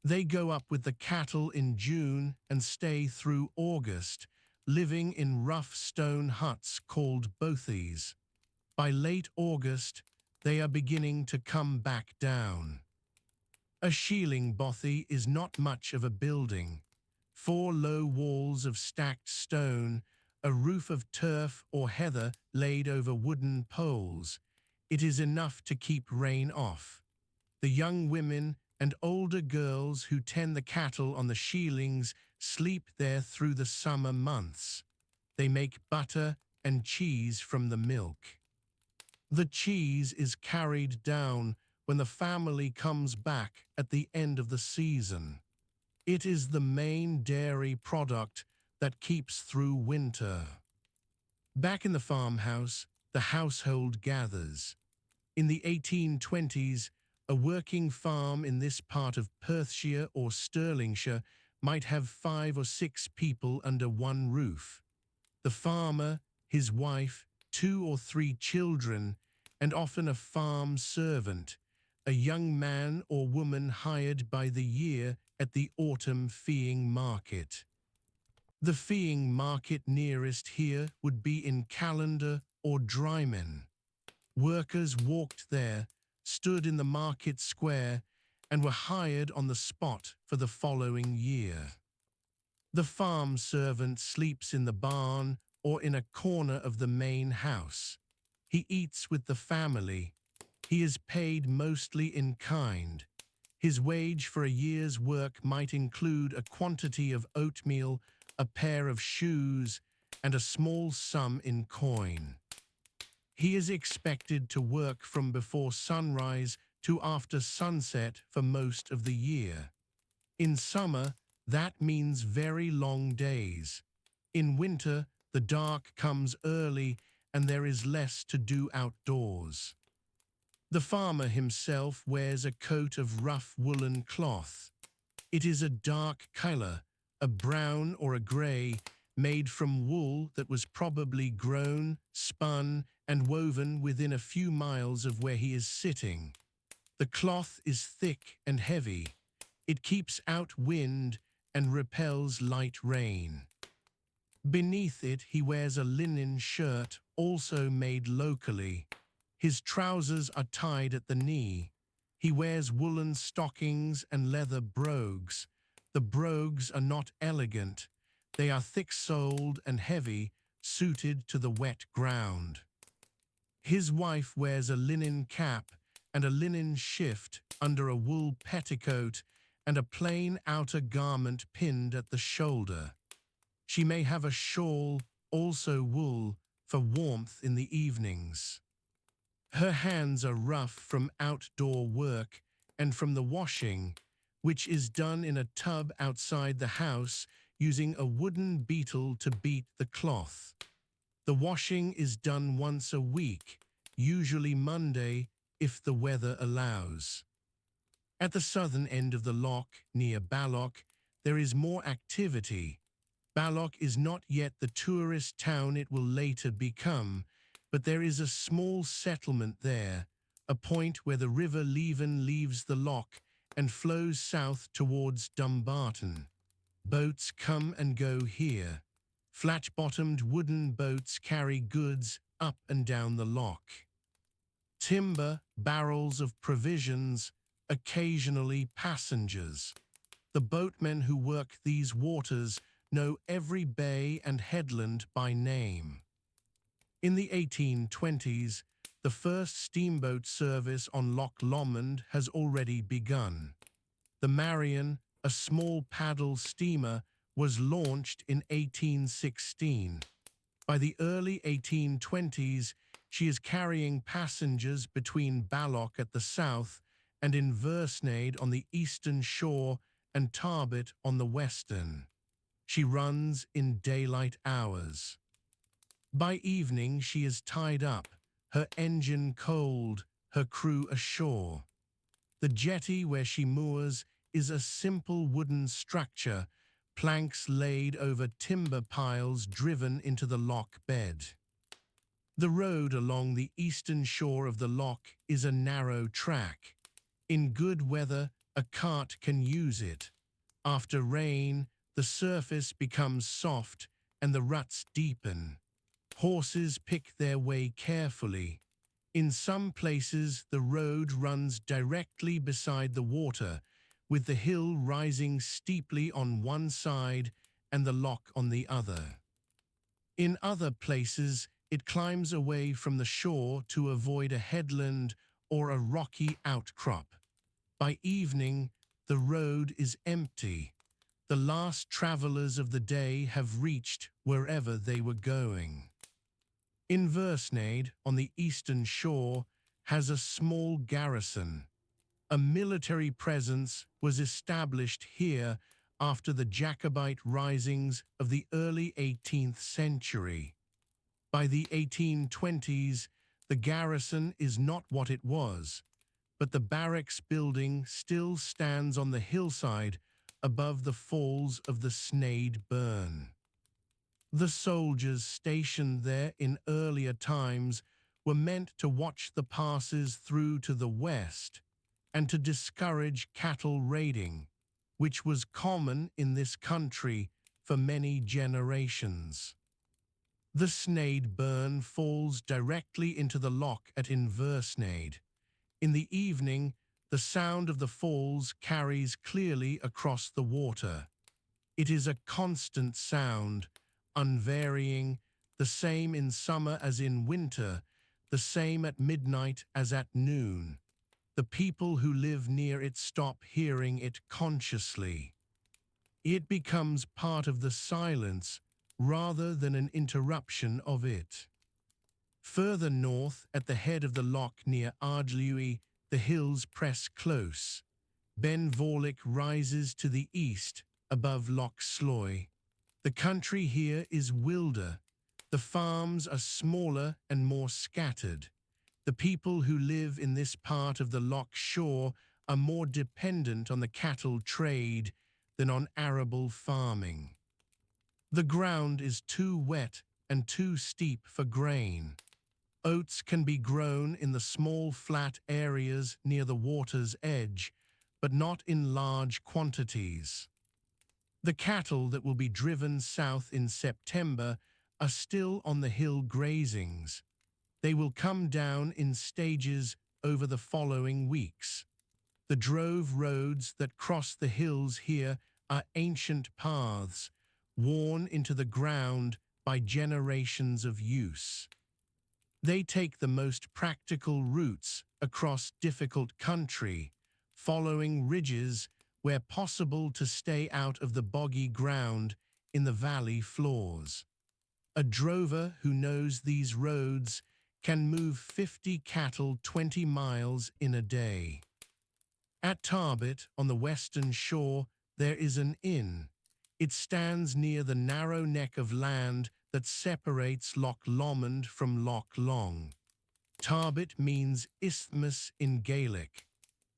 They go up with the cattle in June and stay through August, living in rough stone huts called bothies. By late August, they are beginning to come back down. A sheiling bothy is not much of a building. 4 low walls of stacked stone, a roof of turf or heather laid over wooden poles. It is enough to keep rain off. The young women and older girls who tend the cattle on the sheilings sleep there through the summer months. They make butter and cheese from the milk. The cheese is carried down when the family comes back at the end of the season. It is the main dairy product that keeps through winter. Back in the farmhouse, the household gathers. In the 1820s, a working farm in this part of Perthshire or Stirlingshire might have 5 or 6 people under one roof. The farmer, his wife, 2 or 3 children, and often a farm servant, a young man or woman hired by the year at the autumn feeing market. The feeing market nearest here would be in Calendar or Drymen. Workers walked there, stood in the market square, and were hired on the spot for the following year. The farm servant sleeps in the barn or in a corner of the main house. He eats with the family. He is paid mostly in kind. His wage for a year's work might include a quantity of oatmeal, a pair of shoes, and a small sum in coin. He is expected to work from before sunrise to after sunset for most of the year. In summer, that means very long days. In winter, the dark comes early and there is less to do outdoors. The farmer himself wears a coat of rough woolen cloth. It is a dark color, a brown or a gray, made from wool that was probably grown, spun, and woven within a few miles of where he is sitting. The cloth is thick and heavy. It keeps out wind and repels light rain. Beneath it, he wears a linen shirt, also made locally. His trousers are tied at the knee. He wears woolen stockings and leather brogues. The brogues are not elegant. They are thick-soled and heavy, suited to the wet ground. His wife wears a linen cap and a linen shift under a wool petticoat and a plain outer garment pinned at the shoulder. She may have a shawl, also wool, for warmth in the evenings. Her hands are rough from outdoor work and from the washing, which is done in a tub outside the house using a wooden beetle to beat the cloth. The washing is done once a week, usually Monday, if the weather allows. At the southern end of the loch, near Balloch, there is more activity. Balloch is not yet the tourist town it will later become, but there is a small settlement there, a point where the river Leven leaves the loch and flows south towards Dumbarton. Boats come and go here. Flat-bottomed wooden boats carry goods up and down the loch. Timber, barrels of provisions, occasionally passengers. The boatmen who work these waters know every bay and headland by name. In the 1820s, the first steamboat service on Loch Lomond has already begun. The Marion, a small paddle steamer, was launched in 1816. By the early 1820s, she is carrying passengers between Balloch at the south and Inversnaid on the eastern shore and Tarbet on the western. She runs in daylight hours. By evening she is tied up, her engine cold, her crew ashore. The jetty where she moors is a simple wooden structure, planks laid over timber piles driven into the loch bed. The road along the eastern shore of the loch is a narrow track. In good weather, a cart can use it. After rain, the surface becomes soft and the ruts deepen. Horses pick their way carefully. In some places, the road runs directly beside the water, with the hill rising steeply on one side and the loch on the other. In other places, it climbs away from the shore to avoid a headland or a rocky outcrop. By evening, the road is empty. The last travelers of the day have reached wherever they were going. Inversnaid, on the eastern shore, has a small garrison. A military presence was established here after the Jacobite risings of the early 18th century. By the 1820s, the garrison is not what it was, but the barracks building still stands on the hillside above the falls of the Sneyd Burn. The soldiers stationed there in earlier times were meant to watch the passes through to the west and to discourage cattle raiding, which was common in this country for many generations. The Sneyd Burn falls directly into the loch at Inversnaid. In the evening, the sound of the falls carries clearly across the water. It is a constant sound, unvarying, the same in summer as in winter, the same at midnight as at noon. The people who live near it stop hearing it consciously. It becomes part of the silence rather than an interruption of it. Further north, at the head of the loch near Ardlui, the hills press close. Ben Vorlich rises to the east, above Loch Sloy. The country here is wilder. The farms are smaller and more scattered. The people who live in this part of the loch shore are more dependent on the cattle trade than on arable farming. The ground is too wet and too steep for grain. Oats can be grown in the small flat areas near the water's edge, but not in large quantities. The cattle that will be driven south in September are still on the hill grazings. They will come down in stages over the following weeks. The drove roads that cross the hills here are ancient paths, worn into the ground by generations of use. They take the most practical routes across difficult country, following ridges where possible to stay out of the boggy ground in the valley floors. A drover who knows these roads can move 50 cattle 20 miles in a day. At Tarbet, on the western shore, there is an inn. It stands near the narrow neck of land that separates Loch Lomond from Loch Long. Tarbet means isthmus in Gaelic.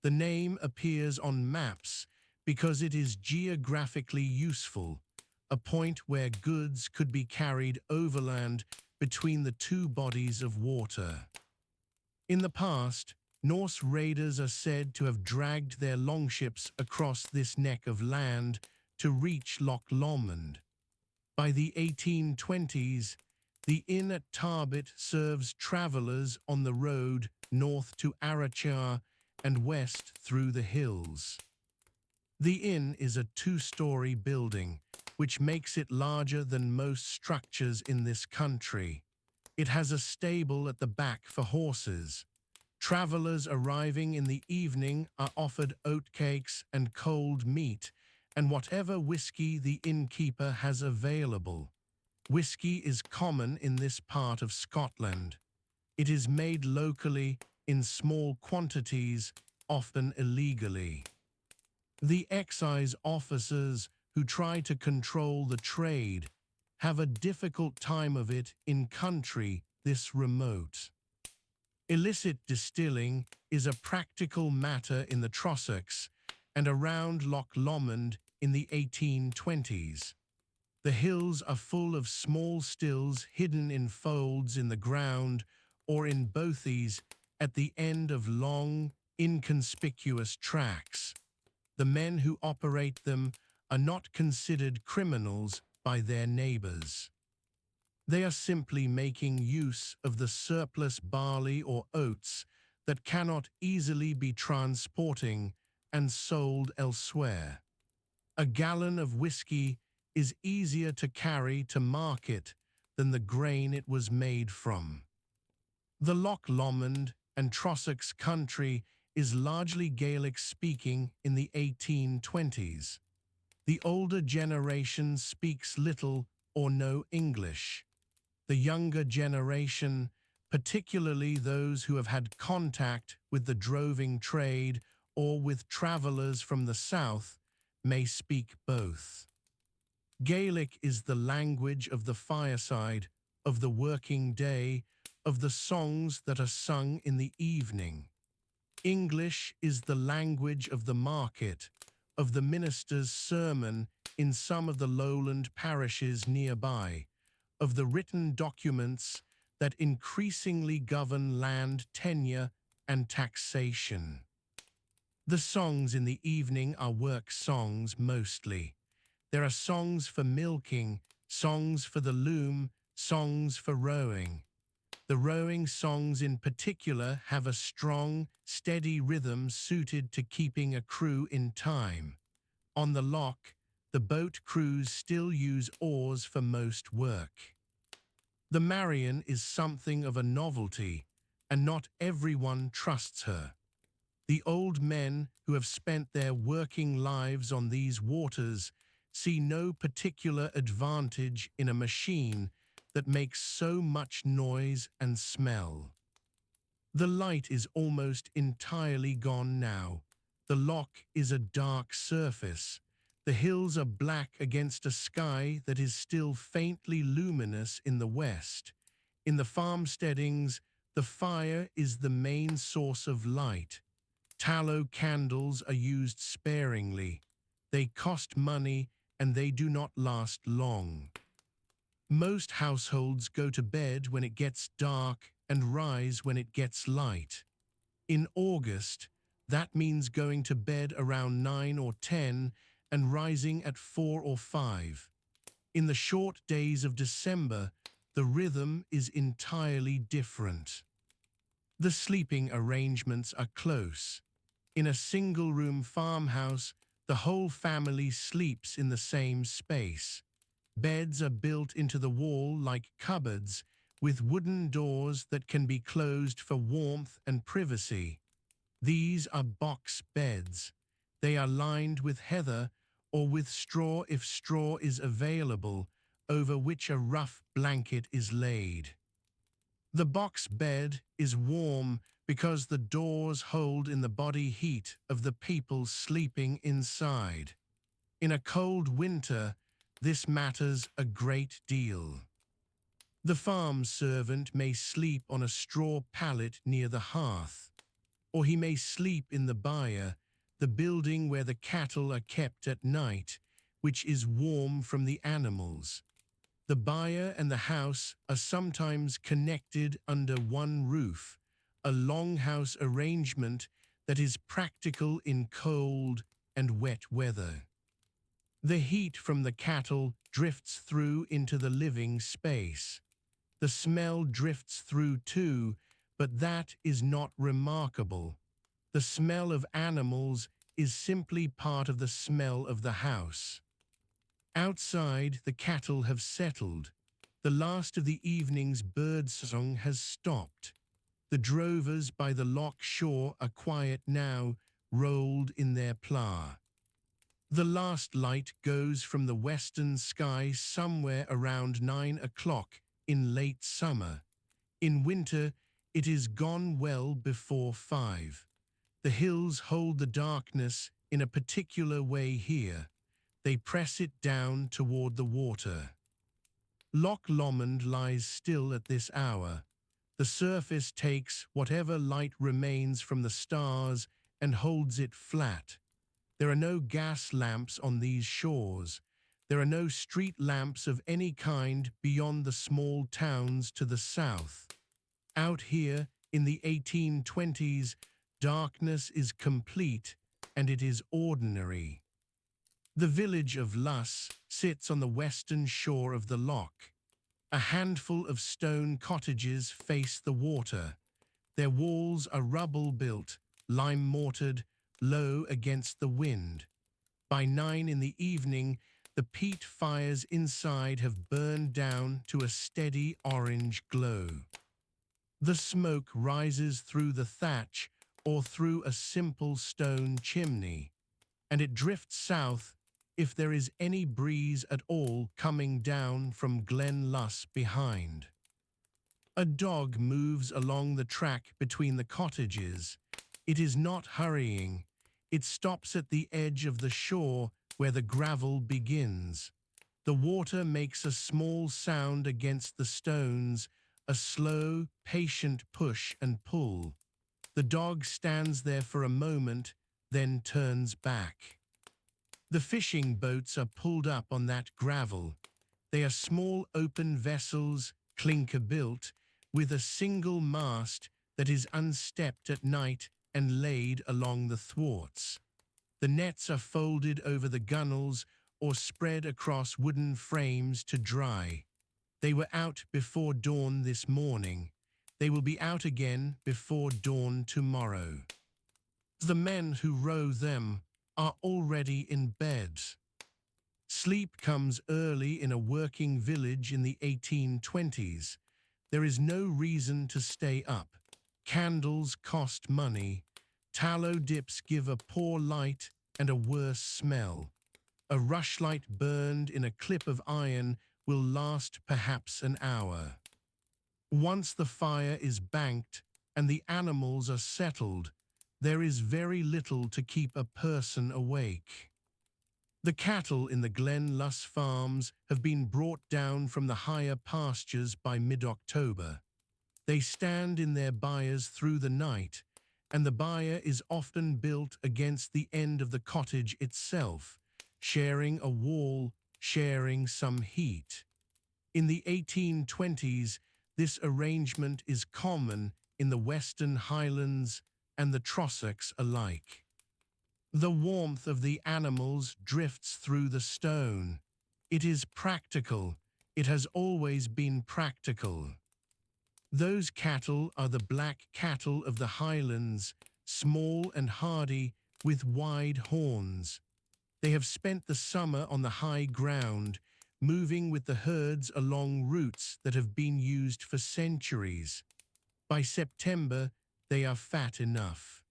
The name appears on maps because it is geographically useful, a point where goods could be carried overland between the two bodies of water. In the past, Norse raiders are said to have dragged their longships across this neck of land to reach Loch Lomond. By the 1820s, the inn at Tarbet serves travellers on the road north to Arrachar and west through the hills. The inn is a two-story building, which makes it larger than most structures in this country. It has a stable at the back for horses. Travellers arriving in the evening are offered oatcakes and cold meat, and whatever whiskey the innkeeper has available. Whiskey is common in this part of Scotland. It is made locally in small quantities, often illegally. The excise officers who try to control the trade have a difficult time of it in country this remote. Illicit distilling is a practical matter in the Trossachs and around Loch Lomond in the 1820s. The hills are full of small stills hidden in folds in the ground or in bothies at the end of long, inconspicuous tracks. The men who operate them are not considered criminals by their neighbours. They are simply making use of the surplus barley or oats that cannot easily be transporting and sold elsewhere. A gallon of whiskey is easier to carry to market than the grain it was made from. The Loch Lomond and Trossachs country is largely Gaelic-speaking in the 1820s. The older generation speaks little or no English. The younger generation, particularly those who have had contact with the droving trade or with travellers from the south, may speak both. Gaelic is the language of the fireside, of the working day, of the songs that are sung in the evening. English is the language of the market, of the minister's sermon in some of the lowland parishes nearby, of the written documents that increasingly govern land tenure and taxation. The songs in the evening are work songs mostly. There are songs for milking, songs for the loom, songs for rowing. The rowing songs in particular have a strong, steady rhythm suited to keeping a crew in time. On the loch, the boat crews still use oars for most work. The Marion is something of a novelty, and not everyone trusts her. The old men who have spent their working lives on these waters see no particular advantage in a machine that makes so much noise and smell. The light is almost entirely gone now. The loch is a dark surface. The hills are black against a sky that is still faintly luminous in the west. In the farmsteadings, the fire is the main source of light. Tallow candles are used sparingly. They cost money and they do not last long. Most households go to bed when it gets dark and rise when it gets light. In August, that means going to bed around 9 or 10 and rising at 4 or 5. In the short days of December, the rhythm is entirely different. The sleeping arrangements are close. In a single-room farmhouse, the whole family sleeps in the same space. Beds are built into the wall like cupboards, with wooden doors that can be closed for warmth and privacy. These are box beds. They are lined with heather or with straw if straw is available, over which a rough blanket is laid. The box bed is warm because the doors hold in the body heat of the people sleeping inside. In a cold winter, this matters a great deal. The farm servant may sleep on a straw pallet near the hearth, or he may sleep in the byre, the building where the cattle are kept at night, which is warm from the animals. The byre and the house are sometimes connected under one roof, a longhouse arrangement that is practical in cold and wet weather. The heat from the cattle drifts through into the living space. The smell drifts through too, but that is not remarkable. The smell of animals is simply part of the smell of the house. Outside, the cattle have settled. The last of the evening's birdsong has stopped. The drovers by the loch shore are quiet now, rolled in their plough. The last light goes from the western sky somewhere around 9 o'clock in late summer. In winter, it is gone well before 5. The hills hold the darkness in a particular way here. They press it down toward the water. Loch Lomond lies still at this hour. The surface takes whatever light remains from the stars and holds it flat. There are no gas lamps on these shores. There are no street lamps of any kind beyond the small towns to the south. Out here, in the 1820s, darkness is complete and it is ordinary. The village of Luss sits on the western shore of the loch. A handful of stone cottages face the water. Their walls are rubble-built, lime-mortared, low against the wind. By 9 in the evening, the peat fires inside have burned down to a steady orange glow. The smoke rises through the thatch or through a simple stone chimney, and it drifts south if there is any breeze at all coming down from Glen Luss behind. A dog moves along the track between the cottages. It is not hurrying. It stops at the edge of the shore where the gravel begins. The water makes a small sound against the stones, a slow, patient push and pull. The dog stands there for a moment, then turns back. The fishing boats are pulled up on that gravel. They are small open vessels, clinker-built, with a single mast that is unstepped at night and laid along the thwarts. The nets are folded over the gunwales or spread across wooden frames to dry. They were out before dawn this morning. They will be out again before dawn tomorrow. The men who row them are already in bed. Sleep comes early in a working village in the 1820s. There is no reason to stay up. Candles cost money. Tallow dips give a poor light and a worse smell. A rushlight burned in a clip of iron will last perhaps an hour. Once the fire is banked and the animals are settled, there is very little to keep a person awake. The cattle in the Glen Luss farms have been brought down from the higher pastures by mid-October. They stand in their byres through the night, and the byre is often built against the end of the cottage itself, sharing a wall, sharing some heat. In the 1820s, this arrangement is common in the Western Highlands and the Trossachs alike. The warmth of the animals drifts through the stone. It is practical. It has always been practical. Those cattle are the black cattle of the Highlands, small and hardy, with wide horns. They have spent the summer on the high ground, moving with the herds along routes that have been used for centuries. By September, they are fat enough.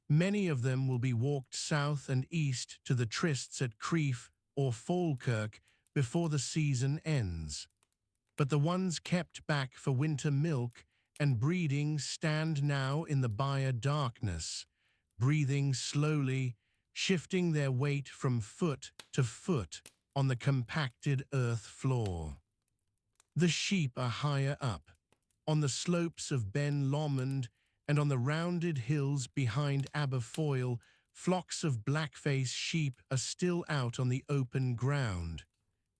Many of them will be walked south and east to the trysts at Crieff or Falkirk before the season ends. But the ones kept back for winter milk and breeding stand now in the byre darkness, breathing slowly, shifting their weight from foot to foot on the compacted earth floor. The sheep are higher up, on the slopes of Ben Lomond and on the rounded hills behind Aberfoyle. Flocks of blackface sheep are still out on the open ground.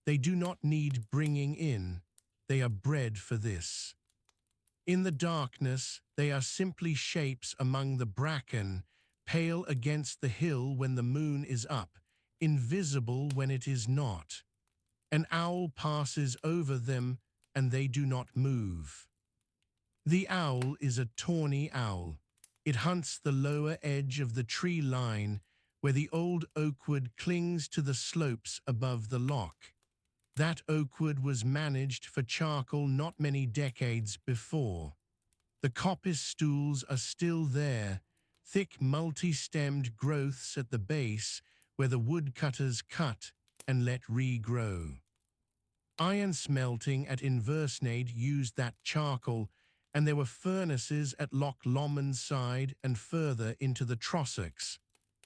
They do not need bringing in. They are bred for this. In the darkness, they are simply shapes among the bracken, pale against the hill when the moon is up, invisible when it is not. An owl passes over them, and they do not move. The owl is a tawny owl. It hunts the lower edge of the tree line, where the old oakwood clings to the slopes above the loch. That oakwood was managed for charcoal not many decades before. The coppice stools are still there, thick multi-stemmed growths at the base where the woodcutters cut and let regrow. Iron smelting at Inversnaid used that charcoal, and there were furnaces at Loch Lomond side and further into the Trossachs.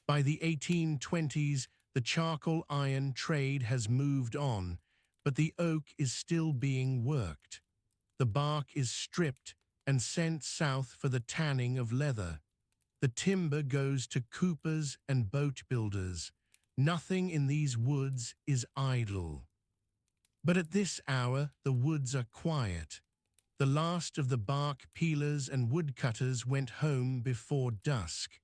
By the 1820s, The charcoal iron trade has moved on, but the oak is still being worked. The bark is stripped and sent south for the tanning of leather. The timber goes to coopers and boat builders. Nothing in these woods is idle. But at this hour the woods are quiet. The last of the bark peelers and woodcutters went home before dusk.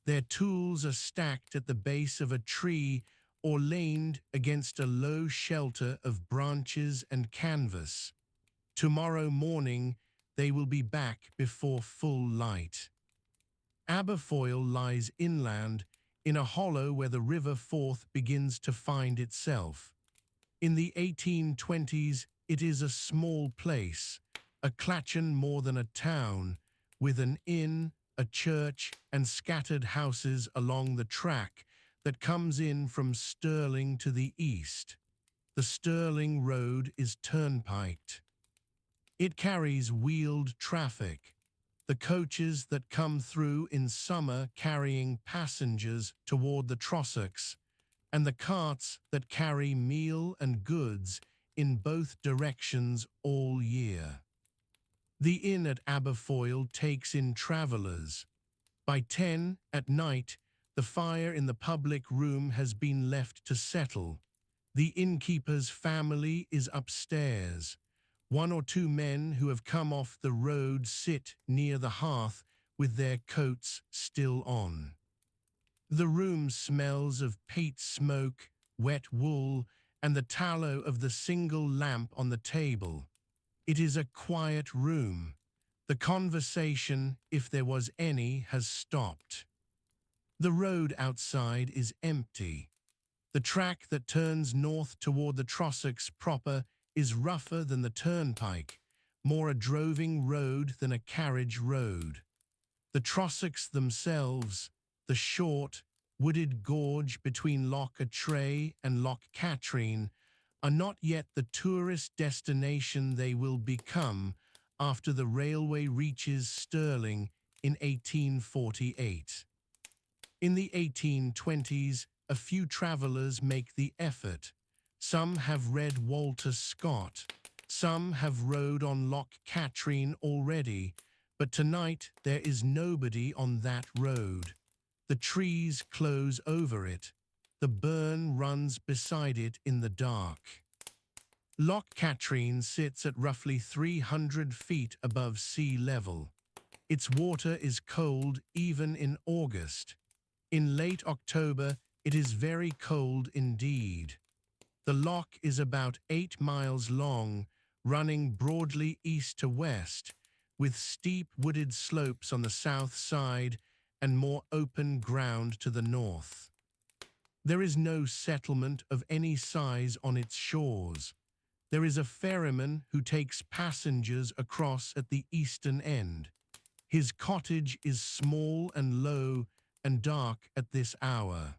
Their tools are stacked at the base of a tree or leaned against a low shelter of branches and canvas. Tomorrow morning they will be back before full light. Aberfoyle lies inland, in a hollow where the River Forth begins to find itself. In the 1820s, it is a small place, a clachan more than a town, with an inn, a church, and scattered houses along the track that comes in from Stirling to the east. The Stirling Road is turnpiked. It carries wheeled traffic. The coaches that come through in summer carrying passengers toward the Trossachs, and the carts that carry meal and goods in both directions all year. The inn at Aberfoyle takes in travellers. By 10 at night, the fire in the public room has been left to settle. The innkeeper's family is upstairs. One or two men who have come off the road sit near the hearth with their coats still on. The room smells of peat smoke, wet wool, and the tallow of the single lamp on the table. It is a quiet room. The conversation, if there was any, has stopped. The road outside is empty. The track that turns north toward the Trossachs proper is rougher than the turnpike, more a droving road than a carriage road. The Trossachs themselves, the short, wooded gorge between Loch Atray and Loch Katrine, are not yet the tourist destination they will become after the railway reaches Stirling in 1848. In the 1820s, a few travellers make the effort. Some have read Walter Scott. Some have rode on Loch Katrine already, but tonight there is nobody on that road. The trees close over it. The burn runs beside it in the dark. Loch Katrine sits at roughly 300 feet above sea level. Its water is cold even in August. In late October, it is very cold indeed. The loch is about 8 miles long, running broadly east to west, with steep wooded slopes on the south side and more open ground to the north. There is no settlement of any size on its shores. There is a ferryman who takes passengers across at the eastern end. His cottage is small and low and dark at this hour.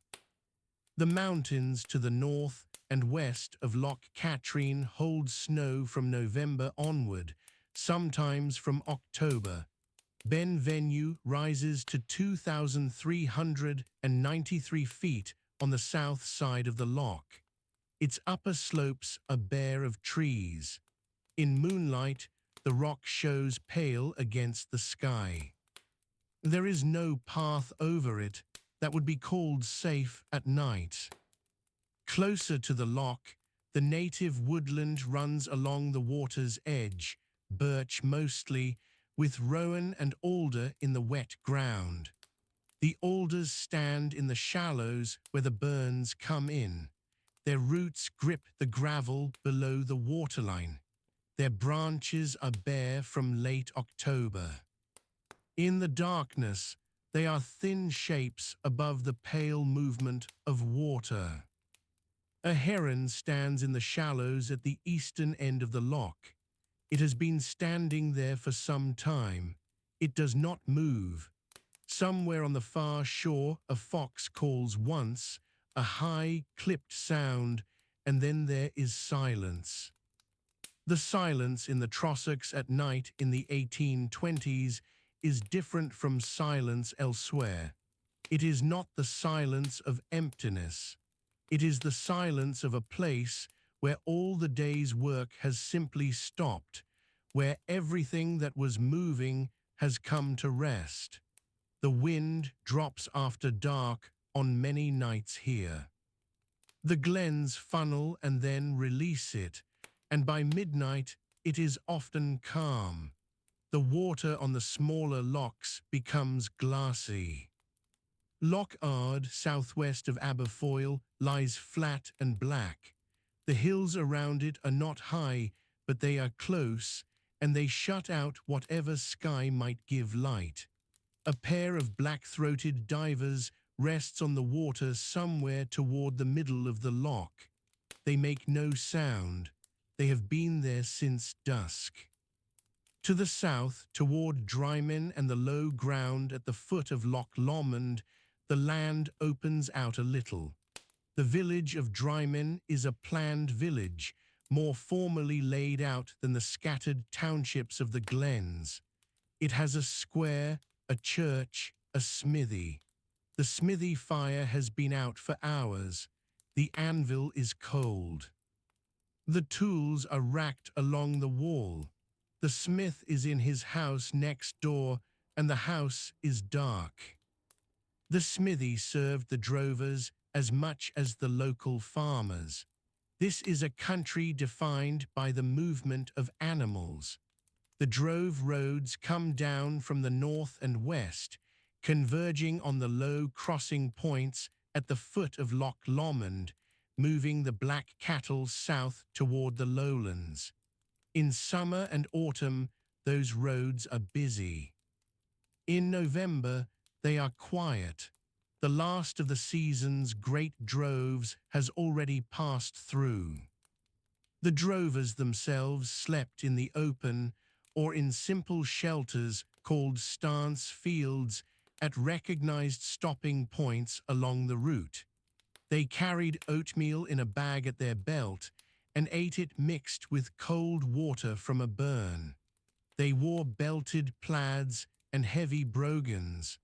The mountains to the north and west of Loch Katrine hold snow from November onward, sometimes from October. Benvenue rises to 2,393 feet on the south side of the loch. Its upper slopes are bare of trees. In moonlight, the rock shows pale against the sky. There is no path over it that would be called safe at night. Closer to the loch, the native woodland runs along the water's edge, birch mostly, with rowan and alder in the wet ground. The alders stand in the shallows where the burns come in. Their roots grip the gravel below the waterline. Their branches are bare from late October. In the darkness, they are thin shapes above the pale movement of water. A heron stands in the shallows at the eastern end of the loch. It has been standing there for some time. It does not move. Somewhere on the far shore, a fox calls once, a high, clipped sound, and then there is silence. The silence in the Trossachs at night in the 1820s is different from silence elsewhere. It is not the silence of emptiness. It is the silence of a place where all the day's work has simply stopped, where everything that was moving has come to rest. The wind drops after dark on many nights here. The glens funnel and then release it, and by midnight it is often calm. The water on the smaller lochs becomes glassy. Loch Ard, southwest of Aberfoyle, lies flat and black. The hills around it are not high, but they are close, and they shut out whatever sky might give light. A pair of black-throated divers rests on the water somewhere toward the middle of the loch. They make no sound. They have been there since dusk. To the south, toward Drymen and the low ground at the foot of Loch Lomond, the land opens out a little. The village of Drymen is a planned village, more formally laid out than the scattered townships of the glens. It has a square, a church, a smithy. The smithy fire has been out for hours. The anvil is cold. The tools are racked along the wall. The smith is in his house next door, and the house is dark. The smithy served the drovers as much as the local farmers. This is a country defined by the movement of animals. The drove roads come down from the north and west, converging on the low crossing points at the foot of Loch Lomond, moving the black cattle south toward the lowlands. In summer and autumn, those roads are busy. In November, they are quiet. The last of the season's great droves has already passed through. The drovers themselves slept in the open or in simple shelters called stance fields at recognized stopping points along the route. They carried oatmeal in a bag at their belt and ate it mixed with cold water from a burn. They wore belted plaids and heavy brogans.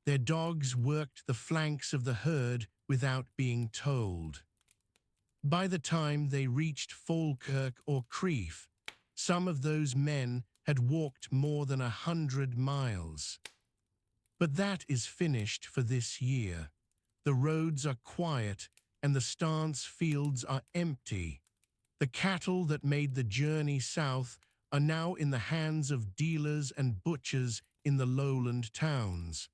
Their dogs worked the flanks of the herd without being told. By the time they reached Falkirk or Crieff, some of those men had walked more than 100 miles. But that is finished for this year. The roads are quiet and the stance fields are empty. The cattle that made the journey south are now in the hands of dealers and butchers in the lowland towns.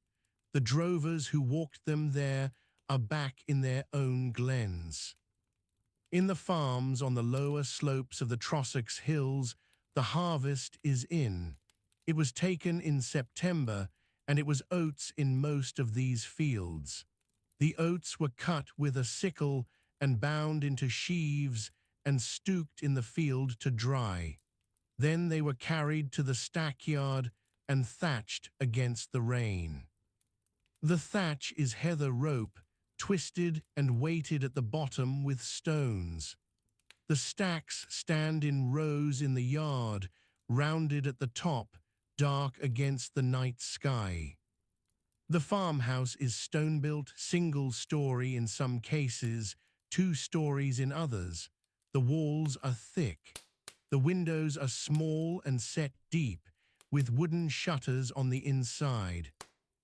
The drovers who walked them there are back in their own glens. In the farms on the lower slopes of the Trossachs hills, the harvest is in. It was taken in September, and it was oats in most of these fields. The oats were cut with a sickle and bound into sheaves and stooked in the field to dry. Then they were carried to the stackyard and thatched against the rain. The thatch is heather rope, twisted and weighted at the bottom with stones. The stacks stand in rows in the yard, rounded at the top, dark against the night sky. The farmhouse is stone-built, single-story in some cases, 2 stories in others. The walls are thick. The windows are small and set deep, with wooden shutters on the inside.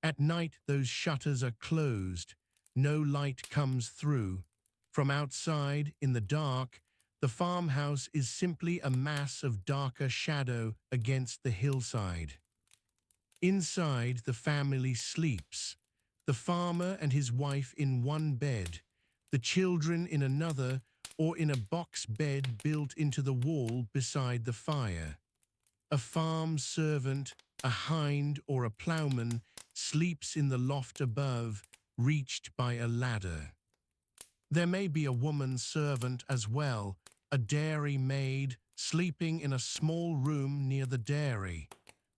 At night, those shutters are closed. No light comes through. From outside, in the dark, the farmhouse is simply a mass of darker shadow against the hillside. Inside, the family sleeps. The farmer and his wife in one bed, the children in another, or in a box bed built into the wall beside the fire. A farm servant, a hind or a ploughman, sleeps in the loft above, reached by a ladder. There may be a woman servant as well, a dairy maid, sleeping in a small room near the dairy.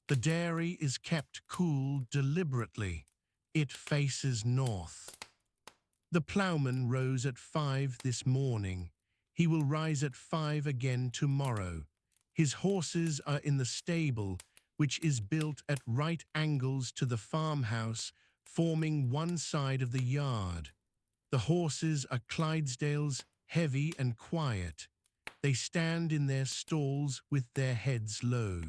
The dairy is kept cool deliberately. It faces north. The ploughman rose at 5 this morning. He will rise at 5 again tomorrow. His horses are in the stable, which is built at right angles to the farmhouse, forming one side of the yard. The horses are Clydesdales, heavy and quiet. They stand in their stalls with their heads low.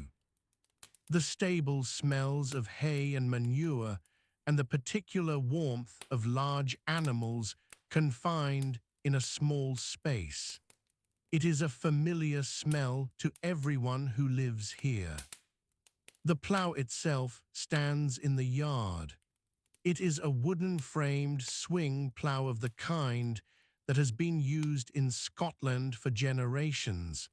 The stable smells of hay and manure and the particular warmth of large animals confined in a small space. It is a familiar smell to everyone who lives here. The plough itself stands in the yard. It is a wooden-framed swing plough of the kind that has been used in Scotland for generations,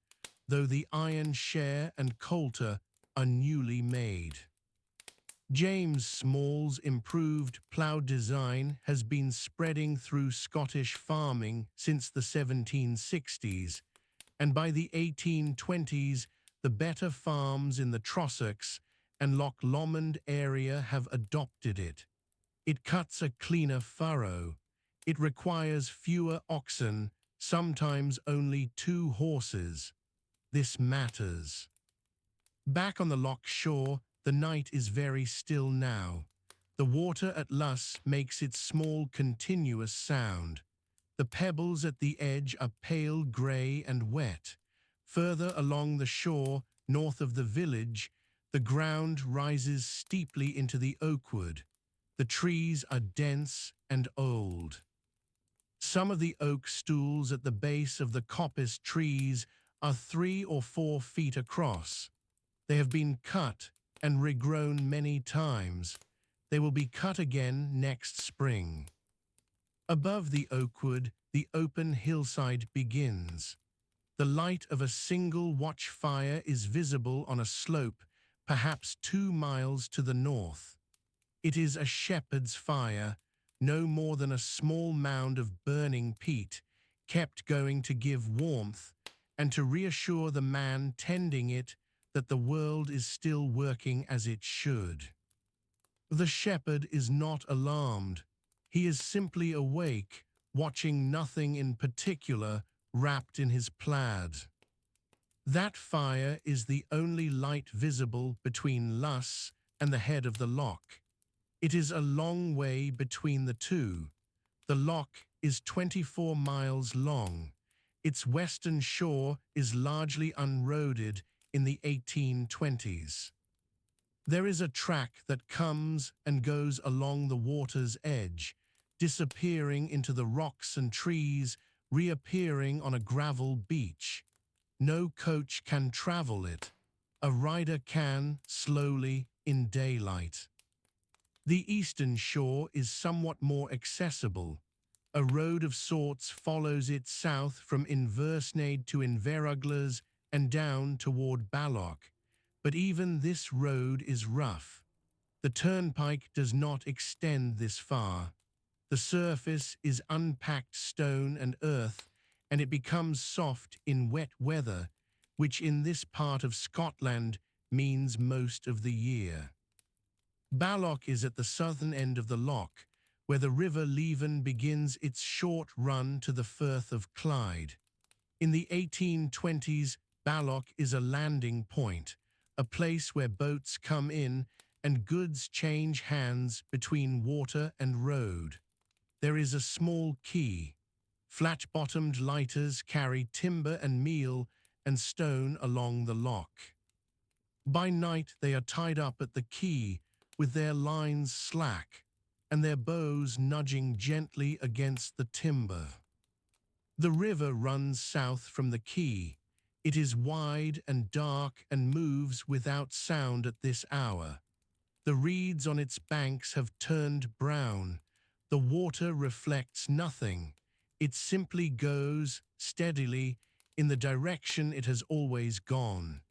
though the iron share and coulter are newly made. James Small's improved plough design has been spreading through Scottish farming since the 1760s, and by the 1820s, the better farms in the Trossachs and Loch Lomond area have adopted it. It cuts a cleaner furrow. It requires fewer oxen, sometimes only 2 horses. This matters. Back on the loch shore, the night is very still now. The water at Luss makes its small continuous sound. The pebbles at the edge are pale grey and wet. Further along the shore, north of the village, the ground rises steeply into the oakwood. The trees are dense and old. Some of the oak stools at the base of the coppice trees are 3 or 4 feet across. They have been cut and regrown many times. They will be cut again next spring. Above the oakwood, the open hillside begins. The light of a single watchfire is visible on a slope, perhaps 2 miles to the north. It is a shepherd's fire, no more than a small mound of burning peat, kept going to give warmth and to reassure the man tending it that the world is still working as it should. The shepherd is not alarmed. He is simply awake, watching nothing in particular, wrapped in his plaid. That fire is the only light visible between Luss and the head of the loch. It is a long way between the two. The loch is 24 miles long. Its western shore is largely unroaded in the 1820s. There is a track that comes and goes along the water's edge, disappearing into the rocks and trees, reappearing on a gravel beach. No coach can travel it. A rider can, slowly, in daylight. The eastern shore is somewhat more accessible. A road of sorts follows it south from Inversnaid to Inveruglas and down toward Balloch, but even this road is rough. The turnpike does not extend this far. The surface is unpacked stone and earth, and it becomes soft in wet weather, which in this part of Scotland means most of the year. Balloch is at the southern end of the loch, where the River Leven begins its short run to the Firth of Clyde. In the 1820s, Balloch is a landing point, a place where boats come in and goods change hands between water and road. There is a small quay. Flat-bottomed lighters carry timber and meal and stone along the loch. By night they are tied up at the quay with their lines slack and their bows nudging gently against the timber. The river runs south from the quay. It is wide and dark and moves without sound at this hour. The reeds on its banks have turned brown. The water reflects nothing. It simply goes, steadily, in the direction it has always gone.